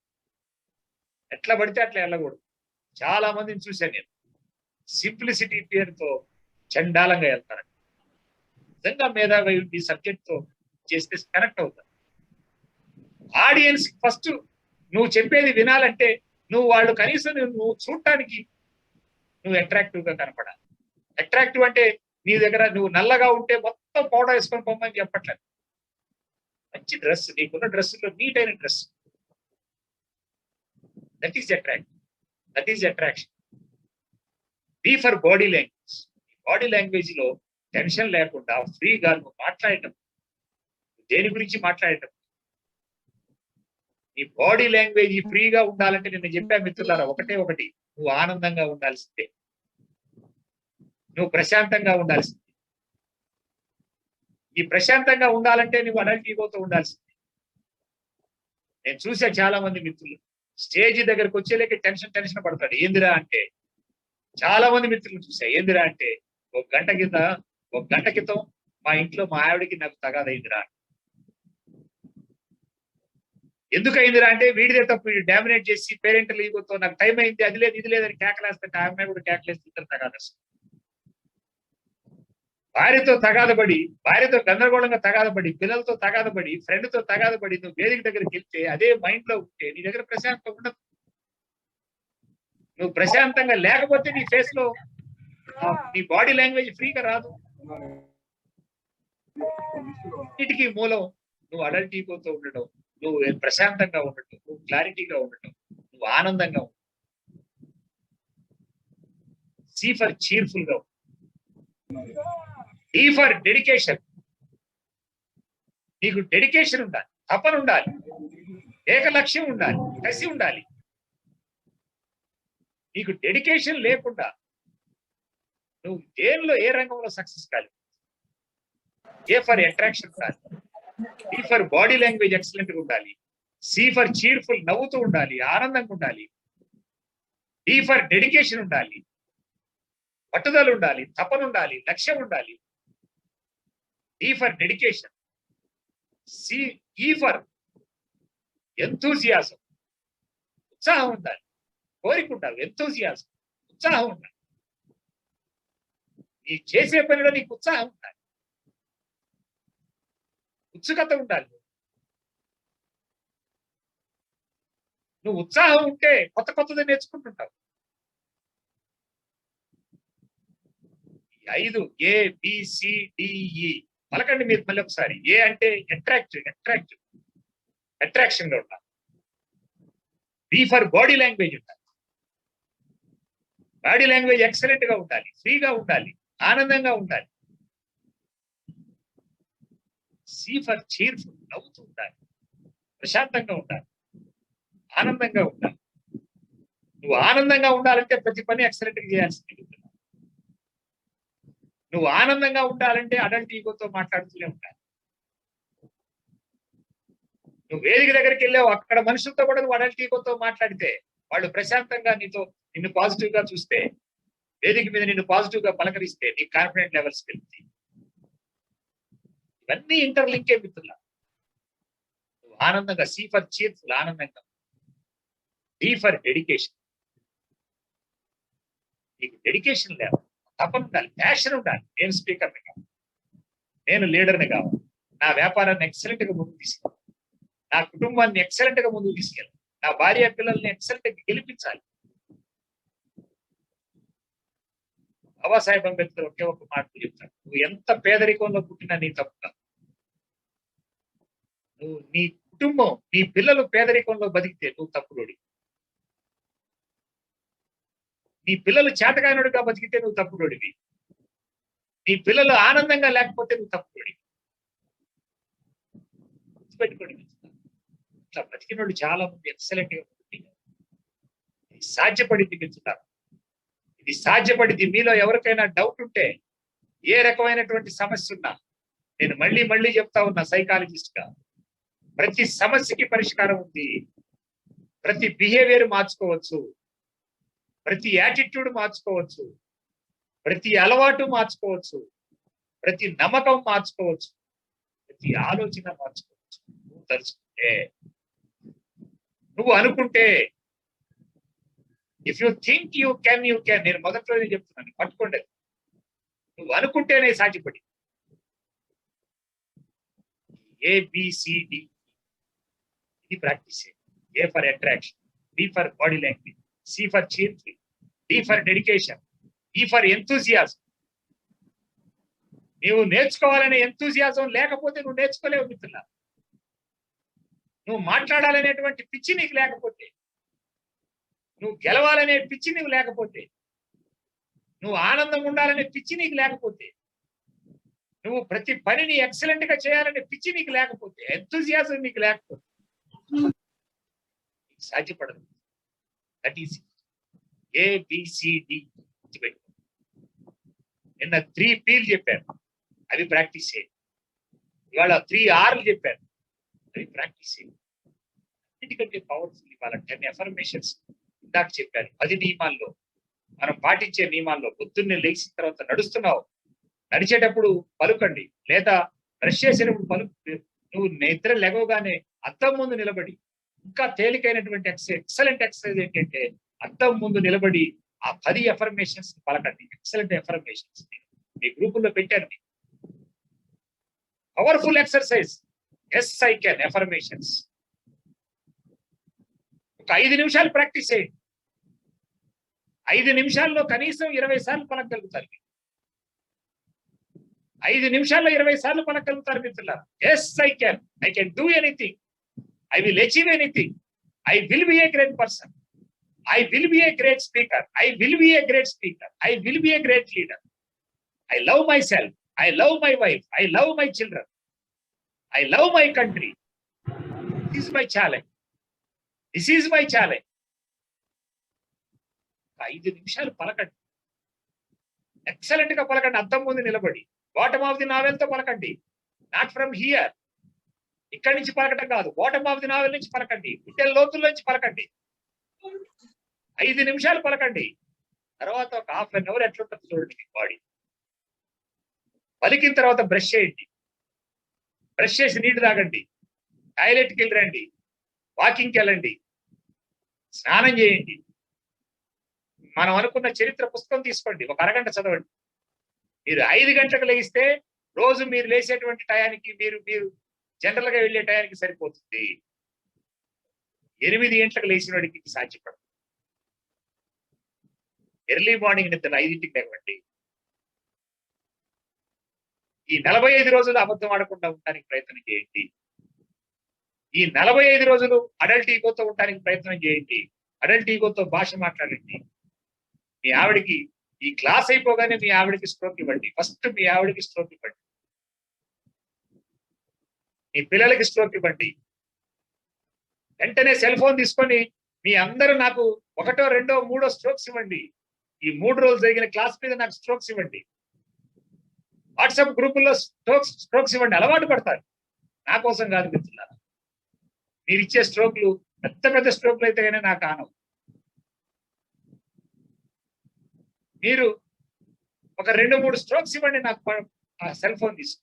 ఎట్లా పడితే అట్లా వెళ్ళకూడదు. చాలా మందిని చూశాను నేను, సింప్లిసిటీ పేరుతో చండాలంగా వెళ్తారు. నిజంగా మేధావి ఈ సబ్జెక్ట్ తో చేస్తే కనెక్ట్ అవుతారు. ఆడియన్స్ ఫస్ట్ నువ్వు చెప్పేది వినాలంటే నువ్వు వాళ్ళు కనీసం నువ్వు చూడటానికి నువ్వు అట్రాక్టివ్ గా కనపడాలి. అట్రాక్టివ్ అంటే నీ దగ్గర నువ్వు నల్లగా ఉంటే మొత్తం పౌడర్ వేసుకొని పోమని చెప్పట్లేదు. మంచి డ్రెస్, నీకున్న డ్రెస్సులో నీట్ అయిన dress, that is attraction. B for body language. Body language లో టెన్షన్ లేకుండా ఫ్రీగా నువ్వు మాట్లాడటం, దేని గురించి మాట్లాడటం. నీ బాడీ లాంగ్వేజ్ ఫ్రీగా ఉండాలంటే నిన్న చెప్పా మిత్రులారా, ఒకటి నువ్వు ఆనందంగా ఉండాల్సిందే, నువ్వు ప్రశాంతంగా ఉండాల్సిందే. ఈ ప్రశాంతంగా ఉండాలంటే నువ్వు అడల్టీగోతో ఉండాల్సిందే. నేను చూసా చాలా మంది మిత్రులు స్టేజ్ దగ్గరకు వచ్చేలేక టెన్షన్ పడతాడు. ఏందిరా అంటే, చాలా మంది మిత్రులు చూసా. ఏందిరా అంటే, ఒక గంట క్రితం మా ఇంట్లో మా ఆవిడకి నాకు తగాదైందిరా. ఎందుకు అయిందిరా అంటే, వీడిదే తప్పు, వీడు డామినేట్ చేసి పేరెంటల్ ఈగోతో నాకు టైం అయింది, అది లేదు ఇది లేదని కేకలేస్తుంటే ఆ అమ్మాయి కూడా కేకలేస్తుంటారు. తగాదస్తుంది. భార్యతో తగాదపడి, భార్యతో గందరగోళంగా తగాదపడి, పిల్లలతో తగాదపడి, ఫ్రెండ్ తో తగాదపడి నువ్వు వేదిక దగ్గరికి వెళ్తే అదే మైండ్ లో ఉంటే నీ దగ్గర ప్రశాంతంగా ఉండదు. నువ్వు ప్రశాంతంగా లేకపోతే నీ ఫేస్ లో నీ బాడీ లాంగ్వేజ్ ఫ్రీగా రాదు. వీటికి మూలం నువ్వు అడల్ట్ ఈగోతో ఉండటం, నువ్వు ప్రశాంతంగా ఉండటం, నువ్వు క్లారిటీగా ఉండటం, నువ్వు ఆనందంగా ఉండటం. సి ఫర్ చీర్ఫుల్ గా, డి ఫర్ డెడికేషన్. నీకు డెడికేషన్ ఉండాలి, తపన ఉండాలి, ఏక లక్ష్యం ఉండాలి, కసి ఉండాలి. నీకు డెడికేషన్ లేకుండా నువ్వు దేనిలో ఏ రంగంలో సక్సెస్ కాదు. ఏ ఫర్ అట్రాక్షన్ ఉండాలి, D for body language excellent గా ఉండాలి, సి ఫర్ చీర్ఫుల్ నవ్వుతూ ఉండాలి, ఆనందంగా ఉండాలి, డి ఫర్ డెడికేషన్ ఉండాలి, పట్టుదల ఉండాలి, తపన ఉండాలి, లక్ష్యం ఉండాలి. D for dedication, E for enthusiasm, ఉత్సాహం ఉండాలి, కోరిక ఉండాలి, ఎంతూజియాజం, ఉత్సాహం ఉండాలి. నీ చేసే పనిలో నీకు ఉత్సాహం ఉండాలి, ఉత్సుకత ఉండాలి. నువ్వు ఉత్సాహం ఉంటే కొత్త కొత్తది నేర్చుకుంటుంటావు. 5 ABCDE పలకండి మీరు మళ్ళీ ఒకసారి. ఏ అంటే అట్రాక్షన్ గా ఉండాలి. బి ఫర్ బాడీ లాంగ్వేజ్ ఉండాలి, బాడీ లాంగ్వేజ్ ఎక్సలెంట్ గా ఉండాలి, ఫ్రీగా ఉండాలి, ఆనందంగా ఉండాలి. సి ఫర్ చీర్ఫుల్ నవ్వుతూ ఉండాలి, ప్రశాంతంగా ఉండాలి, ఆనందంగా ఉండాలి. నువ్వు ఆనందంగా ఉండాలంటే ప్రతి పని ఎక్సలెంట్ గా చేయాల్సింది. నువ్వు ఆనందంగా ఉండాలంటే అడల్ట్ ఈగోతో మాట్లాడుతూనే ఉండాలి. నువ్వు వేదిక దగ్గరికి వెళ్ళావు, అక్కడ మనుషులతో కూడా నువ్వు అడల్ట్ ఈగోతో మాట్లాడితే, వాళ్ళు ప్రశాంతంగా నిన్ను పాజిటివ్ గా చూస్తే, వేదిక మీద నిన్ను పాజిటివ్ గా పలకరిస్తే నీ కాన్ఫిడెంట్ లెవెల్స్ పెరుగుతాయి. ఇవన్నీ ఇంటర్లింకే మిత్రులా. నువ్వు ఆనందంగా, సి ఫర్ చీర్ఫుల్ ఆనందంగా, డి ఫర్ డెడికేషన్. నీకు డెడికేషన్ లేవు, తపన ఉండాలి, ప్యాషన్ ఉండాలి. నేను స్పీకర్ని కావాలి, నేను లీడర్ని కావాలి, నా వ్యాపారాన్ని ఎక్సలెంట్ గా ముందుకు తీసుకెళ్ళాలి, నా కుటుంబాన్ని ఎక్సలెంట్ గా ముందుకు తీసుకెళ్ళాలి, నా భార్య పిల్లల్ని ఎక్సలెంట్ గా గెలిపించాలి. బాబాసాహెబ్ అంబేద్కర్ ఒకే ఒక మాట చెప్తాడు, నువ్వు ఎంత పేదరికంలో పుట్టినా నీ తప్పు కాదు. నువ్వు నీ కుటుంబం, నీ పిల్లలు పేదరికంలో బతికితే నువ్వు తప్పుడోడి. నీ పిల్లలు చేతకానుడిగా బతికితే నువ్వు తప్పుడోడివి. నీ పిల్లలు ఆనందంగా లేకపోతే నువ్వు తప్పుడోడి. గుర్తుపెట్టుకోండి, ఇట్లా బతికినోడు చాలా మంది ఎక్సలెంట్ గా ఉంటుంది. ఇది సాధ్యపడింది మిత్రులారా, ఇది సాధ్యపడింది. మీలో ఎవరికైనా డౌట్ ఉంటే, ఏ రకమైనటువంటి సమస్య ఉన్నా, నేను మళ్ళీ మళ్ళీ చెప్తా ఉన్నా సైకాలజిస్ట్ గా, ప్రతి సమస్యకి పరిష్కారం ఉంది. ప్రతి బిహేవియర్ మార్చుకోవచ్చు, ప్రతి యాటిట్యూడ్ మార్చుకోవచ్చు, ప్రతి అలవాటు మార్చుకోవచ్చు, ప్రతి నమ్మకం మార్చుకోవచ్చు, ప్రతి ఆలోచన మార్చుకోవచ్చు. నువ్వు తలుచుకుంటే, నువ్వు అనుకుంటే. If you think you can. నేను మొదట్లోనే చెప్తున్నాను, పట్టుకోండి. నువ్వు అనుకుంటేనే సాధ్యపడి. ABCD ఇది practice. A for attraction, B for body language, C for cheerful, D for dedication, E for enthusiasm. నువ్వు నేర్చుకోవాలనే ఎంతూజియాజం లేకపోతే నువ్వు నేర్చుకోలేవు మిత్రులా. నువ్వు మాట్లాడాలనేటువంటి పిచ్చి నీకు లేకపోతే, నువ్వు గెలవాలనే పిచ్చి నీకు లేకపోతే, నువ్వు ఆనందం ఉండాలనే పిచ్చి నీకు లేకపోతే, నువ్వు ప్రతి పనిని ఎక్సలెంట్ గా చేయాలనే పిచ్చి నీకు లేకపోతే, ఎంతూజియాజం నీకు లేకపోతే సాధ్యపడదు. That is ABCD. నిన్న 3 P'లు చెప్పాను, అవి ప్రాక్టీస్ చేయండి. ఇవాళ 3 R'లు చెప్పాను, అవి ప్రాక్టీస్ చేయండి. ఎందుకంటే పవర్ఫుల్. ఇవాళ 10 ఎఫర్మేషన్స్ ఇందాక చెప్పాను. 10 నియమాల్లో, మనం పాటించే నియమాల్లో, పొద్దున్నే లేచిన తర్వాత నడుస్తున్నావు, నడిచేటప్పుడు పలుకండి, లేదా బ్రష్ చేసేటప్పుడు పలుకు. నువ్వు నిద్ర లెగవగానే అద్దం ముందు నిలబడి, ఇంకా తేలికైనటువంటి ఎక్సలెంట్ ఎక్సర్సైజ్ ఏంటంటే, అద్దం ముందు నిలబడి ఆ 10 ఎఫర్మేషన్స్ పలకండి. ఎక్సలెంట్ ఎఫర్మేషన్స్ మీ గ్రూపుల్లో పెట్టాను. Powerful exercise. Yes I can affirmations. ఒక 5 నిమిషాలు ప్రాక్టీస్ చేయండి. 5 నిమిషాల్లో కనీసం 20 సార్లు పలకగలుగుతారు. 5 నిమిషాల్లో 20 సార్లు పలకగలుగుతారు మిత్రులారా. Yes I can do anything, I will achieve anything, I will be a great person, I will be a great speaker, I will be a great speaker, I will be a great leader, I love myself, I love my wife, I love my children, I love my country. This is my challenge, this is my challenge. 5 నిమిషాలు పలకండి, excellent గా పలకండి, అద్దం ముందు నిలబడి. Bottom of the novel తో పలకండి, not from here, ఇక్కడి నుంచి పలకటం కాదు, బాటమ్ ఆఫ్ ది నావెల్ నుంచి పలకండి, గుండెల లోతుల్లో నుంచి పలకండి. 5 నిమిషాలు పలకండి. తర్వాత ఒక హాఫ్ అన్ అవర్ ఎట్లుంటుంది చూడండి మీ బాడీ. పలికిన తర్వాత బ్రష్ చేయండి, బ్రష్ చేసి నీళ్లు తాగండి, టాయిలెట్కి వెళ్ళి రండి, వాకింగ్కి వెళ్ళండి, స్నానం చేయండి. మనం అనుకున్న చరిత్ర పుస్తకం తీసుకోండి, ఒక అరగంట చదవండి. మీరు 5 గంటలకు లేస్తే రోజు మీరు లేచేటువంటి టయానికి మీరు జనరల్ గా వెళ్ళే టయానికి సరిపోతుంది. 8 గంటలకు లేచిన వాడికి సాధ్యపడదు. ఎర్లీ మార్నింగ్ నిద్ర 5ంటికి లేవండి. ఈ 45 రోజులు అబద్ధం ఆడకుండా ఉండడానికి ప్రయత్నం చేయండి. ఈ 45 రోజులు అడల్ట్ ఈగోతో ఉండడానికి ప్రయత్నం చేయండి. అడల్ట్ ఈగోతో భాష మాట్లాడండి. మీ ఆవిడికి ఈ క్లాస్ అయిపోగానే మీ ఆవిడికి స్ట్రోక్ ఇవ్వండి. ఫస్ట్ మీ ఆవిడికి స్ట్రోక్ ఇవ్వండి, మీ పిల్లలకి స్ట్రోక్ ఇవ్వండి. వెంటనే సెల్ ఫోన్ తీసుకొని మీ అందరూ నాకు 1, 2, 3 స్ట్రోక్స్ ఇవ్వండి. ఈ 3 రోజులు జరిగిన క్లాస్ మీద నాకు స్ట్రోక్స్ ఇవ్వండి. వాట్సాప్ గ్రూపుల్లో స్ట్రోక్స్ ఇవ్వండి. అలవాటు పడతారు. నా కోసం కాదు మిత్రులారా. మీరు ఇచ్చే స్ట్రోక్లు పెద్ద పెద్ద స్ట్రోక్లు అయితే కానీ నాకు ఆనవు. మీరు ఒక 2, 3 స్ట్రోక్స్ ఇవ్వండి నాకు, సెల్ ఫోన్ తీసుకు.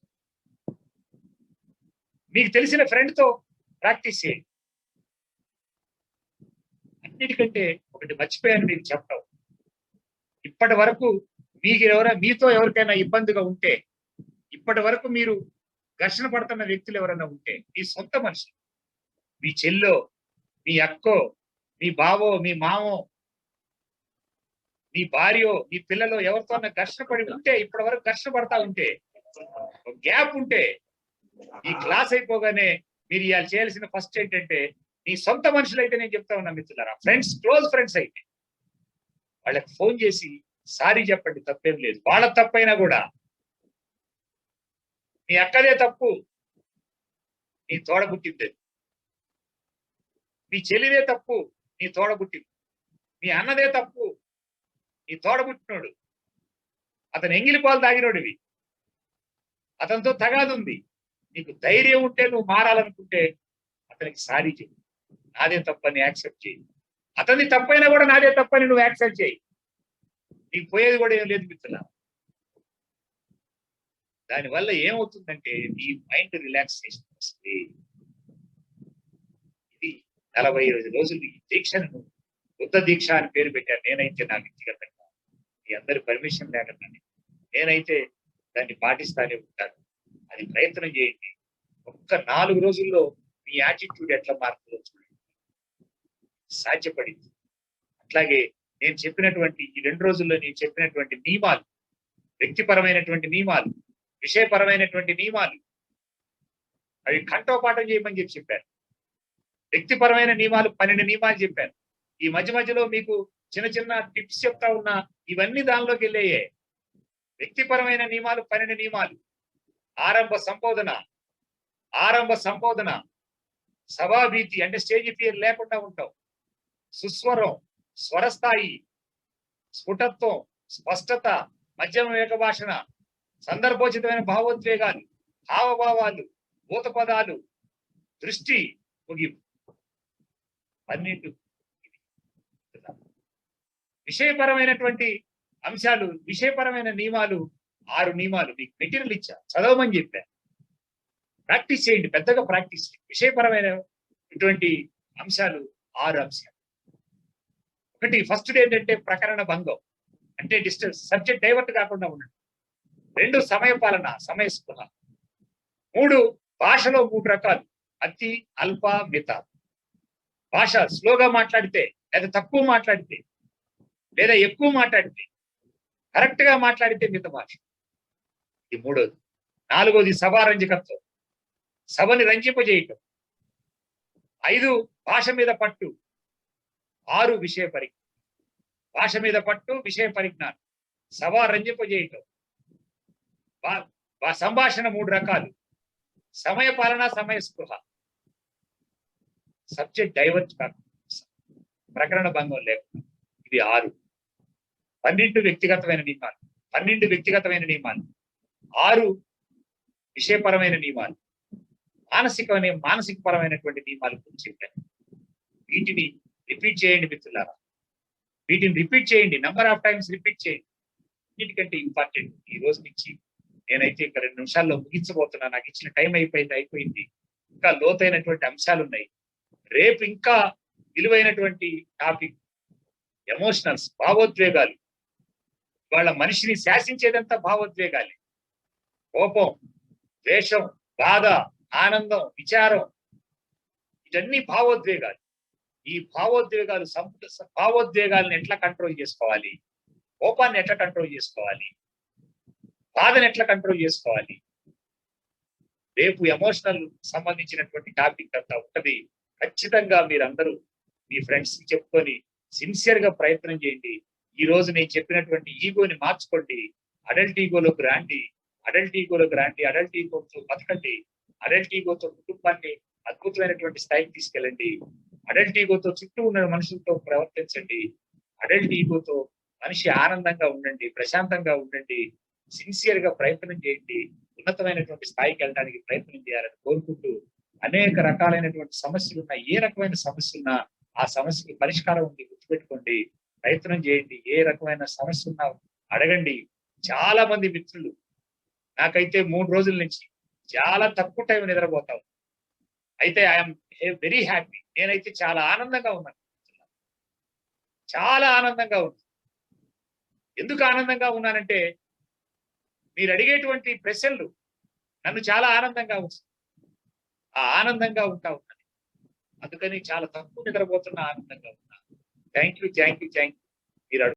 మీకు తెలిసిన ఫ్రెండ్ తో ప్రాక్టీస్ చేయండి. అన్నిటికంటే ఒకటి మర్చిపోయాను మీకు చెప్పడం. ఇప్పటి వరకు మీతో ఎవరికైనా ఇబ్బందిగా ఉంటే, ఇప్పటి వరకు మీరు ఘర్షణ పడుతున్న వ్యక్తులు ఎవరైనా ఉంటే, మీ సొంత మనిషి, మీ చెల్లో, మీ అక్కో, మీ బావో, మీ మామో, మీ భార్యో, మీ పిల్లలో ఎవరితో ఘర్షణ పడి ఉంటే, ఇప్పటి వరకు ఘర్షణ పడతా ఉంటే, గ్యాప్ ఉంటే, ఈ క్లాస్ అయిపోగానే మీరు ఇవాళ చేయాల్సిన ఫస్ట్ ఏంటంటే, మీ సొంత మనుషులు అయితే నేను చెప్తా ఉన్నా మిత్రులారా, ఫ్రెండ్స్, క్లోజ్ ఫ్రెండ్స్ అయితే వాళ్ళకి ఫోన్ చేసి సారీ చెప్పండి, తప్పేం లేదు. వాళ్ళ తప్పైనా కూడా, మీ అక్కదే తప్పు, నీ తోడబుట్టింది, మీ చెల్లిదే తప్పు, నీ తోడబుట్టింది, మీ అన్నదే తప్పు, నీ తోడబుట్టినోడు, అతను ఎంగిలి పాలు తాగినోడివి, అతనితో తగాదుంది. నీకు ధైర్యం ఉంటే, నువ్వు మారాలనుకుంటే అతనికి సారీ చెయ్యి, నాదే తప్పని యాక్సెప్ట్ చేయి. అతన్ని తప్పైనా కూడా నాదే తప్పని నువ్వు యాక్సెప్ట్ చేయి. నీకు పోయేది కూడా ఏం లేదు మిత్రులా. దానివల్ల ఏమవుతుందంటే నీ మైండ్ రిలాక్సేషన్ వస్తుంది. ఇది 45 రోజులు ఈ దీక్షను బుద్ధ దీక్ష అని పేరు పెట్టాను. నేనైతే నా వ్యక్తిగతంగా మీ అందరి పర్మిషన్ లేకుండా నేనైతే దాన్ని పాటిస్తానే ఉంటాను. అది ప్రయత్నం చేయండి. ఒక్క 4 రోజుల్లో మీ యాటిట్యూడ్ ఎట్లా మారుతుందో చూడండి. సాధ్యపడింది. అట్లాగే నేను చెప్పినటువంటి ఈ 2 రోజుల్లో నేను చెప్పినటువంటి నియమాలు, వ్యక్తిపరమైనటువంటి నియమాలు, విషయపరమైనటువంటి నియమాలు, అవి కంఠోపాఠం చేయమని చెప్పాను. వ్యక్తిపరమైన నియమాలు 12 నియమాలు చెప్పాను. ఈ మధ్యలో మీకు చిన్న చిన్న టిప్స్ చెప్తా ఉన్నా, ఇవన్నీ దానిలోకి వెళ్ళాయే. వ్యక్తిపరమైన నియమాలు 12 నియమాలు. ఆరంభ సంబోధన, సభాభీతి అంటే స్టేజ్ ఫియర్ లేకుండా ఉంటాం. సుస్వరం, స్వరస్థాయి, స్ఫుటత్వం, స్పష్టత, మధ్యమ వేగ భాషణ, సందర్భోచితమైన భావోద్వేగాలు, హావభావాలు, భూత పదాలు, దృష్టి, ముగింపు. 12 విషయపరమైనటువంటి అంశాలు, విషయపరమైన నియమాలు 6 నియమాలు మీకు మెటీరియల్ ఇచ్చా, చదవమని చెప్పా. ప్రాక్టీస్ చేయండి, పెద్దగా ప్రాక్టీస్ చేయండి. విషయపరమైన ఇటువంటి అంశాలు 6 అంశాలు. ఒకటి, ఫస్ట్ ఏంటంటే ప్రకరణ భంగం, అంటే డిస్టెన్స్, సబ్జెక్ట్ డైవర్ట్ కాకుండా ఉండడం. 2, సమయపాలన, సమయస్పృహ. 3, భాషలో 3 రకాలు, అతి, అల్ప, మిత. భాష స్లోగా మాట్లాడితే, లేదా తక్కువ మాట్లాడితే, లేదా ఎక్కువ మాట్లాడితే, కరెక్ట్ గా మాట్లాడితే మిత భాష. ఇది 3వది. 4వది సభారంజకత్వం, సభని రంజింపజేయటం. 5 భాష మీద పట్టు. 6 విషయ పరిజ్ఞానం. భాష మీద పట్టు, విషయ పరిజ్ఞానం, సభ రంజింపజేయటం. సంభాషణ 3 రకాలు: సమయ పాలన, సమయ స్పృహ, సబ్జెక్ట్ డైవర్ట్ కాకుండా, ప్రకరణ భంగం లేకుండా. ఇది 6. 12 వ్యక్తిగతమైన నియమాలు, 12 వ్యక్తిగతమైన నియమాలు, 6 విషయపరమైన నియమాలు, మానసికపరమైనటువంటి నియమాలు గురించి చెప్పాను. వీటిని రిపీట్ చేయండి మిత్రులారా, వీటిని రిపీట్ చేయండి, నంబర్ ఆఫ్ టైమ్స్ రిపీట్ చేయండి. వీటికంటే ఇంపార్టెంట్ ఈ రోజు నుంచి నేనైతే ఇక్కడ 2 నిమిషాల్లో ముగించబోతున్నా. నాకు ఇచ్చిన టైం అయిపోయింది. ఇంకా లోతైనటువంటి అంశాలు ఉన్నాయి. రేపు ఇంకా విలువైనటువంటి టాపిక్ ఎమోషనల్స్, భావోద్వేగాలు. వాళ్ళ మనిషిని శాసించేదంతా భావోద్వేగాలే. కోపం, ద్వేషం, బాధ, ఆనందం, విచారం, ఇవన్నీ భావోద్వేగాలు. ఈ భావోద్వేగాలను ఎట్లా కంట్రోల్ చేసుకోవాలి, కోపాన్ని ఎట్లా కంట్రోల్ చేసుకోవాలి, బాధను ఎట్లా కంట్రోల్ చేసుకోవాలి, రేపు ఎమోషనల్ సంబంధించినటువంటి టాపిక్ అంతా ఉంటది. ఖచ్చితంగా మీరందరూ మీ ఫ్రెండ్స్ కి చెప్పుకొని సిన్సియర్ గా ప్రయత్నం చేయండి. ఈ రోజు నేను చెప్పినటువంటి ఈగోని మార్చుకోండి, అడల్ట్ ఈగోలోకి రండి, అడల్ట్ ఈగోతో బతకండి, అడల్ట్ ఈగోతో కుటుంబాన్ని అద్భుతమైనటువంటి స్థాయికి తీసుకెళ్ళండి, అడల్ట్ ఈగోతో చుట్టూ ఉన్న మనుషులతో ప్రవర్తించండి, అడల్ట్ ఈగోతో మనిషి ఆనందంగా ఉండండి, ప్రశాంతంగా ఉండండి, సిన్సియర్ గా ప్రయత్నం చేయండి, ఉన్నతమైనటువంటి స్థాయికి వెళ్ళడానికి ప్రయత్నం చేయాలని కోరుకుంటూ, అనేక రకాలైనటువంటి సమస్యలు ఉన్నా, ఏ రకమైన సమస్య ఉన్నా ఆ సమస్యకి పరిష్కారం ఉంది, గుర్తుపెట్టుకోండి, ప్రయత్నం చేయండి. ఏ రకమైన సమస్య ఉన్నా అడగండి. చాలా మంది మిత్రులు నాకైతే 3 రోజుల నుంచి చాలా తక్కువ టైం నిద్రపోతాం. అయితే ఐఎమ్ వెరీ హ్యాపీ. నేనైతే చాలా ఆనందంగా ఉన్నాను, చాలా ఆనందంగా ఉన్నాను. ఎందుకు ఆనందంగా ఉన్నానంటే మీరు అడిగేటువంటి ప్రశ్నలు నన్ను చాలా ఆనందంగా ఉంచుతాయి. ఆ ఆనందంగా ఉన్నాను, అందుకని చాలా తక్కువ నిద్రపోతున్నా, ఆనందంగా ఉన్నా. Thank you. మీరు